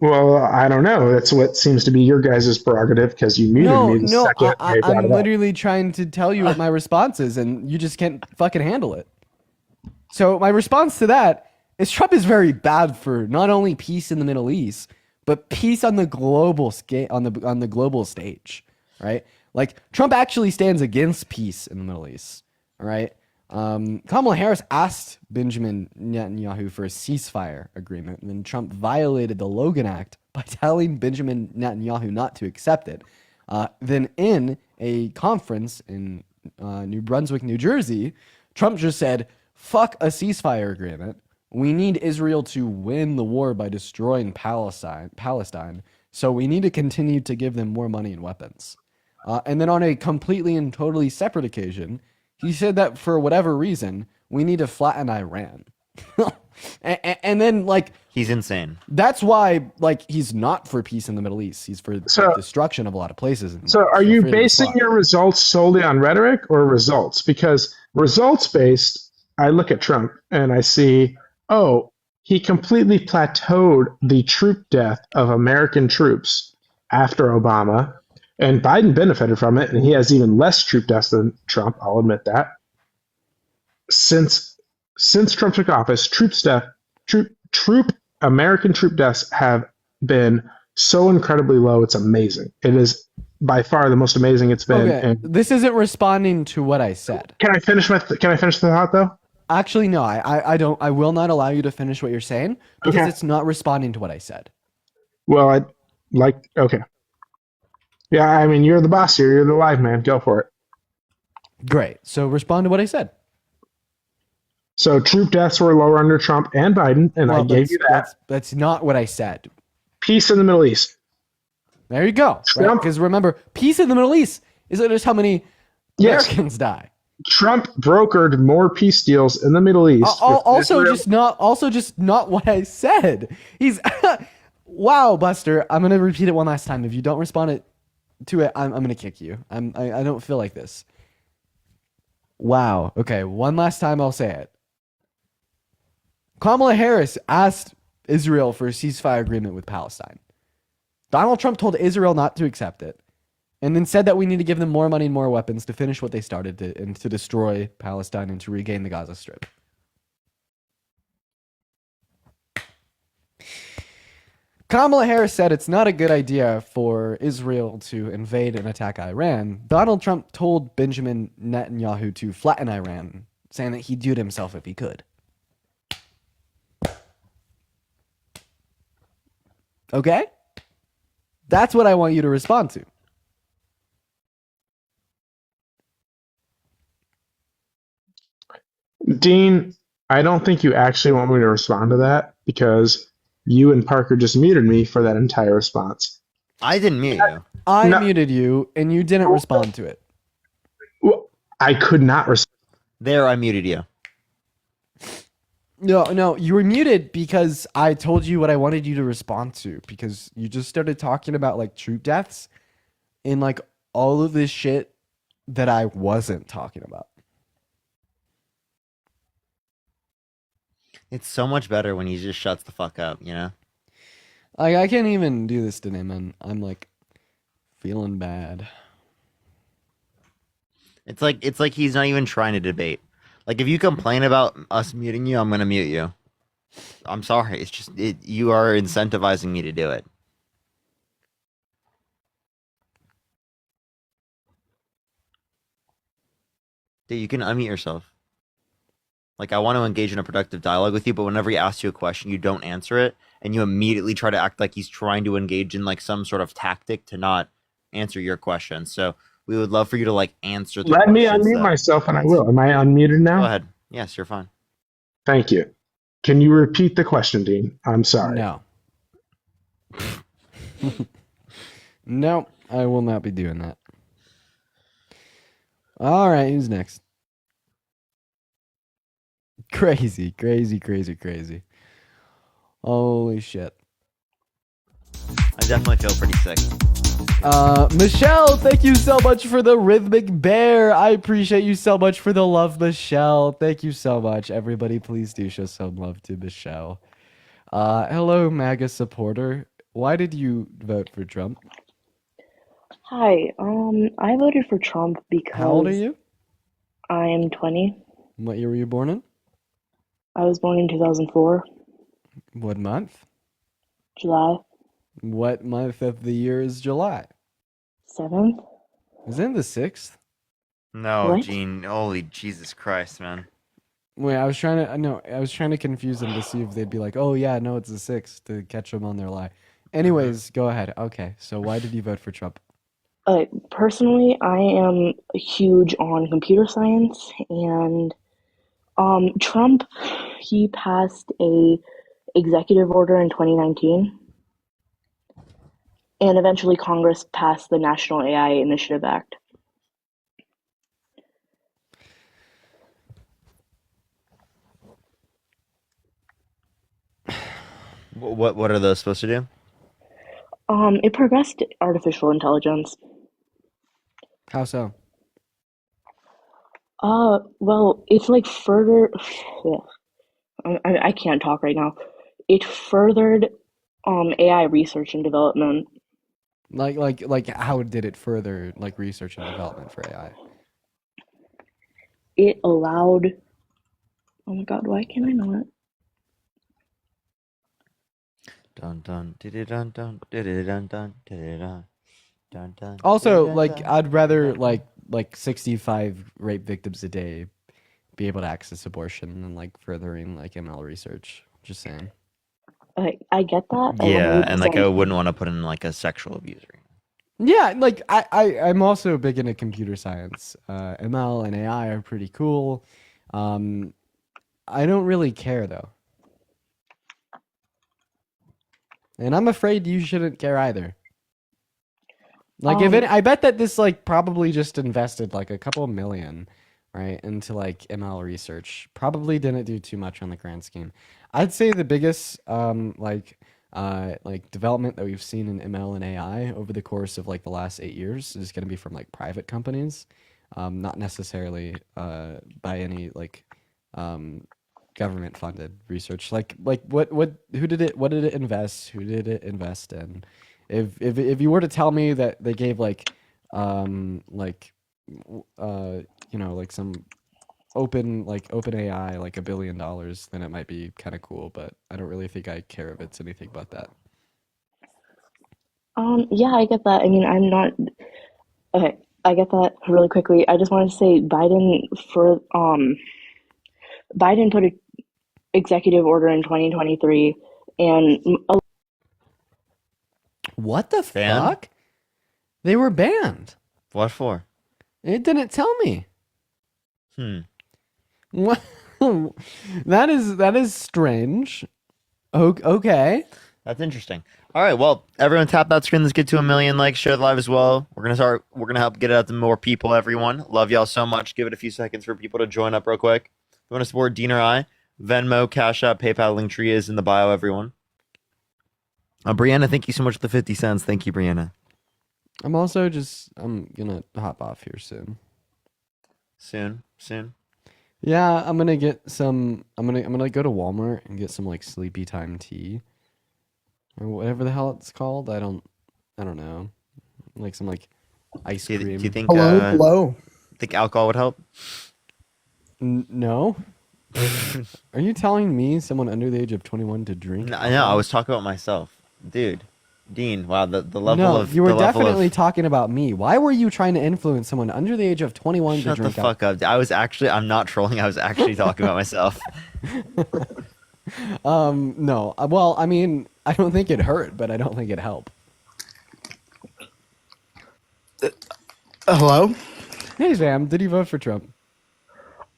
S19: Well, I don't know. That's what seems to be your guys' prerogative because you muted me the second I brought
S13: I'm
S19: it up.
S13: literally trying to tell you what my response is, and you just can't fucking handle it. So my response to that is Trump is very bad for not only peace in the Middle East, but peace on the global scale, on the global stage, right? Like Trump actually stands against peace in the Middle East, all right? Kamala Harris asked Benjamin Netanyahu for a ceasefire agreement, and then Trump violated the Logan Act by telling Benjamin Netanyahu not to accept it. Then in a conference in New Brunswick, New Jersey, Trump just said, fuck a ceasefire agreement. We need Israel to win the war by destroying Palestine. So we need to continue to give them more money and weapons. And then on a completely and totally separate occasion, he said that for whatever reason, we need to flatten Iran. and then, like...
S1: He's insane.
S13: That's why, like, he's not for peace in the Middle East. He's for the destruction of a lot of places.
S19: So are you basing your results solely on rhetoric or results? Because results-based, I look at Trump and I see, he completely plateaued the troop death of American troops after Obama. And Biden benefited from it, and he has even less troop deaths than Trump. I'll admit that. Since Trump took office, American troop deaths have been so incredibly low. It's amazing. It is by far the most amazing it's been.
S13: Okay.
S19: And
S13: this isn't responding to what I said.
S19: Can I finish the thought though?
S13: Actually, no. I don't. I will not allow you to finish what you're saying because it's not responding to what I said.
S19: Well, okay. Yeah, I mean, you're the boss here. You're the live man. Go for it.
S13: Great. So respond to what I said.
S19: So troop deaths were lower under Trump and Biden, and I gave you that.
S13: That's not what I said.
S19: Peace in the Middle East.
S13: There you go. Because remember, peace in the Middle East is just how many Americans die.
S19: Trump brokered more peace deals in the Middle East.
S13: Also, just not what I said. He's wow, Buster. I'm gonna repeat it one last time. If you don't respond to it, I'm gonna kick you. I don't feel like this. Wow. Okay, one last time I'll say it. Kamala Harris asked Israel for a ceasefire agreement with Palestine. Donald Trump told Israel not to accept it, and then said that we need to give them more money and more weapons to finish what they started and to destroy Palestine and to regain the Gaza Strip. Kamala Harris said it's not a good idea for Israel to invade and attack Iran. Donald Trump told Benjamin Netanyahu to flatten Iran, saying that he'd do it himself if he could. Okay? That's what I want you to respond to.
S19: Dean, I don't think you actually want me to respond to that because you and Parker just muted me for that entire response.
S1: I didn't mute you.
S13: I muted you, and you didn't respond to it.
S19: Well, I could not respond.
S1: There, I muted you.
S13: No, you were muted because I told you what I wanted you to respond to, because you just started talking about like troop deaths and like all of this shit that I wasn't talking about.
S1: It's so much better when he just shuts the fuck up, you know?
S13: Like, I can't even do this today, man. I'm like feeling bad.
S1: It's like he's not even trying to debate. Like, if you complain about us muting you, I'm gonna mute you. I'm sorry. It's just you are incentivizing me to do it. Dude, you can unmute yourself. Like, I want to engage in a productive dialogue with you, but whenever he asks you a question, you don't answer it, and you immediately try to act like he's trying to engage in like some sort of tactic to not answer your question. So we would love for you to like answer the
S19: Let me
S1: questions
S19: unmute
S1: that-
S19: myself and I will. Am I unmuted now?
S1: Go ahead. Yes, you're fine.
S19: Thank you. Can you repeat the question, Dean? I'm sorry.
S13: No. No, I will not be doing that. All right, who's next? Crazy. Holy shit.
S1: I definitely feel pretty sick.
S13: Michelle, thank you so much for the rhythmic bear. I appreciate you so much for the love, Michelle. Thank you so much. Everybody, please do show some love to Michelle. Hello, MAGA supporter. Why did you vote for Trump?
S21: Hi, I voted for Trump because
S13: How old are you?
S21: I am 20.
S13: What year were you born in?
S21: I was born in 2004,
S13: What month?
S21: July
S13: What month of the year is July?
S21: 7th.
S13: Isn't it the 6th?
S1: No,
S21: What?
S1: Gene. Holy Jesus Christ, man.
S13: Wait, I was trying to confuse them to see if they'd be like, "Oh yeah, no, it's the 6th," to catch them on their lie. Anyways, go ahead. Okay, so why did you vote for Trump?
S21: Personally, I am huge on computer science, and Trump, he passed a executive order in 2019, and eventually Congress passed the National AI Initiative Act.
S1: What are those supposed to do?
S21: It progressed artificial intelligence.
S13: How so?
S21: Well, it's like further. I can't talk right now. It furthered AI research and development.
S13: Like how did it further like research and development for AI?
S21: It allowed. Oh my God, why can't I know it?
S1: Dun dun dun dun dun dun dun dun.
S13: Also, like I'd rather like 65 rape victims a day be able to access abortion than like furthering like ML research. Just saying.
S21: I get that.
S1: Yeah, and like I wouldn't want to put in like a sexual abuser.
S13: Yeah, like I'm also big into computer science. ML and AI are pretty cool. I don't really care though. And I'm afraid you shouldn't care either. Like I bet that this like probably just invested like a couple million, right, into like ML research. Probably didn't do too much on the grand scheme. I'd say the biggest like development that we've seen in ML and AI over the course of like the last 8 years is going to be from like private companies, not necessarily by any like government funded research. Like what who did it, what did it invest, who did it invest in? If you were to tell me that they gave like you know, like some open AI like $1 billion, then it might be kind of cool, but I don't really think I care if it's anything but that.
S21: Yeah, I get that. I mean, I'm not okay. I get that really quickly. I just wanted to say Biden put an executive order in 2023, and
S13: What the
S1: Banned?
S13: fuck? They were banned.
S1: What for?
S13: It didn't tell me.
S1: What?
S13: That is strange. Okay.
S1: That's interesting. All right, well, everyone tap that screen. Let's get to 1 million likes. Share the live as well. We're gonna help get it out to more people, everyone. Love y'all so much. Give it a few seconds for people to join up real quick. If you want to support Dean or I, Venmo, Cash App, PayPal, Linktree is in the bio, everyone. Brianna, thank you so much for the 50 cents. Thank you, Brianna.
S13: I'm gonna hop off here soon.
S1: Soon.
S13: Yeah, I'm gonna get some. I'm gonna go to Walmart and get some like sleepy time tea, or whatever the hell it's called. I don't know. Like some like ice cream.
S1: Do you think?
S3: Hello.
S1: Think alcohol would help?
S13: No. Are you telling me someone under the age of 21 to drink?
S1: No, I was talking about myself, dude. Dean, wow, the level
S13: no,
S1: of
S13: you were
S1: the level
S13: definitely
S1: of,
S13: talking about me. Why were you trying to influence someone under the age of 21 to
S1: Shut the
S13: drink?
S1: fuck up. I'm not trolling. I was actually talking about myself.
S13: No. Well, I mean, I don't think it hurt, but I don't think it helped.
S4: Hello?
S13: Hey, Sam, did you vote for Trump?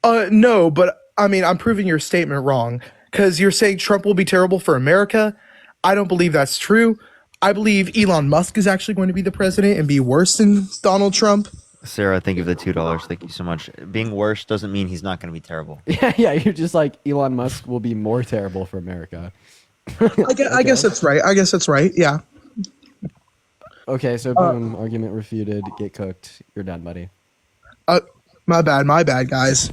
S4: No, but I mean, I'm proving your statement wrong because you're saying Trump will be terrible for America. I don't believe that's true. I believe Elon Musk is actually going to be the president and be worse than Donald Trump.
S1: Sarah, thank you for the $2. Thank you so much. Being worse doesn't mean he's not going to be terrible.
S13: Yeah, you're just like Elon Musk will be more terrible for America.
S4: I guess that's right. Yeah.
S13: Okay, so boom, argument refuted. Get cooked. You're done, buddy.
S4: My bad, guys.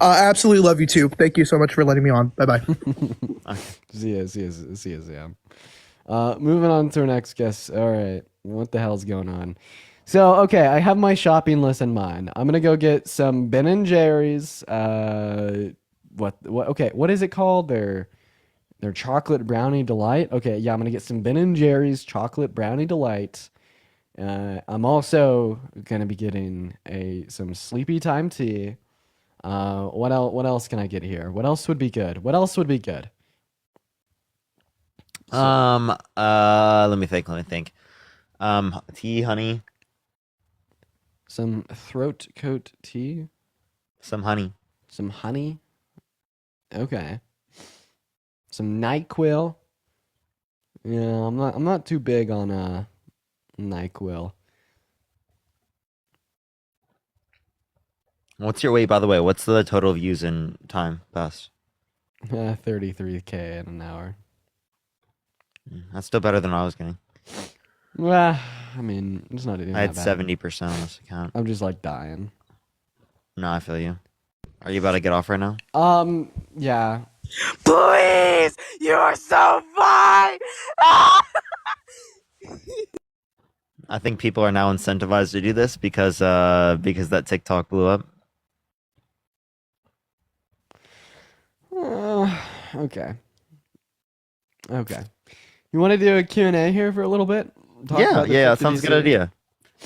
S4: I absolutely love you too. Thank you so much for letting me on. Bye bye.
S13: See ya, Sam. Moving on to our next guest. All right, what the hell's going on? So, okay, I have my shopping list in mind. I'm gonna go get some Ben and Jerry's. What? Okay, what is it called? Their chocolate brownie delight. Okay, yeah, I'm gonna get some Ben and Jerry's chocolate brownie delight. I'm also gonna be getting some sleepy time tea. What else can I get here? What else would be good?
S1: Let me think. Tea, honey.
S13: Some throat coat tea.
S1: Some honey.
S13: Okay. Some NyQuil. Yeah, I'm not too big on NyQuil.
S1: What's your weight, by the way? What's the total views in time passed?
S13: 33K in an hour.
S1: That's still better than I was getting.
S13: Well, I mean, it's not even
S1: I had
S13: that bad.
S1: 70% on this account.
S13: I'm just like dying.
S1: No, I feel you. Are you about to get off right now?
S13: Yeah.
S22: Please, you're so fine.
S1: I think people are now incentivized to do this because that TikTok blew up.
S13: Okay. You want to do a Q&A here for a little bit? Talk about the
S1: That
S13: 50
S1: sounds a good
S13: DC?
S1: idea.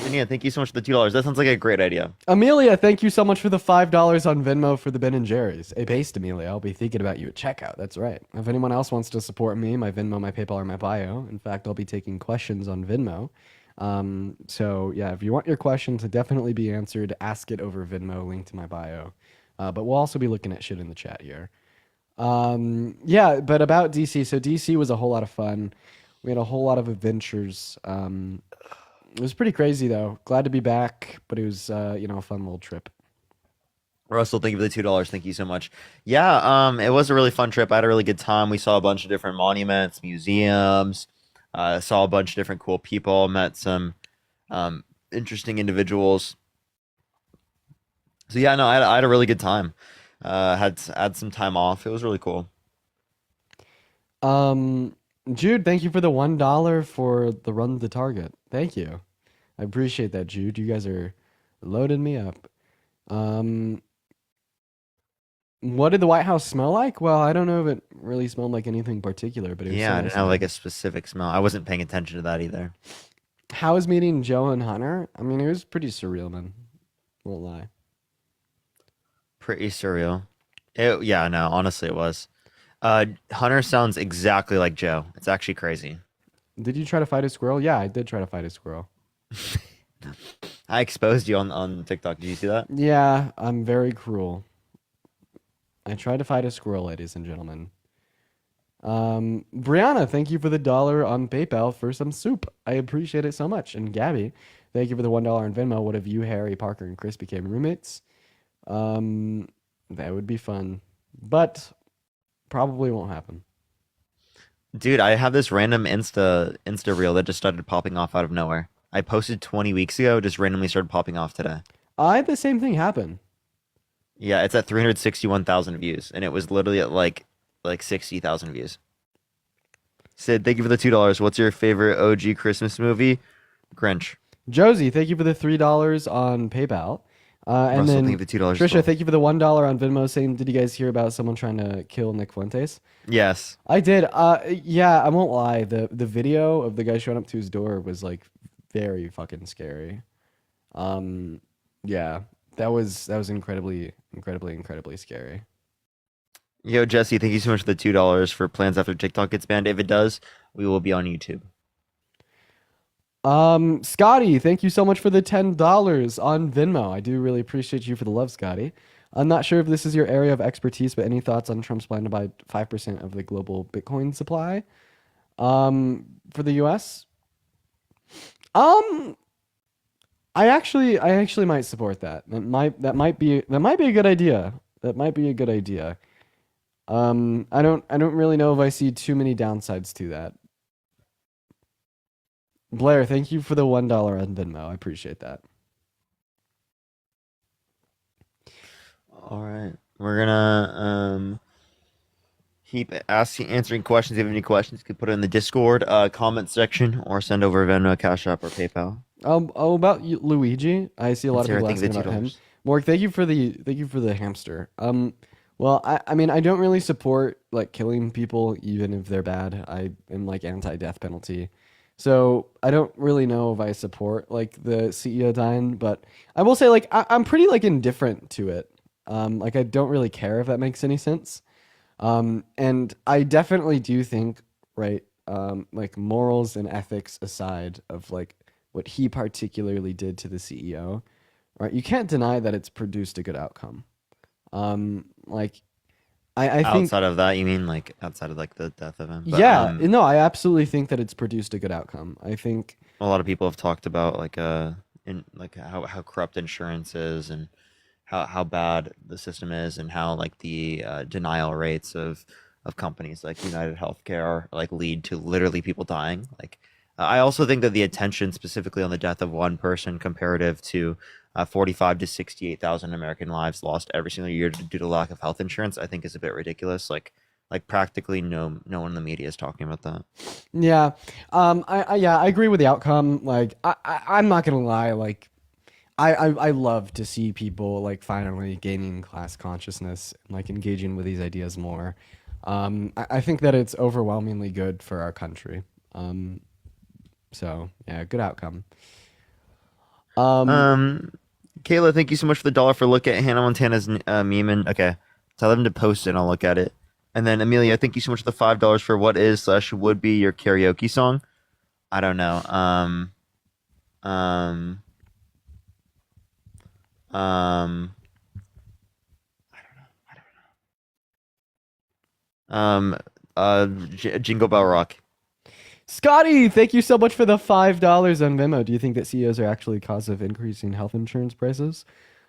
S1: And yeah, thank you so much for the $2. That sounds like a great idea.
S13: Amelia, thank you so much for the $5 on Venmo for the Ben and Jerry's. A based Amelia, I'll be thinking about you at checkout. That's right. If anyone else wants to support me, my Venmo, my PayPal, or my bio. In fact, I'll be taking questions on Venmo. So yeah, if you want your question to definitely be answered, ask it over Venmo, link to my bio. But we'll also be looking at shit in the chat here. Yeah, but about DC. So DC was a whole lot of fun. We had a whole lot of adventures. It was pretty crazy though. Glad to be back, but it was a fun little trip.
S1: Russell, thank you for the $2. Thank you so much. Yeah, it was a really fun trip. I had a really good time. We saw a bunch of different monuments, museums, saw a bunch of different cool people, met some interesting individuals. So yeah, no, I had a really good time. Had some time off. It was really cool.
S13: Jude, thank you for the $1 for the run to Target. Thank you. I appreciate that, Jude. You guys are loading me up. What did the White House smell like? Well, I don't know if it really smelled like anything particular, but it was
S1: Yeah, I
S13: so
S1: didn't
S13: nice
S1: have
S13: in
S1: like
S13: there.
S1: a specific smell. I wasn't paying attention to that either.
S13: How was meeting Joe and Hunter? I mean, it was pretty surreal, man. Won't lie.
S1: Pretty surreal. Yeah, no, honestly, it was. Hunter sounds exactly like Joe. It's actually crazy.
S13: Did you try to fight a squirrel? Yeah, I did try to fight a squirrel.
S1: I exposed you on TikTok. Did you see that?
S13: Yeah, I'm very cruel. I tried to fight a squirrel, ladies and gentlemen. Brianna, thank you for the $1 on PayPal for some soup. I appreciate it so much. And Gabby, thank you for the $1 on Venmo. What if you, Harry, Parker, and Chris became roommates? That would be fun, but probably won't happen.
S1: Dude, I have this random Insta reel that just started popping off out of nowhere. I posted 20 weeks ago, just randomly started popping off today.
S13: I had the same thing happen.
S1: Yeah, it's at 361,000 views, and it was literally at like 60,000 views. Sid, thank you for the $2. What's your favorite OG Christmas movie? Grinch.
S13: Josie, thank you for the $3 on PayPal. And
S1: Russell,
S13: then
S1: thank you for the $2 as
S13: Trisha,
S1: well.
S13: thank you for the $1 on Venmo. Saying, did you guys hear about someone trying to kill Nick Fuentes?
S1: Yes.
S13: I did. Yeah, I won't lie. The video of the guy showing up to his door was like very fucking scary. Yeah, that was incredibly scary.
S1: Yo, Jesse, thank you so much for the $2 for plans after TikTok gets banned. If it does, we will be on YouTube.
S13: Scotty, thank you so much for the $10 on Venmo. I do really appreciate you for the love, Scotty. I'm not sure if this is your area of expertise, but any thoughts on Trump's plan to buy 5% of the global Bitcoin supply for the US? I actually might support that. That might be a good idea. That might be a good idea. I don't really know if I see too many downsides to that. Blair, thank you for the $1 on Venmo. I appreciate that.
S1: All right, we're gonna keep answering questions. If you have any questions, you can put it in the Discord comment section or send over Venmo, Cash App, or PayPal.
S13: About Luigi, I see a lot of
S1: Sarah,
S13: people
S1: thank you
S13: asking
S1: for
S13: about him.
S1: $2.
S13: Morg, thank you for the hamster. Well, I mean, I don't really support like killing people, even if they're bad. I am like anti-death penalty, so I don't really know if I support like the CEO dying. But I will say, like, I'm pretty like indifferent to it. Like I don't really care if that makes any sense. And I definitely do think, right, like morals and ethics aside of like what he particularly did to the CEO, right? You can't deny that it's produced a good outcome. Like I think
S1: Outside of that, you mean like outside of like the death of him? But,
S13: yeah, no, I absolutely think that it's produced a good outcome. I think
S1: a lot of people have talked about like how corrupt insurance is and how bad the system is and how like the denial rates of companies like United Healthcare like lead to literally people dying. Like I also think that the attention specifically on the death of one person comparative to 45 to 68,000 American lives lost every single year due to lack of health insurance, I think is a bit ridiculous. Like practically no one in the media is talking about that.
S13: yeah, I agree with the outcome. Like I'm not gonna lie, like I love to see people like finally gaining class consciousness and like engaging with these ideas more. I think that it's overwhelmingly good for our country. So yeah, good outcome.
S1: Kayla, thank you so much for the $1 for look at Hannah Montana's meme. And okay, tell them to post it and I'll look at it. And then Amelia, thank you so much for the $5 for what is / would be your karaoke song. I don't know. Jingle Bell Rock.
S13: Scotty, thank you so much for the $5 on Venmo. Do you think that CEOs are actually cause of increasing health insurance prices?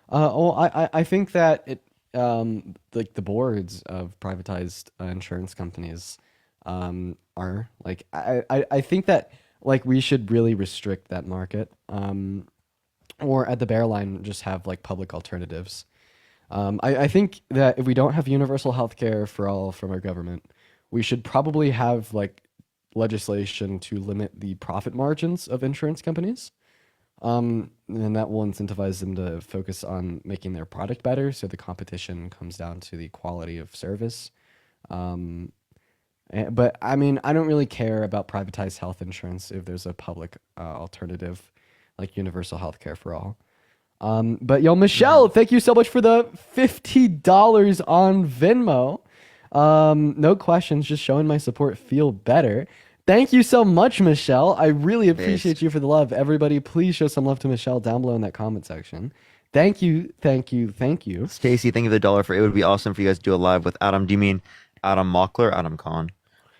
S13: I think that it like the boards of privatized insurance companies are like I think that like we should really restrict that market or at the bare line just have like public alternatives. I think that if we don't have universal health care for all from our government, we should probably have like legislation to limit the profit margins of insurance companies. And that will incentivize them to focus on making their product better. So the competition comes down to the quality of service. But I mean, I don't really care about privatized health insurance if there's a public alternative like universal health care for all. But yo, Michelle, thank you so much for the $50 on Venmo. No questions, just showing my support. Feel better. Thank you so much, Michelle. I really appreciate you for the love. Everybody, please show some love to Michelle down below in that comment section. Thank you, thank you, thank you.
S1: Stacy, thank you for the dollar for it would be awesome for you guys to do a live with Adam. Do you mean Adam Mockler, Adam Kahn?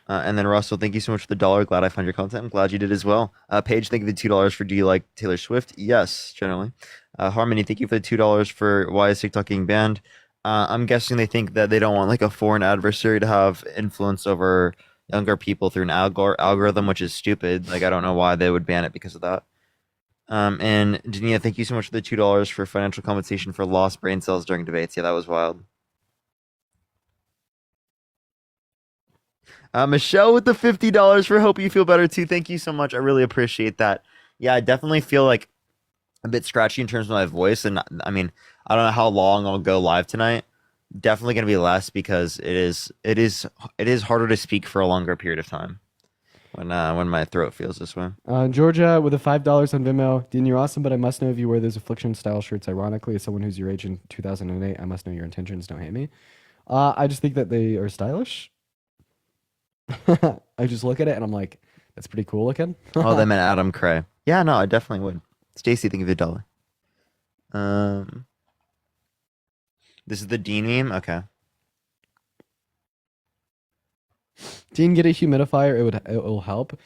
S1: And then Russell, thank you so much for the dollar. Glad I found your content. I'm glad you did as well. Paige, thank you for the $2 for do you like Taylor Swift? Yes, generally. Harmony, thank you for the $2 for why is TikTok getting banned? I'm guessing they think that they don't want like a foreign adversary to have influence over younger people through an algorithm, which is stupid. Like I don't know why they would ban it because of that. And Dania, thank you so much for the $2 for financial compensation for lost brain cells during debates. Yeah, that was wild. Michelle with the $50 for hope you feel better too. Thank you so much. I really appreciate that. Yeah, I definitely feel like a bit scratchy in terms of my voice, and I mean, I don't know how long I'll go live tonight. Definitely gonna be less because it is harder to speak for a longer period of time when my throat feels this way.
S13: Georgia with the $5 on Vimeo. Dean, you're awesome, but I must know if you wear those affliction style shirts ironically. As someone who's your age in 2008, I must know your intentions. Don't hate me. I just think that they are stylish. I just look at it and I'm like, that's pretty cool looking.
S1: Oh, they meant Adam Cray. Yeah, no, I definitely would. Stacy, think of the dollar. This is the Dean meme? Okay.
S13: Dean, get a humidifier. It will help.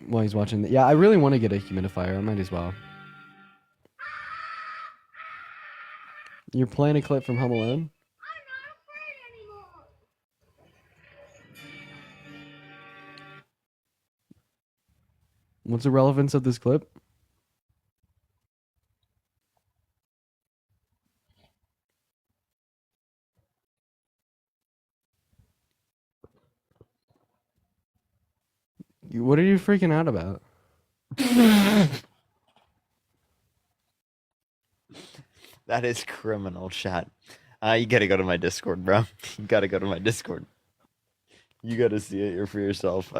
S13: While he's watching. Yeah, I really want to get a humidifier. I might as well. You're playing a clip from Home Alone? What's the relevance of this clip? What are you freaking out about?
S1: That is criminal, chat. You gotta go to my Discord, bro. You gotta go to my Discord. You gotta see it for yourself.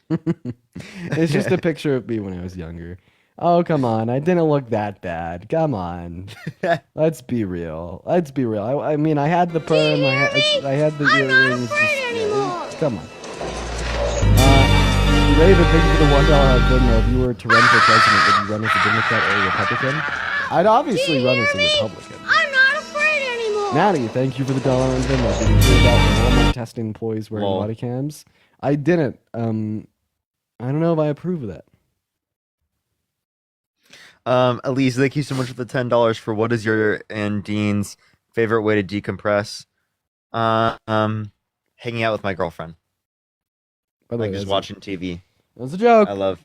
S13: It's just a picture of me when I was younger. Oh, come on. I didn't look that bad. Come on. Let's be real. Let's be real. I mean, I had the perm. I had the earrings. Come on. Raven, thank you for the $1 on Venmo. If you were to run for president, would you run as a Democrat or a Republican? I'd obviously run as a Republican.
S10: I'm not afraid anymore.
S13: Natty, thank you for the $1 on Venmo. Did you hear about the Walmart testing employees wearing body cams? I didn't. I don't know if I approve of that.
S1: Elise, thank you so much for the $10 for what is your and Dean's favorite way to decompress? Hanging out with my girlfriend. Like just watching TV.
S13: That was a joke.
S1: I love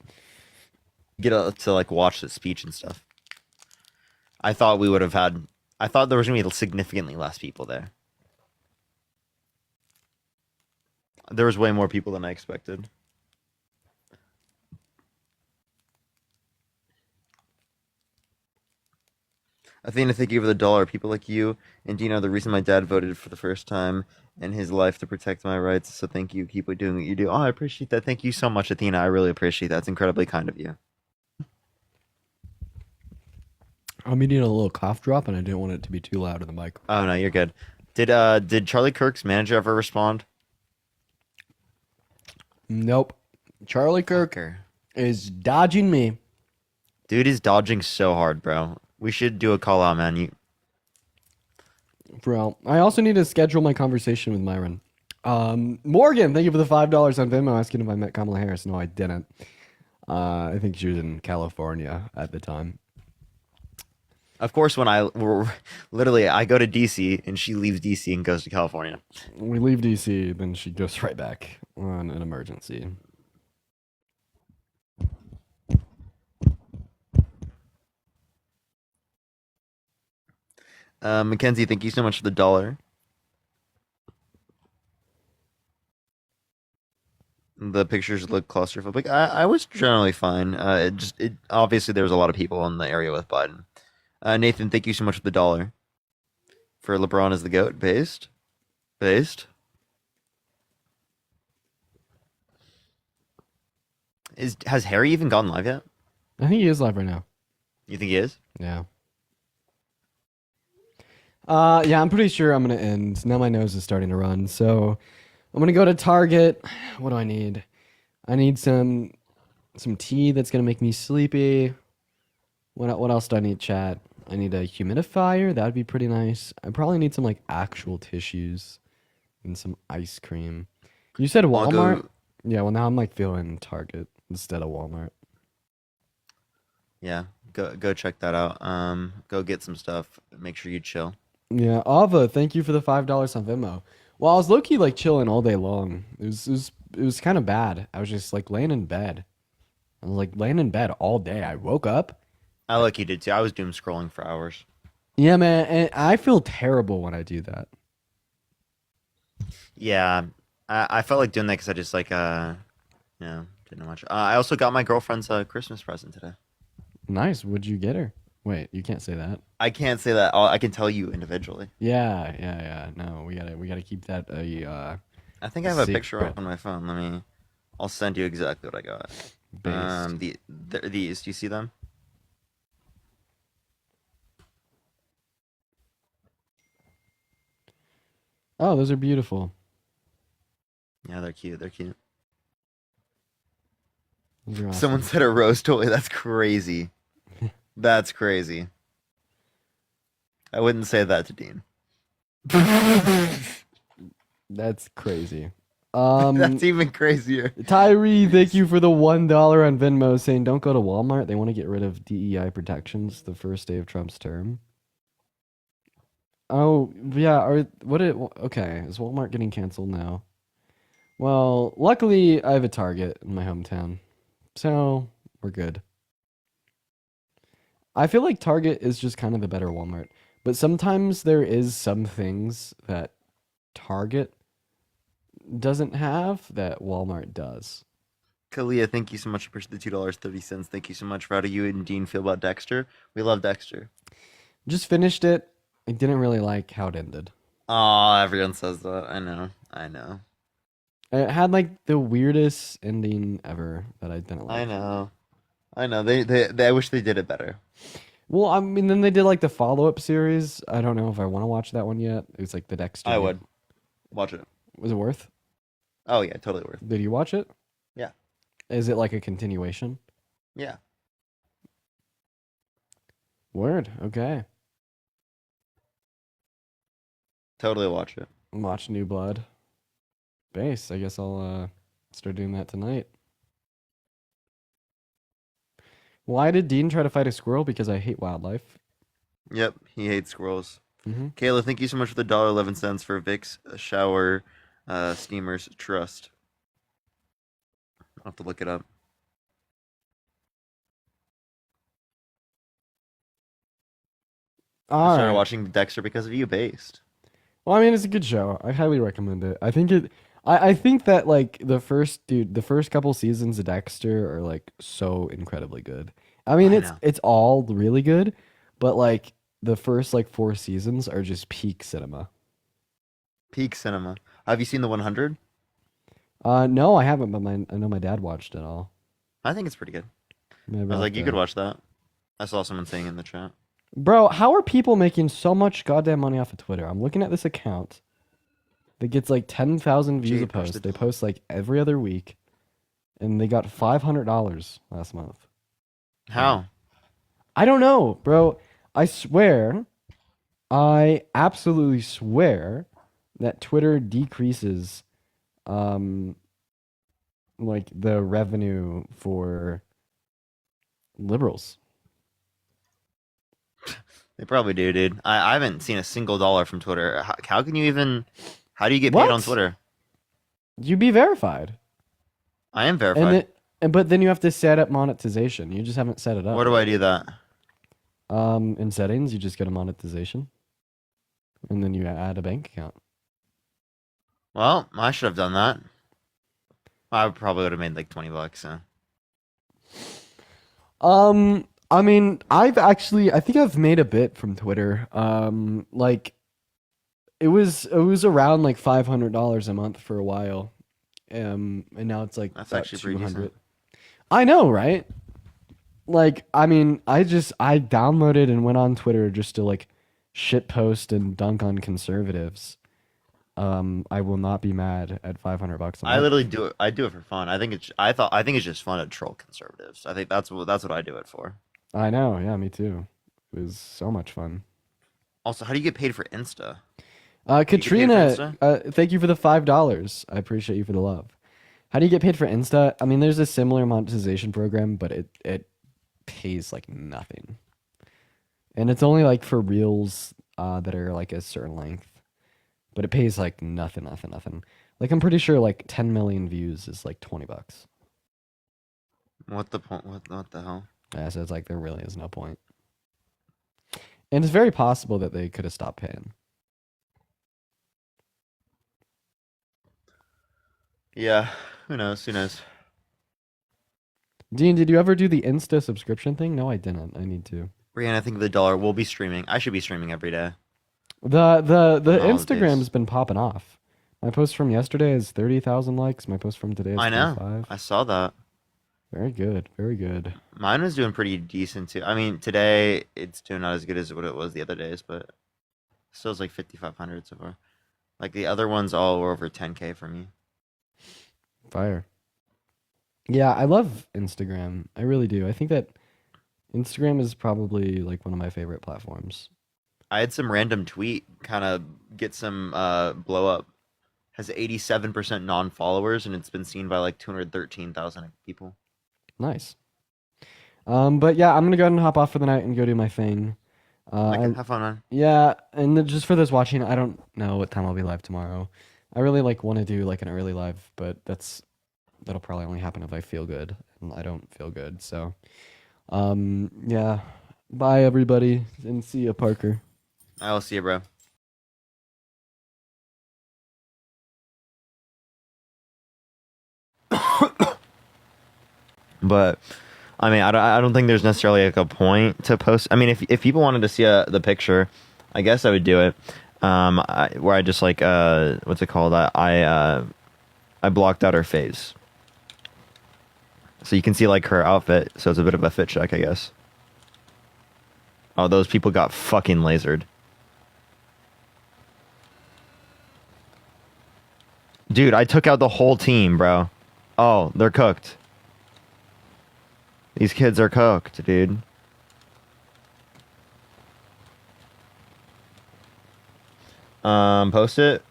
S1: get to like watch the speech and stuff. I thought there was gonna be significantly less people there. There was way more people than I expected. Athena, thank you for the $1. People like you and Dino are the reason my dad voted for the first time in his life to protect my rights. So thank you. Keep doing what you do. Oh, I appreciate that. Thank you so much, Athena. I really appreciate that. It's incredibly kind of you.
S13: I'm eating a little cough drop, and I didn't want it to be too loud in the mic.
S1: Oh no, you're good. Did Charlie Kirk's manager ever respond?
S13: Nope. Charlie Kirk is dodging me.
S1: Dude is dodging so hard, bro. We should do a call out, man.
S13: Bro, I also need to schedule my conversation with Myron. Morgan, thank you for the $5 on Venmo asking if I met Kamala Harris. No, I didn't. I think she was in California at the time.
S1: Of course, when I go to DC and she leaves DC and goes to California.
S13: We leave DC, then she goes right back on an emergency.
S1: Mackenzie, thank you so much for the $1. The pictures look claustrophobic. I was generally fine. Obviously there was a lot of people in the area with Biden. Nathan, thank you so much for the $1. for LeBron is the GOAT. Based. Has Harry even gone live yet?
S13: I think he is live right now.
S1: You think he is?
S13: Yeah. Yeah, I'm pretty sure I'm gonna end. Now my nose is starting to run, so I'm gonna go to Target. What do I need? I need some tea that's gonna make me sleepy. What else do I need, chat? I need a humidifier. That would be pretty nice. I probably need some like actual tissues and some ice cream. You said Walmart? Yeah, well now I'm like feeling Target instead of Walmart.
S1: Yeah, go check that out. Go get some stuff. Make sure you chill.
S13: Yeah, Ava, thank you for the $5 on Venmo. Well, I was low key like chilling all day long. It was kind of bad. I was just like laying in bed. I was like laying in bed all day. I woke up.
S1: I look, you did too. I was doom scrolling for hours.
S13: Yeah, man, and I feel terrible when I do that.
S1: Yeah, I felt like doing that because I just like didn't know much. I also got my girlfriend's Christmas present today.
S13: Nice. What'd you get her? Wait, you can't say that.
S1: I can't say that. I can tell you individually.
S13: Yeah. No, we gotta keep that a.
S1: I think I have a picture
S13: secret.
S1: on my phone. I'll send you exactly what I got.
S13: Based.
S1: These. Do you see them?
S13: Oh, those are beautiful.
S1: Yeah, they're cute. They're cute.
S13: Those are awesome.
S1: Someone said a rose toy. That's crazy. That's crazy. I wouldn't say that to Dean.
S13: That's crazy.
S1: That's even crazier.
S13: Tyree, thank you for the $1 on Venmo saying don't go to Walmart. They want to get rid of DEI protections the first day of Trump's term. Oh, yeah. Okay, is Walmart getting canceled now? Well, luckily I have a Target in my hometown. So, we're good. I feel like Target is just kind of a better Walmart. But sometimes there is some things that Target doesn't have that Walmart does.
S1: Kalia, thank you so much for the $2.30. Thank you so much for how do you and Dean feel about Dexter. We love Dexter.
S13: Just finished it. I didn't really like how it ended.
S1: Oh, everyone says that. I know.
S13: It had like the weirdest ending ever that I didn't like.
S1: I know. They I wish they did it better.
S13: Well, I mean, then they did like the follow-up series. I don't know if I want to watch that one yet. It was like the Dexter.
S1: I would watch it.
S13: Was it worth?
S1: Oh yeah, totally worth.
S13: Did you watch it?
S1: Yeah.
S13: Is it like a continuation?
S1: Yeah.
S13: Word. Okay.
S1: Totally watch it.
S13: Watch New Blood. Base. I guess I'll start doing that tonight. Why did Dean try to fight a squirrel? Because I hate wildlife.
S1: Yep, he hates squirrels.
S13: Mm-hmm.
S1: Kayla, thank you so much for the $1.11 for Vic's shower steamers trust. I'll have to look it up. I started watching Dexter because of you, Based.
S13: Well, I mean, it's a good show. I highly recommend it. I think that like the first couple seasons of Dexter are like so incredibly good. I mean, it's all really good, but like the first like 4 seasons are just peak cinema.
S1: Peak cinema. Have you seen the 100?
S13: No, I haven't, but I know my dad watched it all.
S1: I think it's pretty good.
S13: Maybe
S1: I was
S13: I'll
S1: like, you
S13: have
S1: could
S13: to-
S1: watch that. I saw someone saying in the chat.
S13: Bro, how are people making so much goddamn money off of Twitter? I'm looking at this account that gets like 10,000 views a
S1: Jade
S13: post.
S1: posted-
S13: They post like every other week, and they got $500 last month.
S1: How?
S13: I don't know, bro. I absolutely swear that Twitter decreases, like the revenue for liberals.
S1: They probably do, dude. I haven't seen a single dollar from Twitter. How can you even... How do you get
S13: What?
S1: paid on Twitter?
S13: You be verified.
S1: I am verified.
S13: But then you have to set up monetization. You just haven't set it up.
S1: Where do I do that?
S13: In settings, you just get a monetization, and then you add a bank account.
S1: Well, I should have done that. I probably would have made like $20. So.
S13: I mean, I think I've made a bit from Twitter. Like It was around like $500 a month for a while, and now it's like
S1: That's
S13: about
S1: actually pretty
S13: 200.
S1: decent.
S13: I know, right? Like, I mean, I downloaded and went on Twitter just to like shit post and dunk on conservatives. I will not be mad at $500 a month.
S1: I literally do it. I do it for fun. I think it's just fun to troll conservatives. I think that's what I do it for.
S13: I know, yeah, me too. It was so much fun.
S1: Also, how do you get paid for Insta? Do you get paid for
S13: Katrina,
S1: Insta?
S13: thank you for the $5. I appreciate you for the love. How do you get paid for Insta? I mean, there's a similar monetization program, but it pays like nothing, and it's only like for reels that are like a certain length, but it pays like nothing. Like I'm pretty sure like 10 million views is like $20.
S1: What the point? What the hell?
S13: Yeah, so it's like there really is no point, and it's very possible that they could have stopped paying.
S1: Yeah, who knows? Who knows?
S13: Dean, did you ever do the Insta subscription thing? No, I didn't. I need to.
S1: Brian, I think the dollar will be streaming. I should be streaming every day.
S13: The
S1: holidays.
S13: Instagram's been popping off. My post from yesterday has 30,000 likes. My post from today is
S1: I know.
S13: 25.
S1: I saw that.
S13: Very good. Very good.
S1: Mine was doing pretty decent too. I mean, today it's doing not as good as what it was the other days, but still it's like 5,500 so far. Like the other ones all were over 10K for me.
S13: Fire. Yeah, I love Instagram. I really do. I think that Instagram is probably like one of my favorite platforms.
S1: I had some random tweet kind of get some blow up. Has 87% non-followers and it's been seen by like 213,000 people.
S13: Nice. But yeah, I'm gonna go ahead and hop off for the night and go do my thing.
S1: Have fun, man.
S13: Yeah, and then just for those watching, I don't know what time I'll be live tomorrow. I really like want to do like an early live, but that'll probably only happen if I feel good, and I don't feel good. So, yeah. Bye everybody, and see ya, Parker.
S1: I will see you, bro. But I mean, I don't think there's necessarily like a point to post. I mean, if people wanted to see the picture, I guess I would do it. Where I just like what's it called? I blocked out her face, so you can see like her outfit. So it's a bit of a fit check, I guess. Oh, those people got fucking lasered. Dude, I took out the whole team, bro. Oh, they're cooked. These kids are cooked, dude. Post it.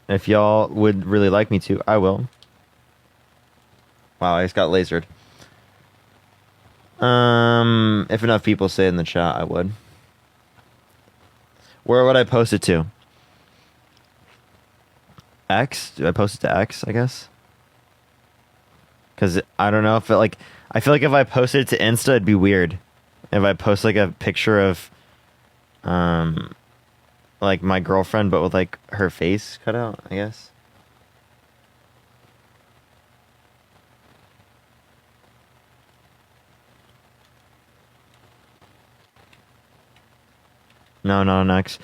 S1: If y'all would really like me to, I will. Wow, I just got lasered. If enough people say in the chat, I would. Where would I post it to? X? Do I post it to X, I guess? Because I don't know if it like... I feel like if I posted it to Insta, it'd be weird. If I post like a picture of... like my girlfriend, but with like her face cut out, I guess. No, next.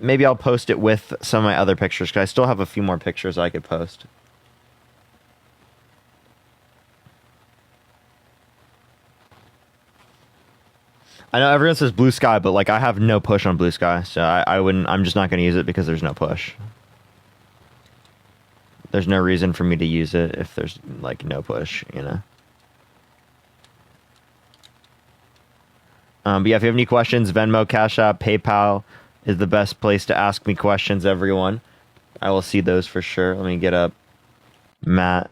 S1: Maybe I'll post it with some of my other pictures, because I still have a few more pictures I could post. I know everyone says Blue Sky, but like I have no push on Blue Sky, so I wouldn't. I'm just not going to use it because there's no push. There's no reason for me to use it if there's like no push, you know. But yeah, if you have any questions, Venmo, Cash App, PayPal is the best place to ask me questions, everyone. I will see those for sure. Let me get up Matt.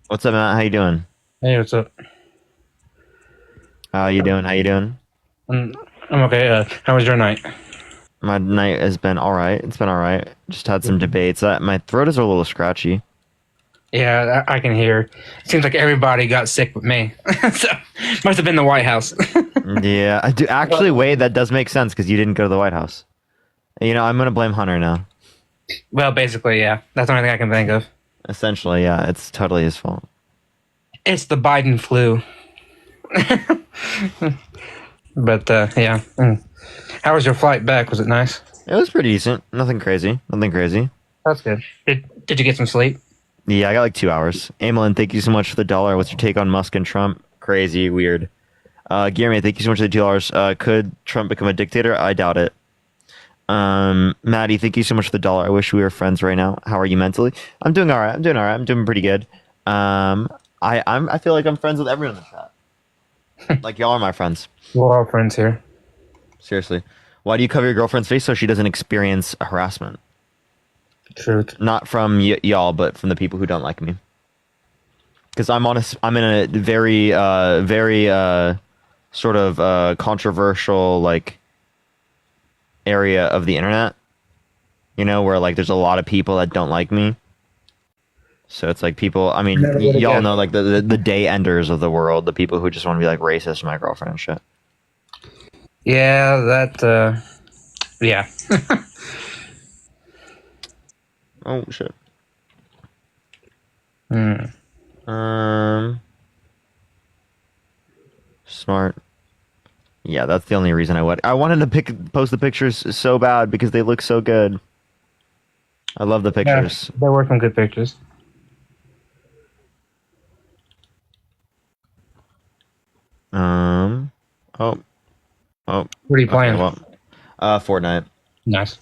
S1: What's up, Matt? How you doing?
S6: Hey, what's up?
S1: How you doing?
S6: I'm okay. How was your night?
S1: My night has been all right. It's been all right. Just had some debates. My throat is a little scratchy.
S6: Yeah, I can hear. Seems like everybody got sick with me. So, must have been the White House.
S1: Yeah, I do. Actually, wait, that does make sense because you didn't go to the White House. You know, I'm going to blame Hunter now.
S6: Well, basically, yeah. That's the only thing I can think of.
S1: Essentially, yeah. It's totally his fault.
S6: It's the Biden flu. But yeah. How was your flight back? Was it nice?
S1: It was pretty decent. Nothing crazy.
S6: That's good. Did you get some sleep?
S1: Yeah, I got like 2 hours. Amelin, thank you so much for the $1. What's your take on Musk and Trump? Crazy, weird. Guillermo, thank you so much for the $2. Could Trump become a dictator? I doubt it. Maddie, thank you so much for the $1. I wish we were friends right now. How are you mentally? I'm doing all right. I'm doing pretty good. I feel like I'm friends with everyone in the chat. Like y'all are my friends.
S6: We're all friends here.
S1: Seriously. Why do you cover your girlfriend's face so she doesn't experience harassment?
S6: Truth.
S1: Not from y'all, but from the people who don't like me. Because I'm in a very, sort of controversial like area of the internet. You know, where like there's a lot of people that don't like me. So it's like people. I mean, y'all know like the day enders of the world, the people who just want to be like racist to my girlfriend and shit.
S6: Yeah, that. Yeah.
S1: Oh shit. Smart. Yeah, that's the only reason I wanted to post the pictures so bad because they look so good. I love the pictures.
S6: Yeah, there were some good pictures.
S1: Oh.
S6: What are you playing?
S1: Okay, well, Fortnite.
S6: Nice.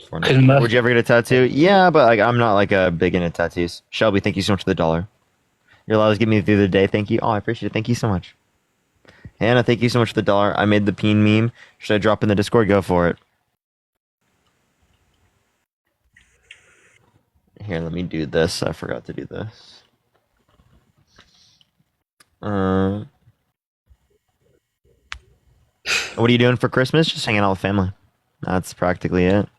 S1: Fortnite. Would you ever get a tattoo? Yeah, but like I'm not like a big into tattoos. Shelby, thank you so much for the $1. You're allowed to get me through the day. Thank you. Oh, I appreciate it. Thank you so much. Hannah, thank you so much for the $1. I made the peen meme. Should I drop in the Discord? Go for it. Here, let me do this. I forgot to do this. What are you doing for Christmas? Just hanging out with family. That's practically it.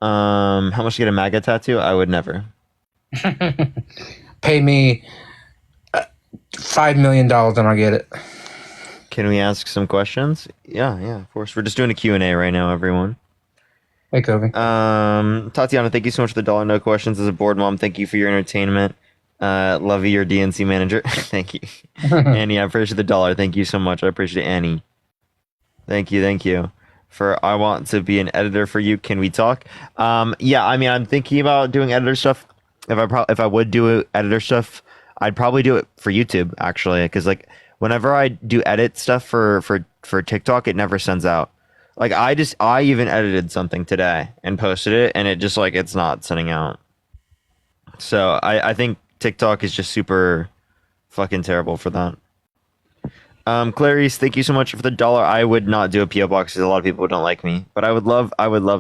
S1: How much to get a MAGA tattoo? I would never.
S6: Pay me $5 million and I'll get it.
S1: Can we ask some questions? Yeah, of course. We're just doing a Q&A right now, everyone.
S6: Hey, Kobe.
S1: Tatiana, thank you so much for the $1. No questions. As a board mom, thank you for your entertainment. Lovey, your DNC manager. Thank you. Annie, I appreciate the $1. Thank you so much. I appreciate it, Annie. Thank you. I want to be an editor for you. Can we talk? Yeah, I mean, I'm thinking about doing editor stuff. If I would do editor stuff, I'd probably do it for YouTube, actually. Because, like, whenever I do edit stuff for TikTok, it never sends out. Like, I even edited something today and posted it, and it just, like, it's not sending out. So, I think TikTok is just super fucking terrible for that. Clarice, thank you so much for the $1. I would not do a PO box because a lot of people don't like me, but I would love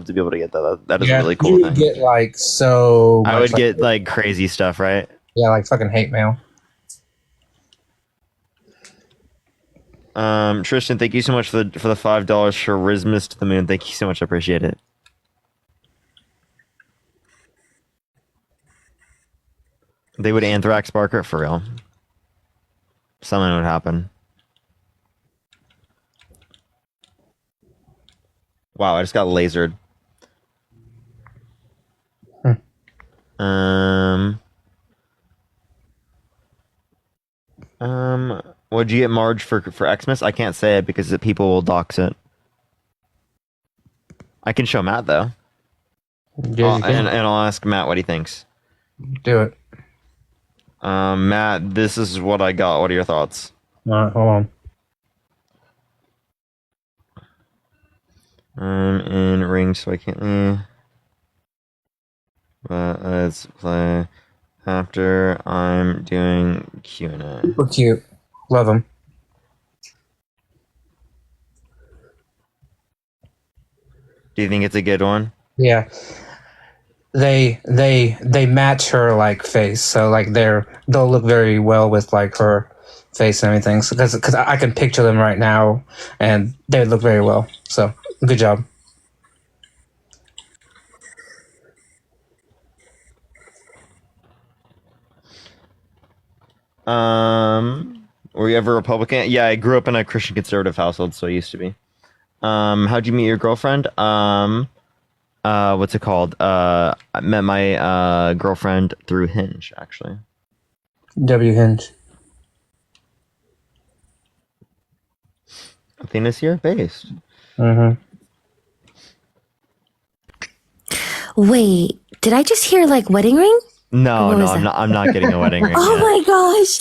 S1: to be able to get that. That is a really cool
S6: you
S1: thing.
S6: Get like so.
S1: I would get like crazy stuff, right?
S6: Yeah, like fucking hate mail.
S1: Tristan, thank you so much for the $5 for Charismas to the Moon. Thank you so much. I appreciate it. They would anthrax Barker for real. Something would happen. Wow, I just got lasered. What'd you get, Marge, for Xmas? I can't say it because the people will dox it. I can show Matt though.
S6: Yeah,
S1: and I'll ask Matt what he thinks.
S6: Do it.
S1: Matt, this is what I got. What are your thoughts?
S6: All right, hold on.
S1: I'm in ring, so I can't leave. But let's play after I'm doing Q&A.
S6: Super cute. Love them.
S1: Do you think it's a good one?
S6: Yeah. They match her like face, so like they'll look very well with like her face and everything. Because I can picture them right now, and they look very well. So good job.
S1: Were you ever Republican? Yeah, I grew up in a Christian conservative household, so I used to be. How'd you meet your girlfriend? What's it called? I met my girlfriend through Hinge, actually.
S6: W Hinge.
S1: Athena's here based.
S6: Mm-hmm.
S7: Wait, did I just hear like wedding ring?
S1: No,
S7: What
S1: no,
S7: was
S1: I'm
S7: that?
S1: not. I'm not getting a wedding ring.
S7: Oh
S1: yet.
S7: my gosh.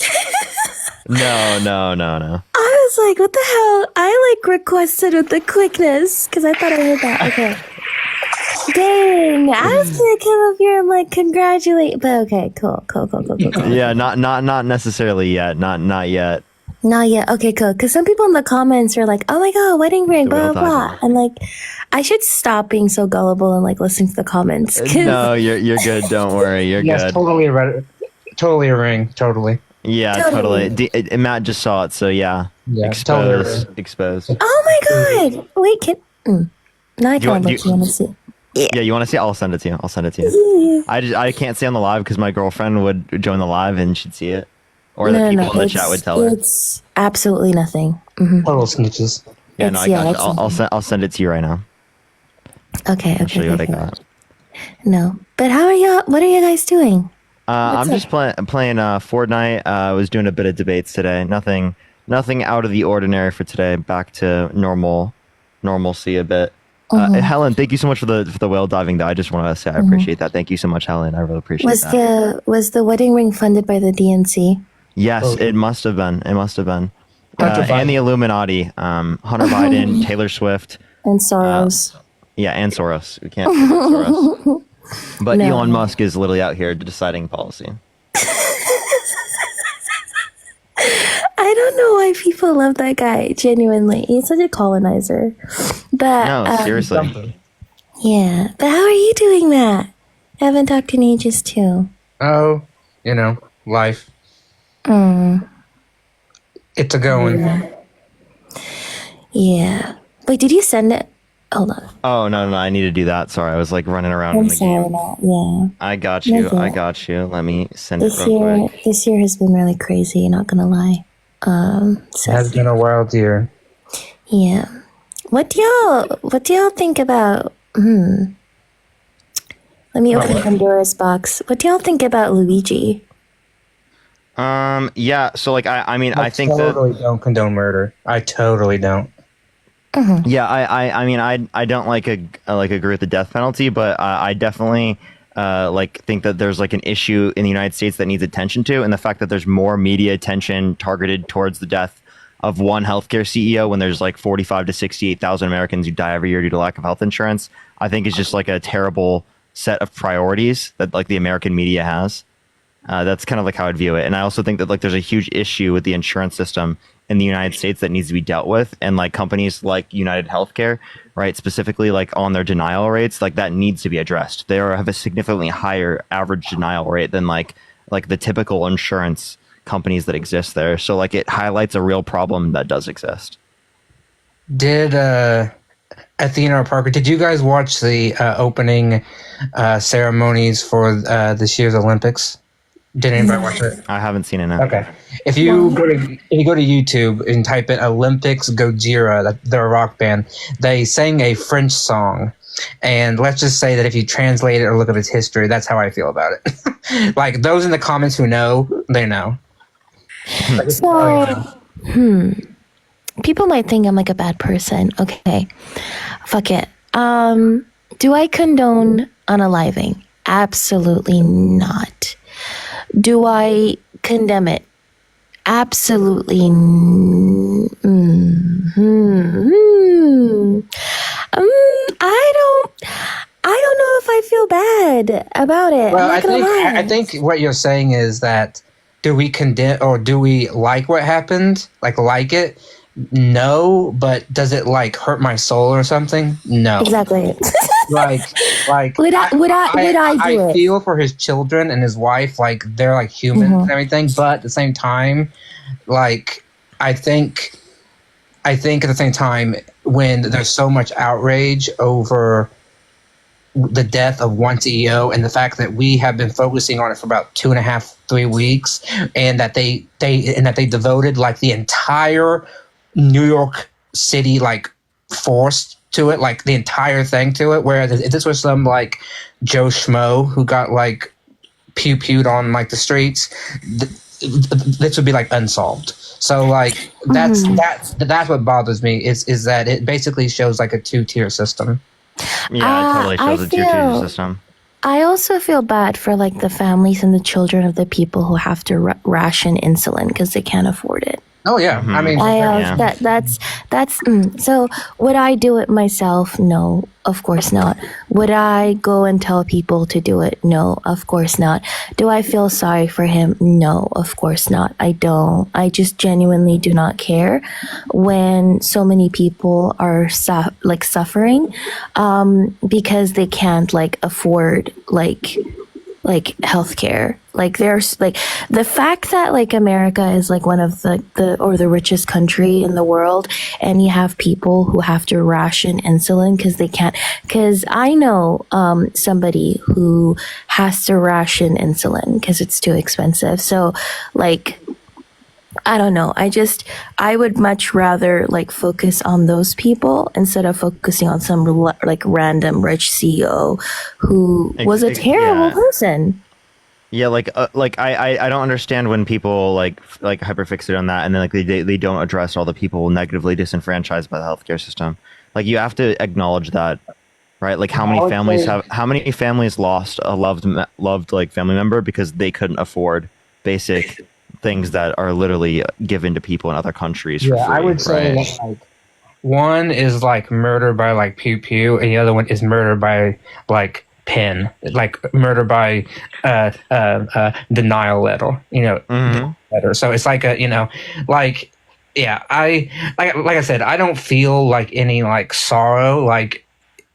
S1: No.
S7: I was like, what the hell? I like requested with the quickness because I thought I heard that. Okay. Dang, I was gonna come up here and like congratulate, but okay, cool.
S1: Yeah, not necessarily yet. Not yet.
S7: Not yet. Okay, cool. Because some people in the comments are like, "Oh my god, wedding ring, blah blah blah," and like, I should stop being so gullible and like listening to the comments. 'Cause
S1: No, you're good. Don't worry, you're
S6: Yes,
S1: good.
S6: totally a ring. Totally.
S1: Yeah, totally. Matt just saw it, so yeah.
S6: Yeah, totally.
S1: Exposed.
S7: Oh my god! Wait, now I
S1: Do you
S7: kind
S1: want-
S7: of
S1: do you-
S7: want to see.
S1: Yeah, you want to see it? I'll send it to you.
S7: Yeah.
S1: I can't stay on the live because my girlfriend would join the live and she'd see it, or the people in the chat would tell her.
S7: It's absolutely nothing. Mhm.
S6: Total snitches.
S1: Yeah, no, I'll send it to you right now.
S7: Okay.
S1: I'll show you what I
S7: okay.
S1: got.
S7: No, but how are y'all? What are you guys doing?
S1: I'm just playing Fortnite. I was doing a bit of debates today. Nothing out of the ordinary for today. Back to normalcy a bit. Helen, thank you so much for the whale diving. Though I just want to say I appreciate that. Thank you so much, Helen. I really appreciate that.
S7: Was the wedding ring funded by the DNC?
S1: Yes, it must have been. It must have been.
S7: Hunter
S1: And the Illuminati, Hunter Biden, Taylor Swift,
S7: And Soros.
S1: yeah, and Soros. We can't forget Soros. But
S7: No.
S1: Elon Musk is literally out here deciding policy.
S7: I don't know why people love that guy. Genuinely, he's such a colonizer. But
S1: No, seriously.
S7: yeah. But how are you doing, Matt? I haven't talked in ages too.
S6: Oh, life. It's a going.
S7: Yeah. Wait, did you send it? Hold on.
S1: Oh no, I need to do that. Sorry, I was like running around in
S7: I'm
S1: the
S7: sorry,
S1: game.
S7: Matt. Yeah.
S1: I got you.
S7: Okay.
S1: I got you. Let me send it
S7: This
S1: real quick.
S7: year has been really crazy. Not gonna lie.
S6: It has been a wild year.
S7: Yeah. What do y'all think about? Let me open Pandora's box. What do y'all think about Luigi?
S1: Yeah. So like, I mean, I think
S6: totally don't condone murder. I totally don't.
S1: Yeah, I mean, I don't agree with the death penalty, but I definitely think that there's like an issue in the United States that needs attention to, and the fact that there's more media attention targeted towards the death of one healthcare CEO when there's like 45 to 68,000 Americans who die every year due to lack of health insurance, I think is just like a terrible set of priorities that like the American media has. That's kind of like how I'd view it. And I also think that like there's a huge issue with the insurance system in the United States that needs to be dealt with. And like companies like United Healthcare, right, specifically like on their denial rates, like that needs to be addressed. They have a significantly higher average denial rate than like the typical insurance companies that exist there. So like it highlights a real problem that does exist.
S6: Did Athena or Parker, did you guys watch the opening ceremonies for this year's Olympics? Did anybody watch it?
S1: I haven't seen it. No.
S6: Okay. If you go to YouTube and type in Olympics Gojira, they're a rock band, they sang a French song. And let's just say that if you translate it or look at its history, that's how I feel about it. Like those in the comments who know, they know.
S7: So, people might think I'm like a bad person. Okay, fuck it. Do I condone unaliving? Absolutely not. Do I condemn it? Absolutely. I don't know if I feel bad about it.
S6: Well,
S7: I'm not gonna lie.
S6: I think what you're saying is that do we condemn or do we like what happened? Like it? No, but does it like hurt my soul or something? No.
S7: Exactly.
S6: like
S7: would I do it?
S6: I feel for his children and his wife, like they're like humans and everything, but at the same time, like I think at the same time when there's so much outrage over the death of one CEO and the fact that we have been focusing on it for about 2.5, 3 weeks, and that they devoted like the entire New York City like force to it, like the entire thing to it. Whereas if this was some like Joe Schmo who got like pew-pewed on like the streets, this would be like unsolved. So like that's what bothers me is that it basically shows like a 2-tier system.
S1: Yeah, it totally shows a two-tier system.
S7: I also feel bad for like the families and the children of the people who have to ration insulin because they can't afford it.
S6: Oh yeah, I mean,
S7: so would I do it myself? No, of course not. Would I go and tell people to do it? No, of course not. Do I feel sorry for him? No, of course not. I don't. I just genuinely do not care when so many people are suffering because they can't like afford like healthcare. Like there's like the fact that like America is like one of the richest country in the world, and you have people who have to ration insulin because they can't. Because I know somebody who has to ration insulin because it's too expensive. So like, I don't know. I would much rather like focus on those people instead of focusing on some like random rich CEO who was a terrible person.
S1: Yeah, I don't understand when people like hyperfixate on that, and then like they don't address all the people negatively disenfranchised by the healthcare system. Like you have to acknowledge that, right? Like how many families lost a loved like family member because they couldn't afford basic things that are literally given to people in other countries for free.
S6: I would say like one is like murder by like pew pew, and the other one is murder by like pen, like murder by denial letter. Letter. So it's like like I said, I don't feel like any like sorrow, like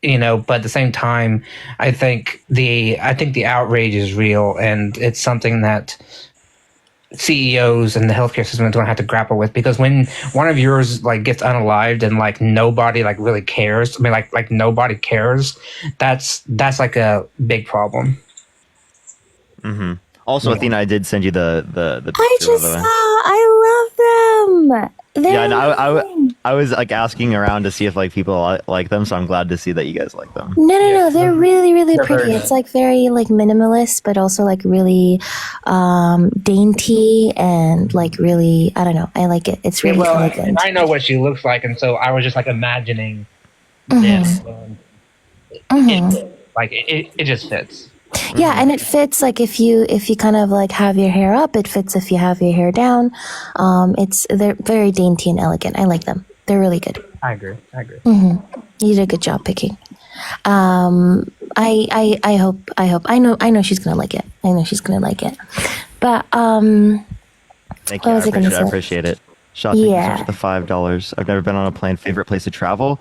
S6: but at the same time, I think the outrage is real, and it's something that CEOs and the healthcare system don't have to grapple with, because when one of yours like gets unalived and like nobody like really cares, I mean like nobody cares, that's like a big problem.
S1: Also, Athena, I did send you the
S7: I just saw. I love them.
S1: I was like asking around to see if like people like them, so I'm glad to see that you guys like them.
S7: No, they're really pretty. It's like very like minimalist, but also like really dainty and like really, I don't know. I like it. It's really elegant.
S6: And I know what she looks like, and so I was just like imagining this. It just fits.
S7: Yeah, and it fits like if you kind of like have your hair up, it fits if you have your hair down. They're very dainty and elegant. I like them. They're really good.
S6: I agree.
S7: You did a good job picking. I hope. I know she's gonna like it. But
S1: thank you. I appreciate it. Shaw, thank you so much for the $5. I've never been on a plane. Favorite place to travel?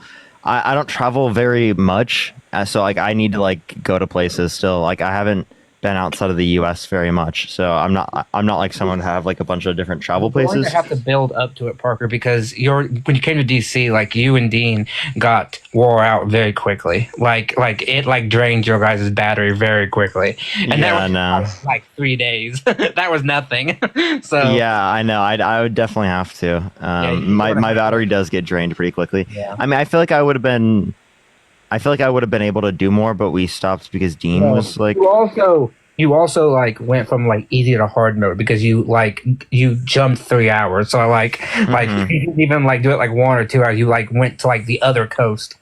S1: I don't travel very much, so like I need to like go to places still. Like I haven't been outside of the U.S. very much, so I'm not like someone who have like a bunch of different travel places.
S6: You're going to have to build up to it, Parker, because when you came to DC, like you and Dean got wore out very quickly. Like it drained your guys' battery very quickly, and that was like 3 days. That was nothing. So
S1: yeah, I know. I would definitely have to. My battery does get drained pretty quickly. Yeah. I mean, I feel like I would have been able to do more, but we stopped because Dean was like.
S6: You also like went from like easy to hard mode because you jumped 3 hours. So like you didn't even like do it like 1 or 2 hours. You like went to like the other coast.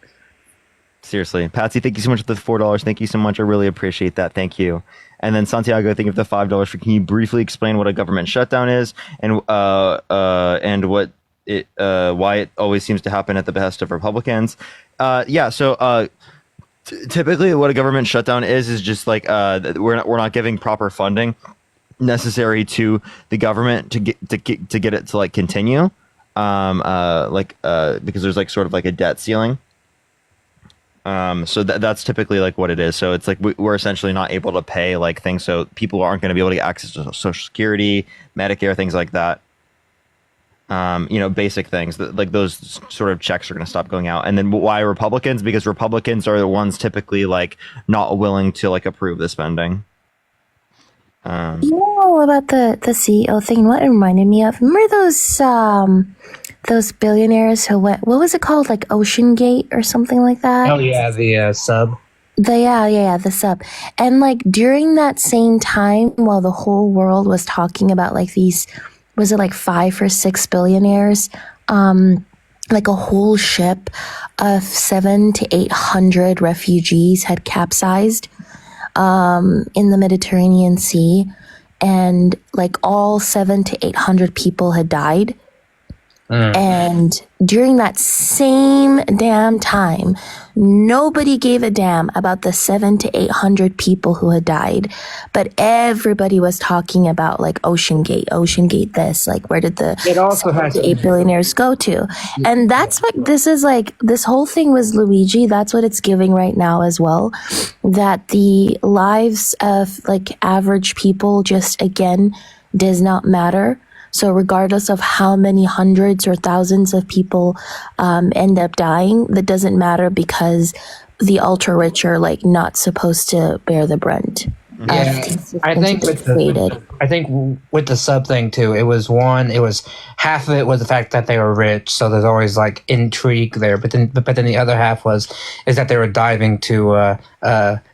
S1: Seriously, Patsy, thank you so much for the $4. Thank you so much. I really appreciate that. Thank you. And then Santiago, thank you for the $5. Can you briefly explain what a government shutdown is and what it why it always seems to happen at the behest of Republicans? Typically, what a government shutdown is just like we're not giving proper funding necessary to the government to get it to like continue, because there's like sort of like a debt ceiling. So that's typically like what it is. So it's like we're essentially not able to pay like things, so people aren't going to be able to get access to Social Security, Medicare, things like that. Basic things like those sort of checks are going to stop going out. And then why Republicans? Because Republicans are the ones typically like not willing to like approve the spending.
S7: You know about the CEO thing? What it reminded me of? Remember those billionaires who went? What was it called? Like Ocean Gate or something like that?
S6: Oh yeah, the sub.
S7: The sub. And like during that same time, while the whole world was talking about like these, was it like 5 or 6 billionaires? Like a whole ship of 700 to 800 refugees had capsized in the Mediterranean Sea, and like all 700 to 800 people had died. And during that same damn time, nobody gave a damn about the 700 to 800 people who had died, but everybody was talking about like Ocean Gate this, like where did the
S6: It also has
S7: 8 billionaires go to? And that's what this is like. This whole thing was Luigi. That's what it's giving right now as well. That the lives of like average people just again does not matter. So regardless of how many hundreds or thousands of people end up dying, that doesn't matter because the ultra rich are like not supposed to bear the brunt.
S6: Yeah, I think with the sub thing too, it was half of it was the fact that they were rich, so there's always like intrigue there. But then the other half is that they were diving to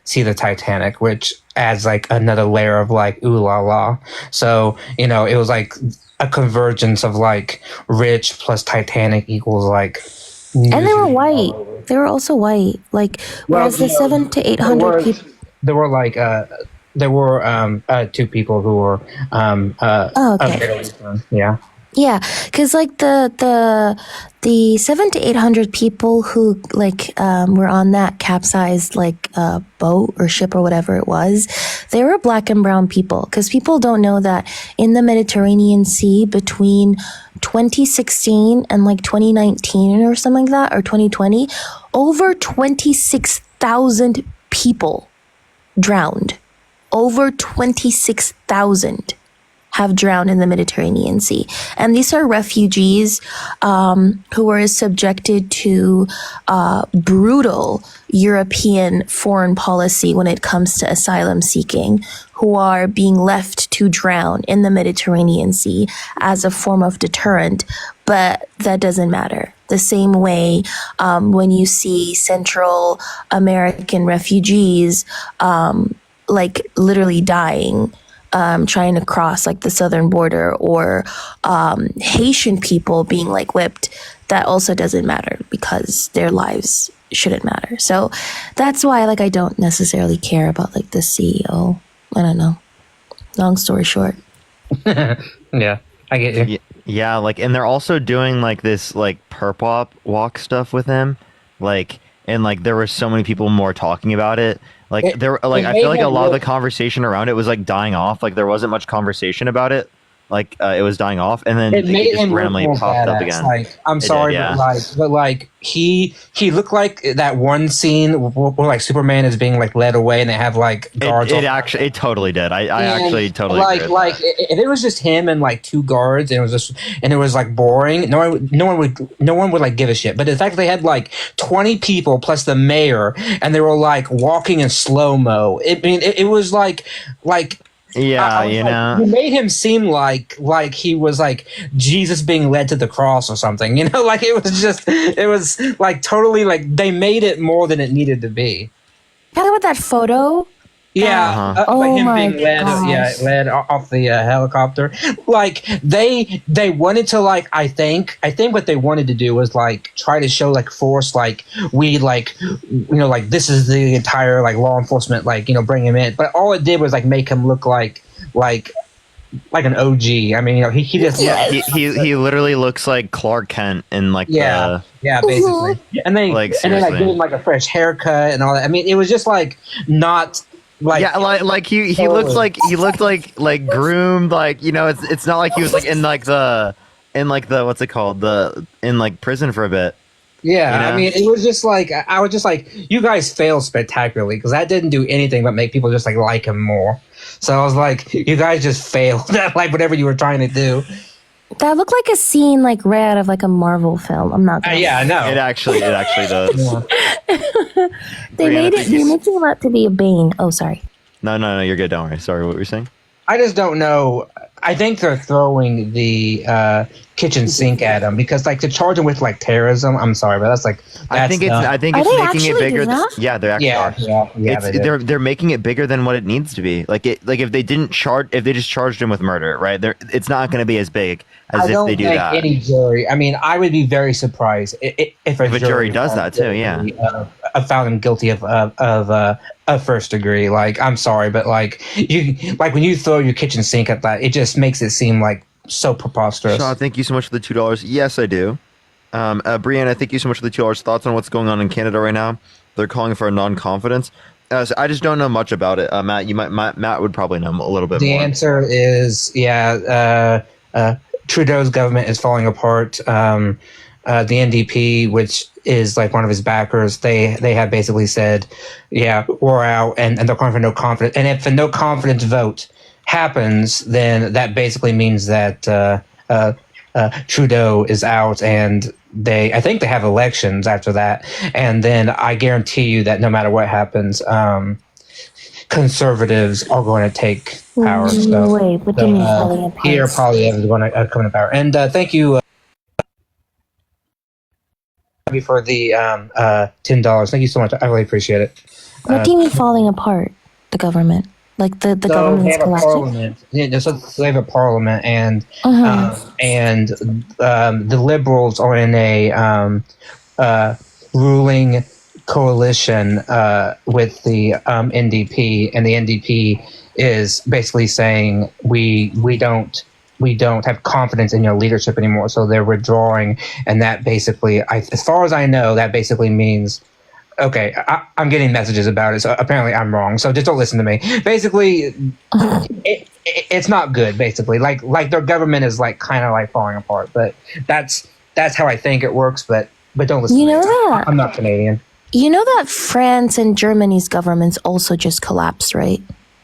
S6: see the Titanic, which adds like another layer of like ooh la la. So it was like a convergence of like rich plus Titanic equals like.
S7: And they were white. They were also white. Like whereas the 700 to 800 people.
S6: There were like there were 2 people who were
S7: okay.
S6: Yeah.
S7: Yeah, because like the 700 to 800 people who like were on that capsized like boat or ship or whatever it was, they were black and brown people. Because people don't know that in the Mediterranean Sea between 2016 and like 2019 or something like that, or 2020, over 26,000 people drowned. Over 26,000 have drowned in the Mediterranean Sea. And these are refugees who were subjected to brutal European foreign policy when it comes to asylum seeking, who are being left to drown in the Mediterranean Sea as a form of deterrent. But that doesn't matter. The same way when you see Central American refugees like literally dying trying to cross like the southern border, or Haitian people being like whipped, that also doesn't matter because their lives shouldn't matter. So that's why like I don't necessarily care about like the CEO. I don't know. Long story short.
S6: Yeah, I get you.
S1: Yeah, like, and they're also doing like this like perp walk stuff with him, like, and like there were so many people more talking about it. Like I feel like a lot of the conversation around it was like dying off. Like there wasn't much conversation about it. Like it was dying off, and then
S6: it made
S1: just
S6: him
S1: randomly
S6: look more
S1: popped up
S6: badass.
S1: again.
S6: Like I'm sorry, but like he looked like that one scene where like Superman is being like led away, and they have like guards.
S1: It totally did. I actually totally
S6: like
S1: agree with
S6: like
S1: that.
S6: if it was just him and like 2 guards, and it was like boring. No one would like give a shit. But the fact that they had like 20 people plus the mayor, and they were like walking in slow mo. It was like.
S1: Yeah,
S6: you made him seem like he was like Jesus being led to the cross or something. Like it was like totally like they made it more than it needed to be.
S7: Talk about that photo.
S6: Yeah, like him being led off the helicopter. Like they wanted to like I think what they wanted to do was like try to show like force, like we like like this is the entire like law enforcement, like bring him in. But all it did was like make him look like an OG. I mean he just
S1: he literally looks like Clark Kent in like
S6: basically. And they like give him like a fresh haircut and all that. I mean it was just like not. Like,
S1: yeah, like he looked like groomed, like it's not like he was like in the what's it called, in like prison for a bit.
S6: Yeah, I mean it was just like I was just like you guys failed spectacularly because that didn't do anything but make people just like him more. So I was like you guys just failed at like whatever you were trying to do.
S7: That looked like a scene like right out of like a Marvel film. I'm not.
S6: Yeah, I know.
S1: It actually does.
S7: They made it. You're making it out to be a Bane. Oh, sorry.
S1: No, you're good. Don't worry. Sorry, what were you saying?
S6: I just don't know. I think they're throwing the kitchen sink at him because, like, to charge him with like terrorism. I'm sorry, but
S1: I think it's
S6: dumb.
S1: making it bigger. Yeah, they're actually they're making it bigger than what it needs to be. Like if they just charged him with murder, right? It's not going to be as big as if they do that.
S6: Any jury. I mean, I would be very surprised if a
S1: jury does that too. Yeah,
S6: found him guilty of first degree. Like, I'm sorry, but like when you throw your kitchen sink at that, it just makes it seem like so preposterous.
S1: Shaw, thank you so much for the $2. Yes, I do. Brianna, thank you so much for the $2. Thoughts on what's going on in Canada right now? They're calling for a non-confidence. So I just don't know much about it. Matt would probably know a little bit more.
S6: The answer is Trudeau's government is falling apart. The NDP, which is like one of his backers, they have basically said, yeah, we're out, and they're calling for no confidence. And if the no confidence vote happens, then that basically means that Trudeau is out, and I think they have elections after that. And then I guarantee you that no matter what happens, conservatives are going to take power. Here, Polyev is going to come to power. And thank you. For the $10. Thank you so much. I really appreciate it.
S7: What do you mean falling apart? The government, like the government is collapsing.
S6: So they have a parliament, and the Liberals are in a ruling coalition with the NDP, and the NDP is basically saying we don't have confidence in your leadership anymore, so they're withdrawing. And that basically, as far as I know, that basically means, okay, I'm getting messages about it, so apparently I'm wrong, so just don't listen to me. Basically, it's not good, basically. Like their government is like kind of like falling apart, but that's how I think it works, but don't listen to me.
S7: That?
S6: I'm not Canadian.
S7: You know that France and Germany's governments also just collapsed, right?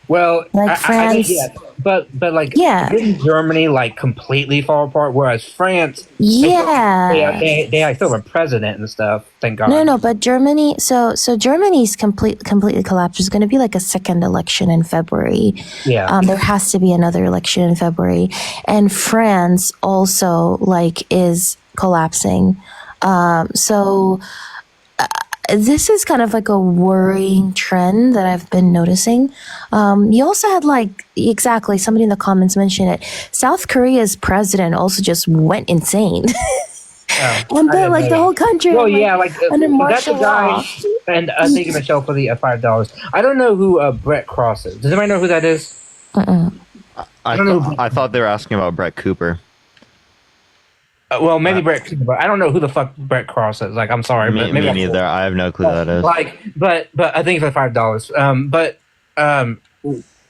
S6: Well,
S7: like France,
S6: but didn't Germany like completely fall apart? Whereas France, they still have a president and stuff. Thank God.
S7: No, but Germany. So Germany's completely collapsed. There's going to be like a second election in February.
S6: Yeah.
S7: There has to be another election in February, and France also is collapsing. This is kind of like a worrying trend that I've been noticing. You also had exactly, somebody in the comments mentioned it. South Korea's president also just went insane. And then the whole country.
S6: Well,
S7: under martial
S6: that's a guy.
S7: law.
S6: And thank you, Michelle, for the $5. I don't know who Brett Cross is. Does anybody know who that is?
S1: I thought they were asking about Brett Cooper.
S6: Well, maybe Brett Cooper, but I don't know who the fuck Brett Cross is. I'm sorry,
S1: me neither. I have no clue who that is.
S6: But I think it's for $5.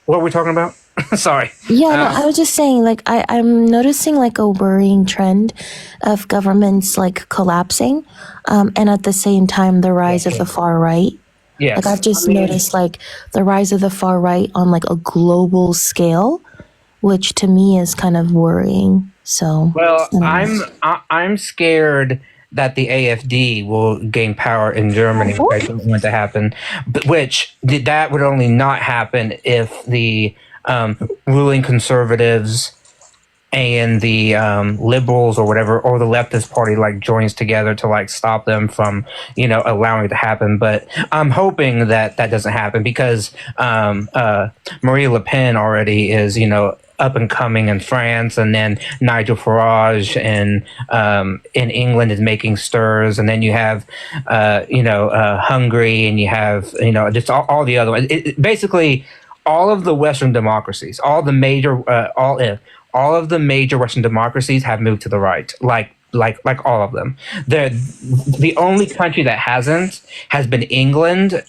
S6: What are we talking about? Sorry.
S7: Yeah, I was just saying, I'm noticing a worrying trend of governments collapsing, and at the same time the rise of the far right.
S6: Yeah.
S7: I've just noticed the rise of the far right on a global scale, which to me is kind of worrying. So
S6: I'm scared that the AfD will gain power in Germany, which I don't want to happen. But that would only not happen if the ruling conservatives and the liberals or whatever, or the leftist party joins together to stop them from allowing it to happen. But I'm hoping that doesn't happen because Marie Le Pen already is up and coming in France, and then Nigel Farage in England is making stirs, and then you have Hungary, and you have just all the other ones. Basically, all of the Western democracies, all of the major Western democracies have moved to the right, like all of them. The only country that hasn't has been England.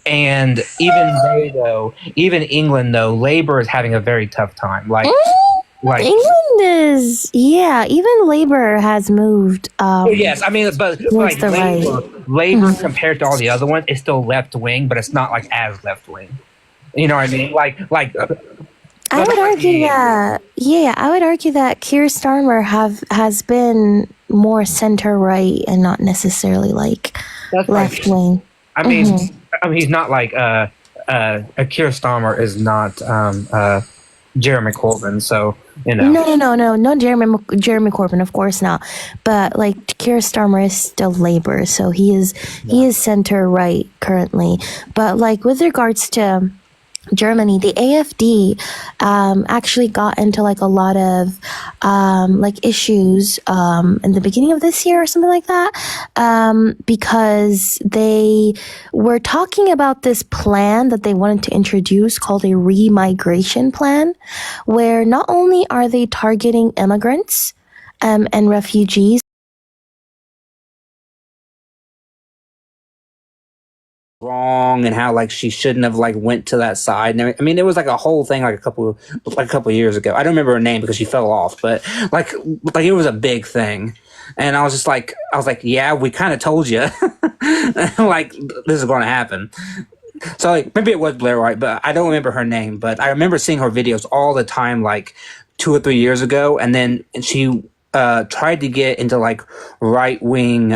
S6: And even England, though, Labour is having a very tough time.
S7: England is, even Labour has moved.
S6: Yes, I mean, but Labour compared to all the other ones is still left wing, but it's not as left wing. You know what I mean?
S7: I would argue that, I would argue that Keir Starmer has been more center right and not necessarily left wing.
S6: I mean, he's not Keir Starmer is not Jeremy Corbyn, so You know.
S7: No, Jeremy Corbyn, of course not. But like Keir Starmer is still Labour, so he is center right currently. But like with regards to Germany, the AfD actually got into like a lot of like issues in the beginning of this year or something like that because they were talking about this plan that they wanted to introduce called a re-migration plan, where not only are they targeting immigrants and refugees,
S6: wrong and how like she shouldn't have like went to that side and everything. I mean, there was like a whole thing like a couple of years ago. I don't remember her name because she fell off, but like it was a big thing. And I was like, yeah, we kind of told you, like this is going to happen. So like maybe it was Blair White, but I don't remember her name. But I remember seeing her videos all the time, like 2 or 3 years ago, and then she tried to get into like right wing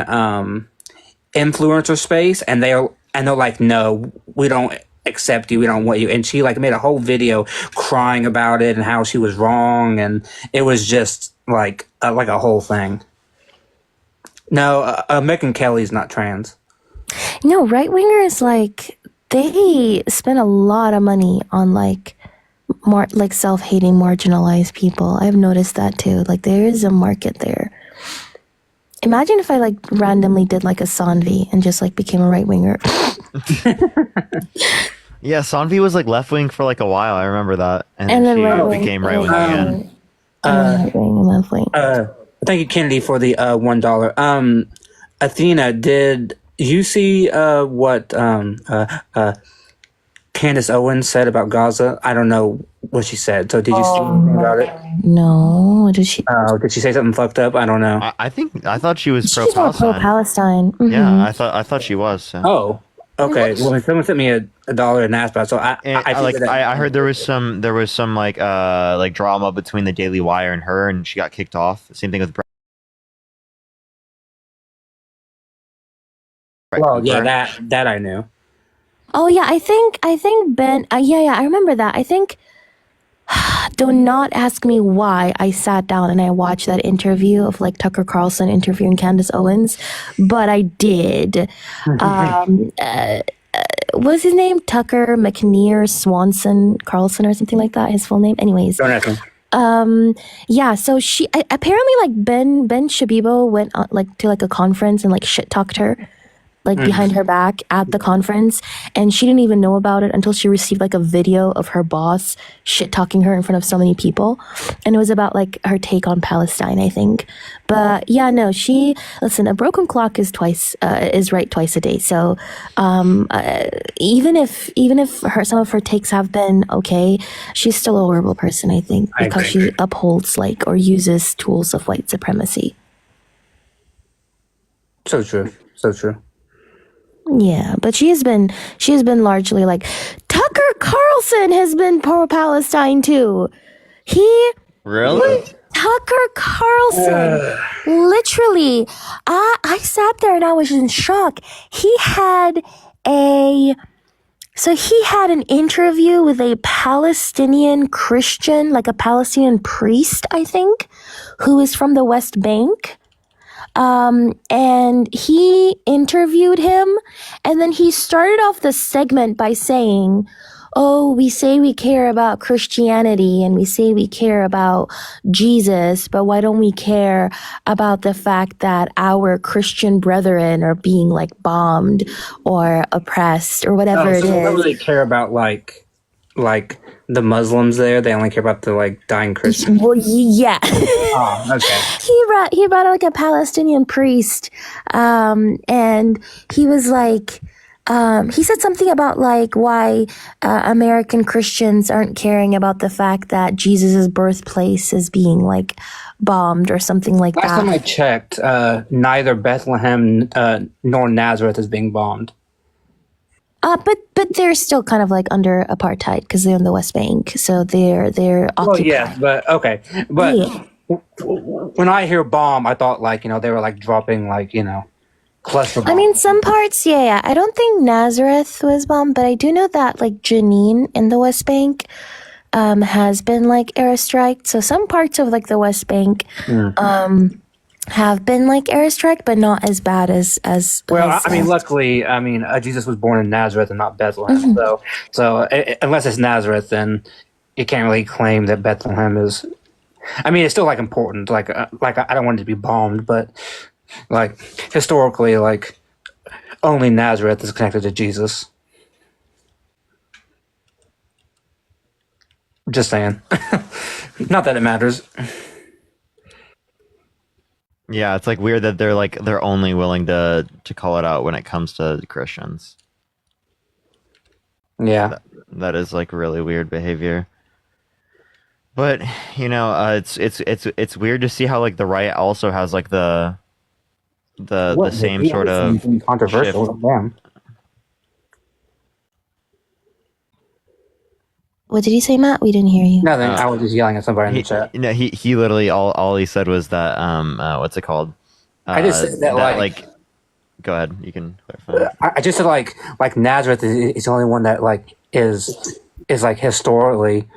S6: influencer space, and they're like, no, we don't accept you, we don't want you. And she like made a whole video crying about it and how she was wrong, and it was just like a whole thing. No, Megyn Kelly's not trans.
S7: no, right wingers like they spend a lot of money on like more like self-hating marginalized people. I've noticed that too. Like there is a market there. Imagine if I like randomly did like a Sanvi and just like became a right winger.
S1: Yeah, Sanvi was like left wing for like a while. I remember that, and
S7: then
S1: she
S7: right-wing.
S1: became right wing again.
S7: Right wing and left wing.
S6: Thank you, Kennedy, for the $1. Athena, did you see what Candace Owens said about Gaza? I don't know what she said. So did you see anything about it?
S7: No, did she?
S6: Did she say something fucked up? I don't know.
S1: I thought she was pro
S7: She's more
S1: Palestine.
S7: pro-Palestine. Mhm.
S1: Yeah, I thought she was. So.
S6: Oh, okay. Well, someone sent me $1 and asked about it, so
S1: I heard there was some like drama between the Daily Wire and her, and she got kicked off. Same thing with.
S6: Well, yeah, that I knew.
S7: Oh yeah, I think Ben. Yeah, I remember that. I think. Do not ask me why I sat down and I watched that interview of like Tucker Carlson interviewing Candace Owens, but I did. What's his name? Tucker McNear Swanson Carlson or something like that. His full name. Anyways.
S6: Don't ask him.
S7: Yeah. So she apparently like Ben Shabibo went like to like a conference and like shit talked her. Like behind her back at the conference, and she didn't even know about it until she received like a video of her boss shit talking her in front of so many people, and it was about like her take on Palestine, I think. But yeah, no, listen, a broken clock is right twice a day. So even if some of her takes have been okay, she's still a horrible person, I think, because she upholds like or uses tools of white supremacy.
S6: So true.
S7: Yeah, but she has been largely like Tucker Carlson has been pro-Palestine too.
S1: Really?
S7: Tucker Carlson, literally, I sat there and I was in shock. He had an interview with a Palestinian Christian, like a Palestinian priest, I think, who is from the West Bank. And he interviewed him, and then he started off the segment by saying, oh, we say we care about Christianity and we say we care about Jesus, but why don't we care about the fact that our Christian brethren are being like bombed or oppressed or whatever it is?
S6: They don't really care about like the Muslims there. They only care about the like dying Christians.
S7: Well, yeah.
S6: Oh, okay.
S7: He brought like a Palestinian priest, and he was like, he said something about like why American Christians aren't caring about the fact that Jesus' birthplace is being like bombed or something like that.
S6: Last time I checked, neither Bethlehem nor Nazareth is being bombed.
S7: But they're still kind of like under apartheid because they're in the West Bank, so they're occupied.
S6: Well, yeah, but okay, but
S7: Yeah.
S6: When I hear bomb, I thought like they were like dropping like cluster bombs.
S7: I mean, some parts, yeah. I don't think Nazareth was bombed, but I do know that like Jenin in the West Bank, has been like airstriked. So some parts of like the West Bank have been like airstriked, but not as bad as
S6: Well,
S7: as,
S6: I mean, luckily, Jesus was born in Nazareth and not Bethlehem. Unless it's Nazareth, then you can't really claim that Bethlehem is. I mean, it's still like important. Like I don't want it to be bombed, but like historically, like only Nazareth is connected to Jesus. Just saying. Not that it matters.
S1: Yeah, it's like weird that they're only willing to call it out when it comes to Christians.
S6: Yeah,
S1: that is like really weird behavior. But it's weird to see how like the right also has like the same sort of
S6: controversial.
S1: shift.
S6: Damn.
S7: What did you say, Matt? We didn't hear you.
S6: Nothing. I was just yelling at somebody in the chat.
S1: He literally all he said was that what's it called?
S6: I just said that like
S1: go ahead. You can clarify.
S6: I just said like Nazareth is the only one that like is like historically,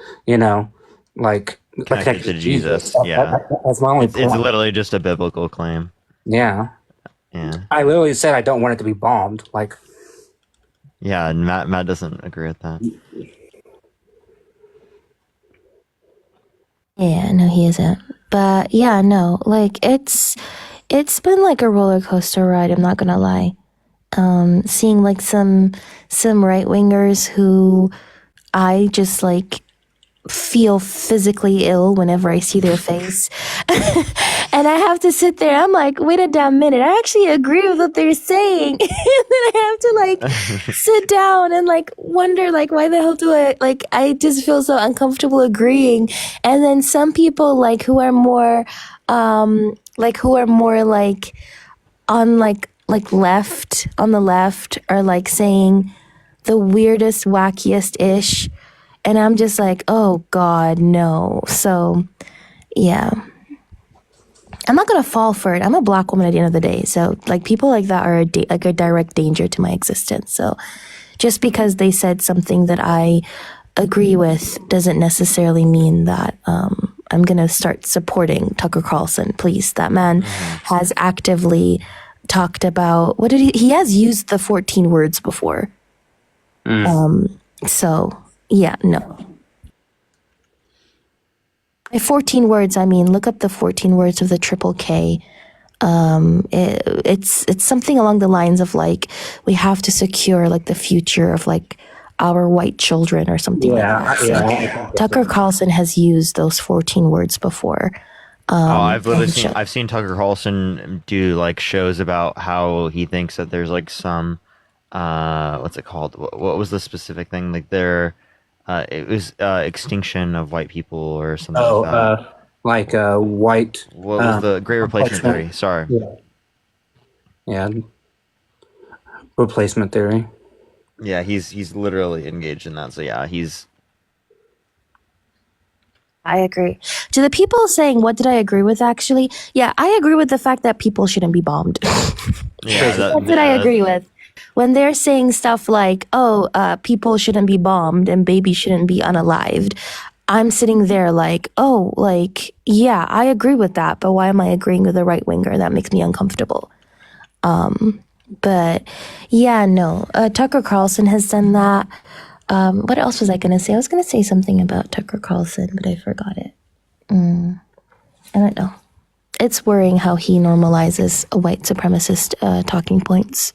S6: like
S1: Connected to Jesus. Yeah,
S6: that's my only
S1: it's
S6: point.
S1: literally just a biblical claim.
S6: Yeah.
S1: Yeah.
S6: I literally said I don't want it to be bombed. Like.
S1: Yeah, and Matt doesn't agree with that.
S7: Yeah, no, he isn't. But yeah, no, like it's been like a roller coaster ride. I'm not gonna lie. Seeing like some right wingers who I just like feel physically ill whenever I see their face, and I have to sit there. I'm like, wait a damn minute. I actually agree with what they're saying, and then I have to like sit down and like wonder like why the hell do I just feel so uncomfortable agreeing. And then some people like who are more on the left are like saying the weirdest, wackiest ish. And I'm just like, oh God, no. So, yeah. I'm not going to fall for it. I'm a Black woman at the end of the day. So, like, people like that are a direct danger to my existence. So, just because they said something that I agree with doesn't necessarily mean that I'm going to start supporting Tucker Carlson. Please. That man has actively talked about, he has used the 14 words before. So... yeah, no. By 14 words, I mean, look up the 14 words of the Triple K. It's something along the lines of like, we have to secure like the future of like our white children or something like that. So Tucker Carlson has used those 14 words before.
S1: I've seen Tucker Carlson do like shows about how he thinks that there's like some, what's it called? What was the specific thing? Like it was extinction of white people or something like that.
S6: White.
S1: What was the Great Replacement Theory? Sorry.
S6: Yeah. Replacement theory.
S1: Yeah, he's literally engaged in that. So yeah,
S7: I agree. To the people saying, what did I agree with actually? Yeah, I agree with the fact that people shouldn't be bombed. That's what I agree with. When they're saying stuff like, people shouldn't be bombed and babies shouldn't be unalived, I'm sitting there like, yeah, I agree with that, but why am I agreeing with a right winger? That makes me uncomfortable. But yeah, no, Tucker Carlson has done that. What else was I going to say? I was going to say something about Tucker Carlson, but I forgot it. I don't know. It's worrying how he normalizes a white supremacist talking points.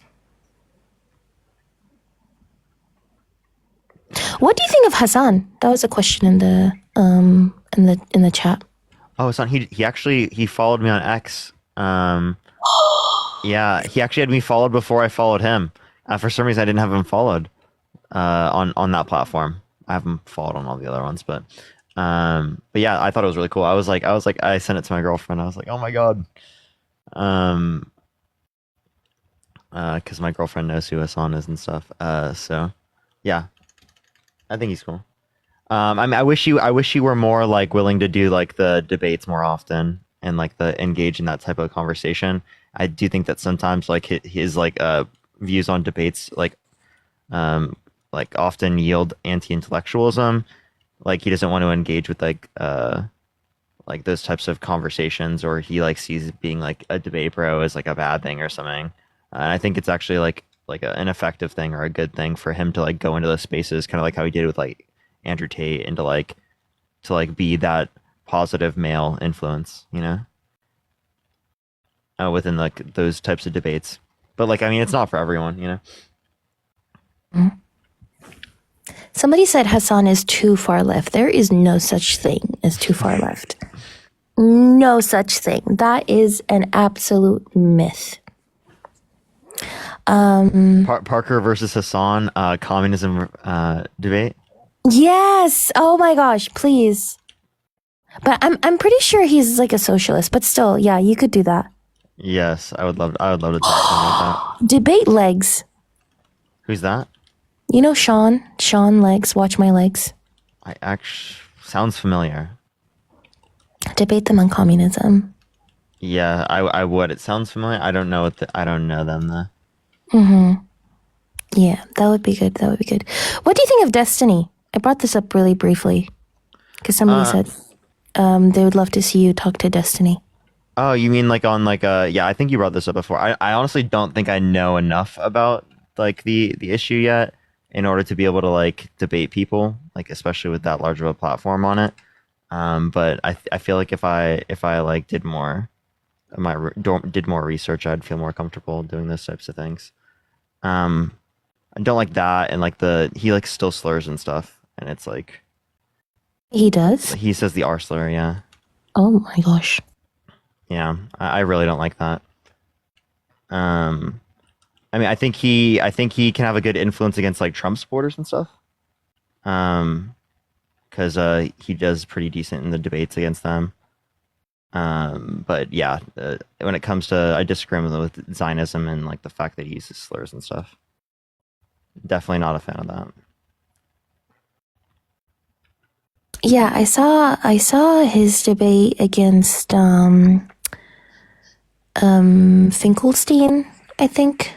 S7: What do you think of Hassan? That was a question in the chat.
S1: Oh, Hassan, he followed me on X. Yeah, he actually had me followed before I followed him. For some reason, I didn't have him followed on that platform. I have him followed on all the other ones, but yeah, I thought it was really cool. I sent it to my girlfriend. I was like, oh my god, because my girlfriend knows who Hassan is and stuff. So yeah. I think he's cool. I mean, I wish you were more like willing to do like the debates more often and like the engage in that type of conversation. I do think that sometimes like his like views on debates like often yield anti-intellectualism, like he doesn't want to engage with like those types of conversations, or he like sees being like a debate bro as like a bad thing or something. And I think it's actually an effective thing or a good thing for him to like go into those spaces, kind of like how he did with like Andrew Tate, and to like be that positive male influence, you know, within like those types of debates. But like, I mean, it's not for everyone, you know.
S7: Somebody said Hassan is too far left. There is no such thing as too far left. No such thing. That is an absolute myth.
S1: Parker versus Hassan, communism debate.
S7: Yes. Oh my gosh, please. But I'm pretty sure he's like a socialist, but still, yeah, you could do that.
S1: Yes, I would love to talk to him about that.
S7: Debate legs.
S1: Who's that?
S7: You know Sean Legs, Watch My Legs.
S1: I actually sounds familiar.
S7: Debate them on communism.
S1: Yeah, I would. It sounds familiar. I don't know I don't know them though.
S7: Yeah, that would be good. That would be good. What do you think of Destiny? I brought this up really briefly because somebody said they would love to see you talk to Destiny.
S1: Oh, you mean like on like yeah, I think you brought this up before. I honestly don't think I know enough about like the issue yet in order to be able to like debate people, like especially with that large of a platform on it. But I feel like if I like did more research, I'd feel more comfortable doing those types of things. I don't like that, and like he like still slurs and stuff, and it's like
S7: he does.
S1: He says the R slur, yeah.
S7: Oh my gosh.
S1: Yeah, I really don't like that. I mean, I think he can have a good influence against like Trump supporters and stuff. Because he does pretty decent in the debates against them. But yeah, when it comes to, I disagree with Zionism and like the fact that he uses slurs and stuff. Definitely not a fan of that.
S7: Yeah, I saw his debate against Finkelstein, I think.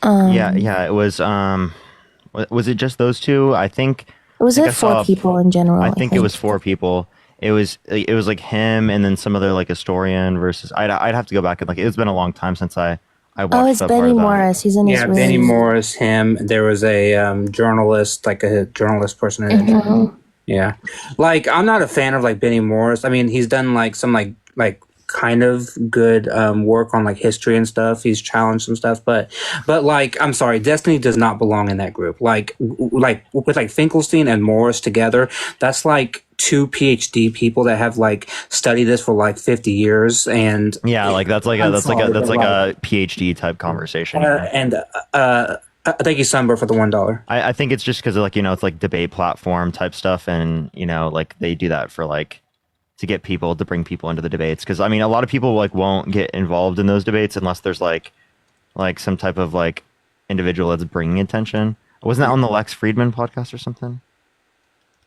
S1: Yeah, it was it just those two? I think
S7: it 4 people in general?
S1: I think it was 4 people. It was like him and then some other like historian versus I'd have to go back and like it's been a long time since I watched.
S7: Oh, it's Benny Morris. He's in his room.
S6: Benny Morris, him. There was a journalist, like a journalist person in it. Yeah, like I'm not a fan of like Benny Morris. I mean, he's done like some like kind of good work on like history and stuff. He's challenged some stuff, but like I'm sorry, Destiny does not belong in that group. Like with like Finkelstein and Morris together, that's like 2 PhD people that have like studied this for like 50 years, and
S1: yeah, like that's like a PhD type conversation.
S6: Thank you, Sunbird, for the $1.
S1: I think it's just because like it's like debate platform type stuff, and like they do that for like to get people to bring people into the debates, because I mean a lot of people like won't get involved in those debates unless there's like some type of like individual that's bringing attention. Wasn't that on the Lex Friedman podcast or something?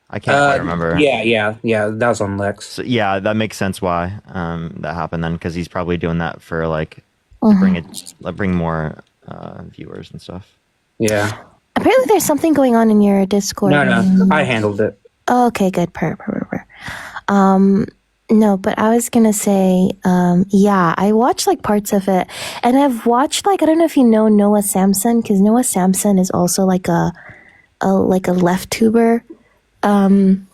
S1: I can't quite remember.
S6: Yeah, that was on Lex.
S1: So, yeah, that makes sense why that happened then, because he's probably doing that for like to bring more viewers and stuff.
S6: Yeah.
S7: Apparently, there's something going on in your Discord.
S6: No, I handled it.
S7: Oh, okay, good. No, but I was gonna say, yeah, I watched like parts of it, and I've watched like I don't know if you know Noah Samson, because Noah Samson is also like a left tuber, and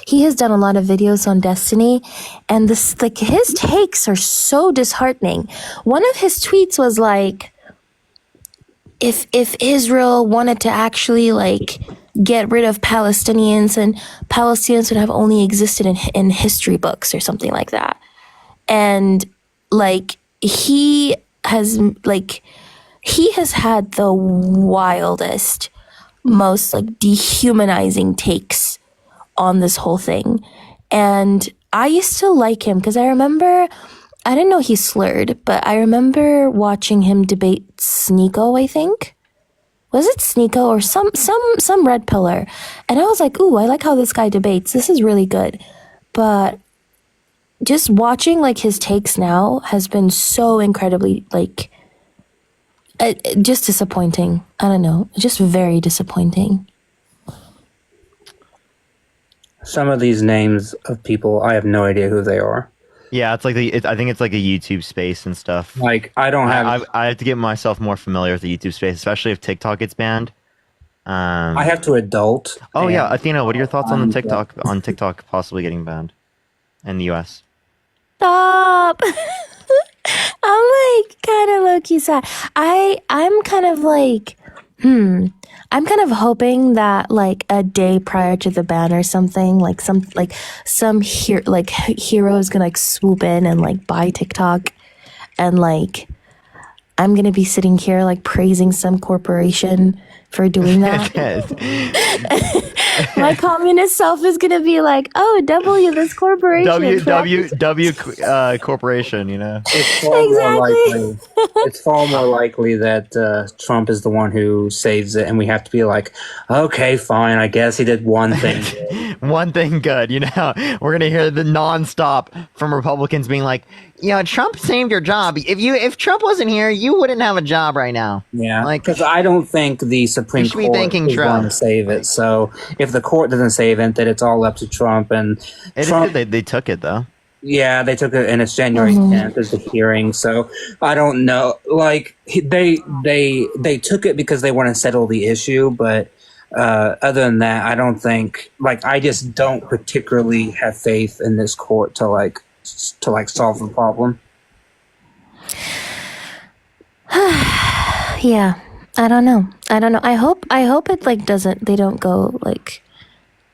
S7: he has done a lot of videos on Destiny, and this like his takes are so disheartening. One of his tweets was like, if Israel wanted to actually like get rid of Palestinians, and Palestinians would have only existed in history books or something like that. And like he has had the wildest, most like dehumanizing takes on this whole thing. And I used to like him because I remember, I didn't know he slurred, but I remember watching him debate Sneeko, I think. Was it Sneeko or some red pillar? And I was like, ooh, I like how this guy debates. This is really good. But just watching like his takes now has been so incredibly like just disappointing. I don't know, just very disappointing.
S6: some of these names of people, I have no idea who they are.
S1: Yeah, it's like I think it's like a YouTube space and stuff.
S6: Like I don't have.
S1: I have to get myself more familiar with the YouTube space, especially if TikTok gets banned.
S6: I have to adult.
S1: Oh yeah, Athena, what are your thoughts on the TikTok possibly getting banned in the US?
S7: Stop. I'm like kind of low-key sad. I'm kind of like, I'm kind of hoping that like a day prior to the ban or something, like some hero is gonna like swoop in and like buy TikTok, and like I'm gonna be sitting here like praising some corporation for doing that. My communist self is gonna be like, "Oh, W this corporation."
S1: W corporation, you know.
S6: It's far more likely that Trump is the one who saves it, and we have to be like, okay, fine, I guess he did one thing good.
S1: One thing good, you know. We're gonna hear the nonstop from Republicans being like, Trump saved your job. If Trump wasn't here, you wouldn't have a job right now.
S6: Yeah, like because I don't think the Supreme Court is going to save it. So if the court doesn't save it, then it's all up to Trump. And Trump,
S1: they took it though.
S6: Yeah, they took it, and it's January 10th is the hearing. So I don't know. Like they took it because they want to settle the issue, but other than that, I don't think. Like I just don't particularly have faith in this court to solve the problem.
S7: Yeah, I don't know. I hope it like doesn't. They don't go like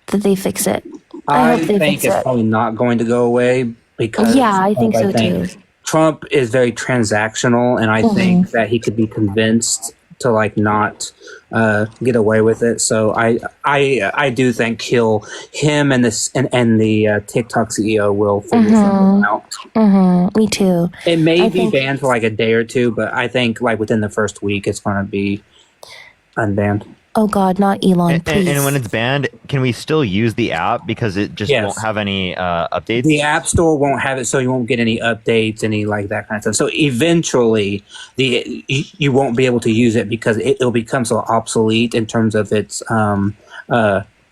S7: that. They fix it. I hope they
S6: think
S7: fix
S6: it's
S7: it.
S6: probably not going to go away because
S7: I think so too.
S6: Trump is very transactional, and I think that he could be convinced to like not get away with it. So I do think him and the TikTok CEO will figure something out.
S7: Me too.
S6: It may be banned for like a day or two, but I think like within the first week it's going to be unbanned.
S7: Oh God, not Elon, please.
S1: And when it's banned, can we still use the app because it just won't have any updates?
S6: The App Store won't have it, so you won't get any updates, any like that kind of stuff. So eventually, you won't be able to use it because it'll become so obsolete in terms of its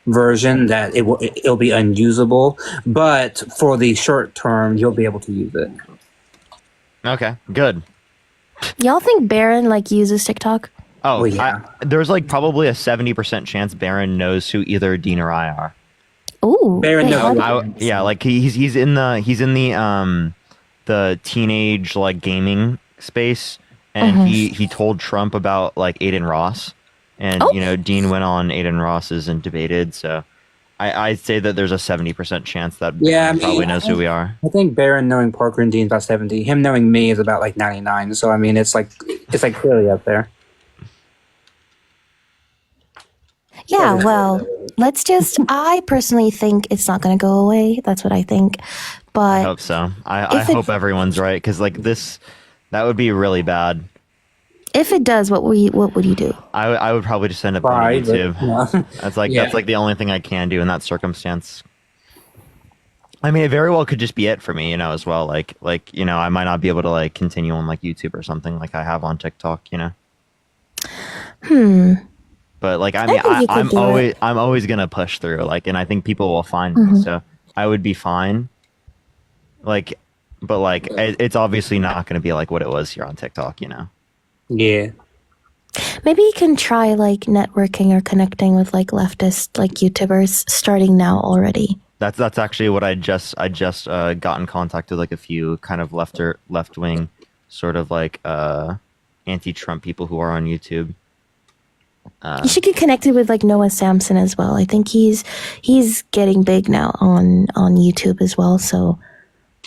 S6: version that it'll be unusable. But for the short term, you'll be able to use it.
S1: Okay, good.
S7: Y'all think Barron like uses TikTok?
S1: Oh, yeah. There's like probably a 70% chance Barron knows who either Dean or I are.
S7: Ooh,
S6: Barron knows.
S1: Yeah, like he's in the teenage like gaming space, and he told Trump about like Aiden Ross, and Dean went on Aiden Ross's and debated. So I'd say that there's a 70% chance that Barron probably knows who we are.
S6: I think Barron knowing Parker and Dean is about 70. Him knowing me is about like 99. So I mean, it's like clearly up there.
S7: Yeah, well, I personally think it's not going to go away. That's what I think. But
S1: I hope so. I hope everyone's right, because like that would be really bad.
S7: If it does, what would you do?
S1: I would probably just end up on YouTube. That's like the only thing I can do in that circumstance. I mean, it very well could just be it for me, as well. Like I might not be able to like continue on like YouTube or something like I have on TikTok, But like I mean, I'm always gonna push through. Like, and I think people will find me, so I would be fine. Like, but like it's obviously not gonna be like what it was here on TikTok,
S6: Yeah.
S7: Maybe you can try like networking or connecting with like leftist like YouTubers starting now already.
S1: That's actually what I just got in contact with like a few kind of left wing sort of like anti-Trump people who are on YouTube.
S7: You should get connected with like Noah Samson as well. I think he's getting big now on YouTube as well. So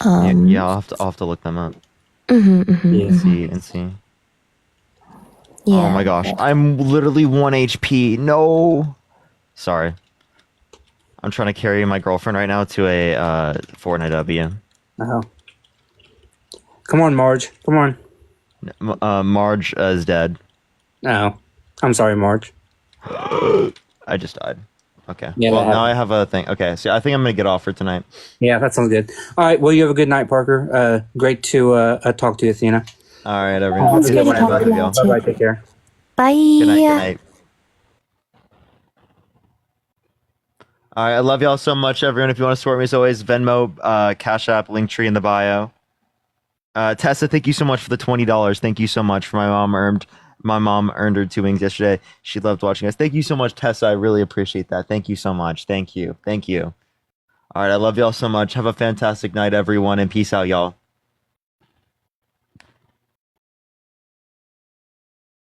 S1: I'll have to look them up. See.
S7: Yeah.
S1: Oh my gosh, I'm literally 1 HP. No, sorry. I'm trying to carry my girlfriend right now to a Fortnite W.
S6: Oh. Come on, Marge. Come on.
S1: Marge is dead.
S6: No. I'm sorry, Marge.
S1: I just died. Okay.
S6: Yeah,
S1: well, now I have a thing. Okay, so I think I'm going to get off for tonight.
S6: Yeah, that sounds good. All right, well, you have a good night, Parker. Great to talk to you, Athena.
S1: All right, everyone.
S7: It's good to talk to you.
S6: Bye-bye, take care.
S7: Bye.
S1: Good night. All right, I love y'all so much, everyone. If you want to support me, as always, Venmo, Cash App, link tree in the bio. Tessa, thank you so much for the $20. Thank you so much. For my mom earned her 2 wings yesterday. She loved watching us. Thank you so much, Tessa. I really appreciate that. Thank you so much. Thank you. All right, I love y'all so much. Have a fantastic night, everyone, and peace out, y'all.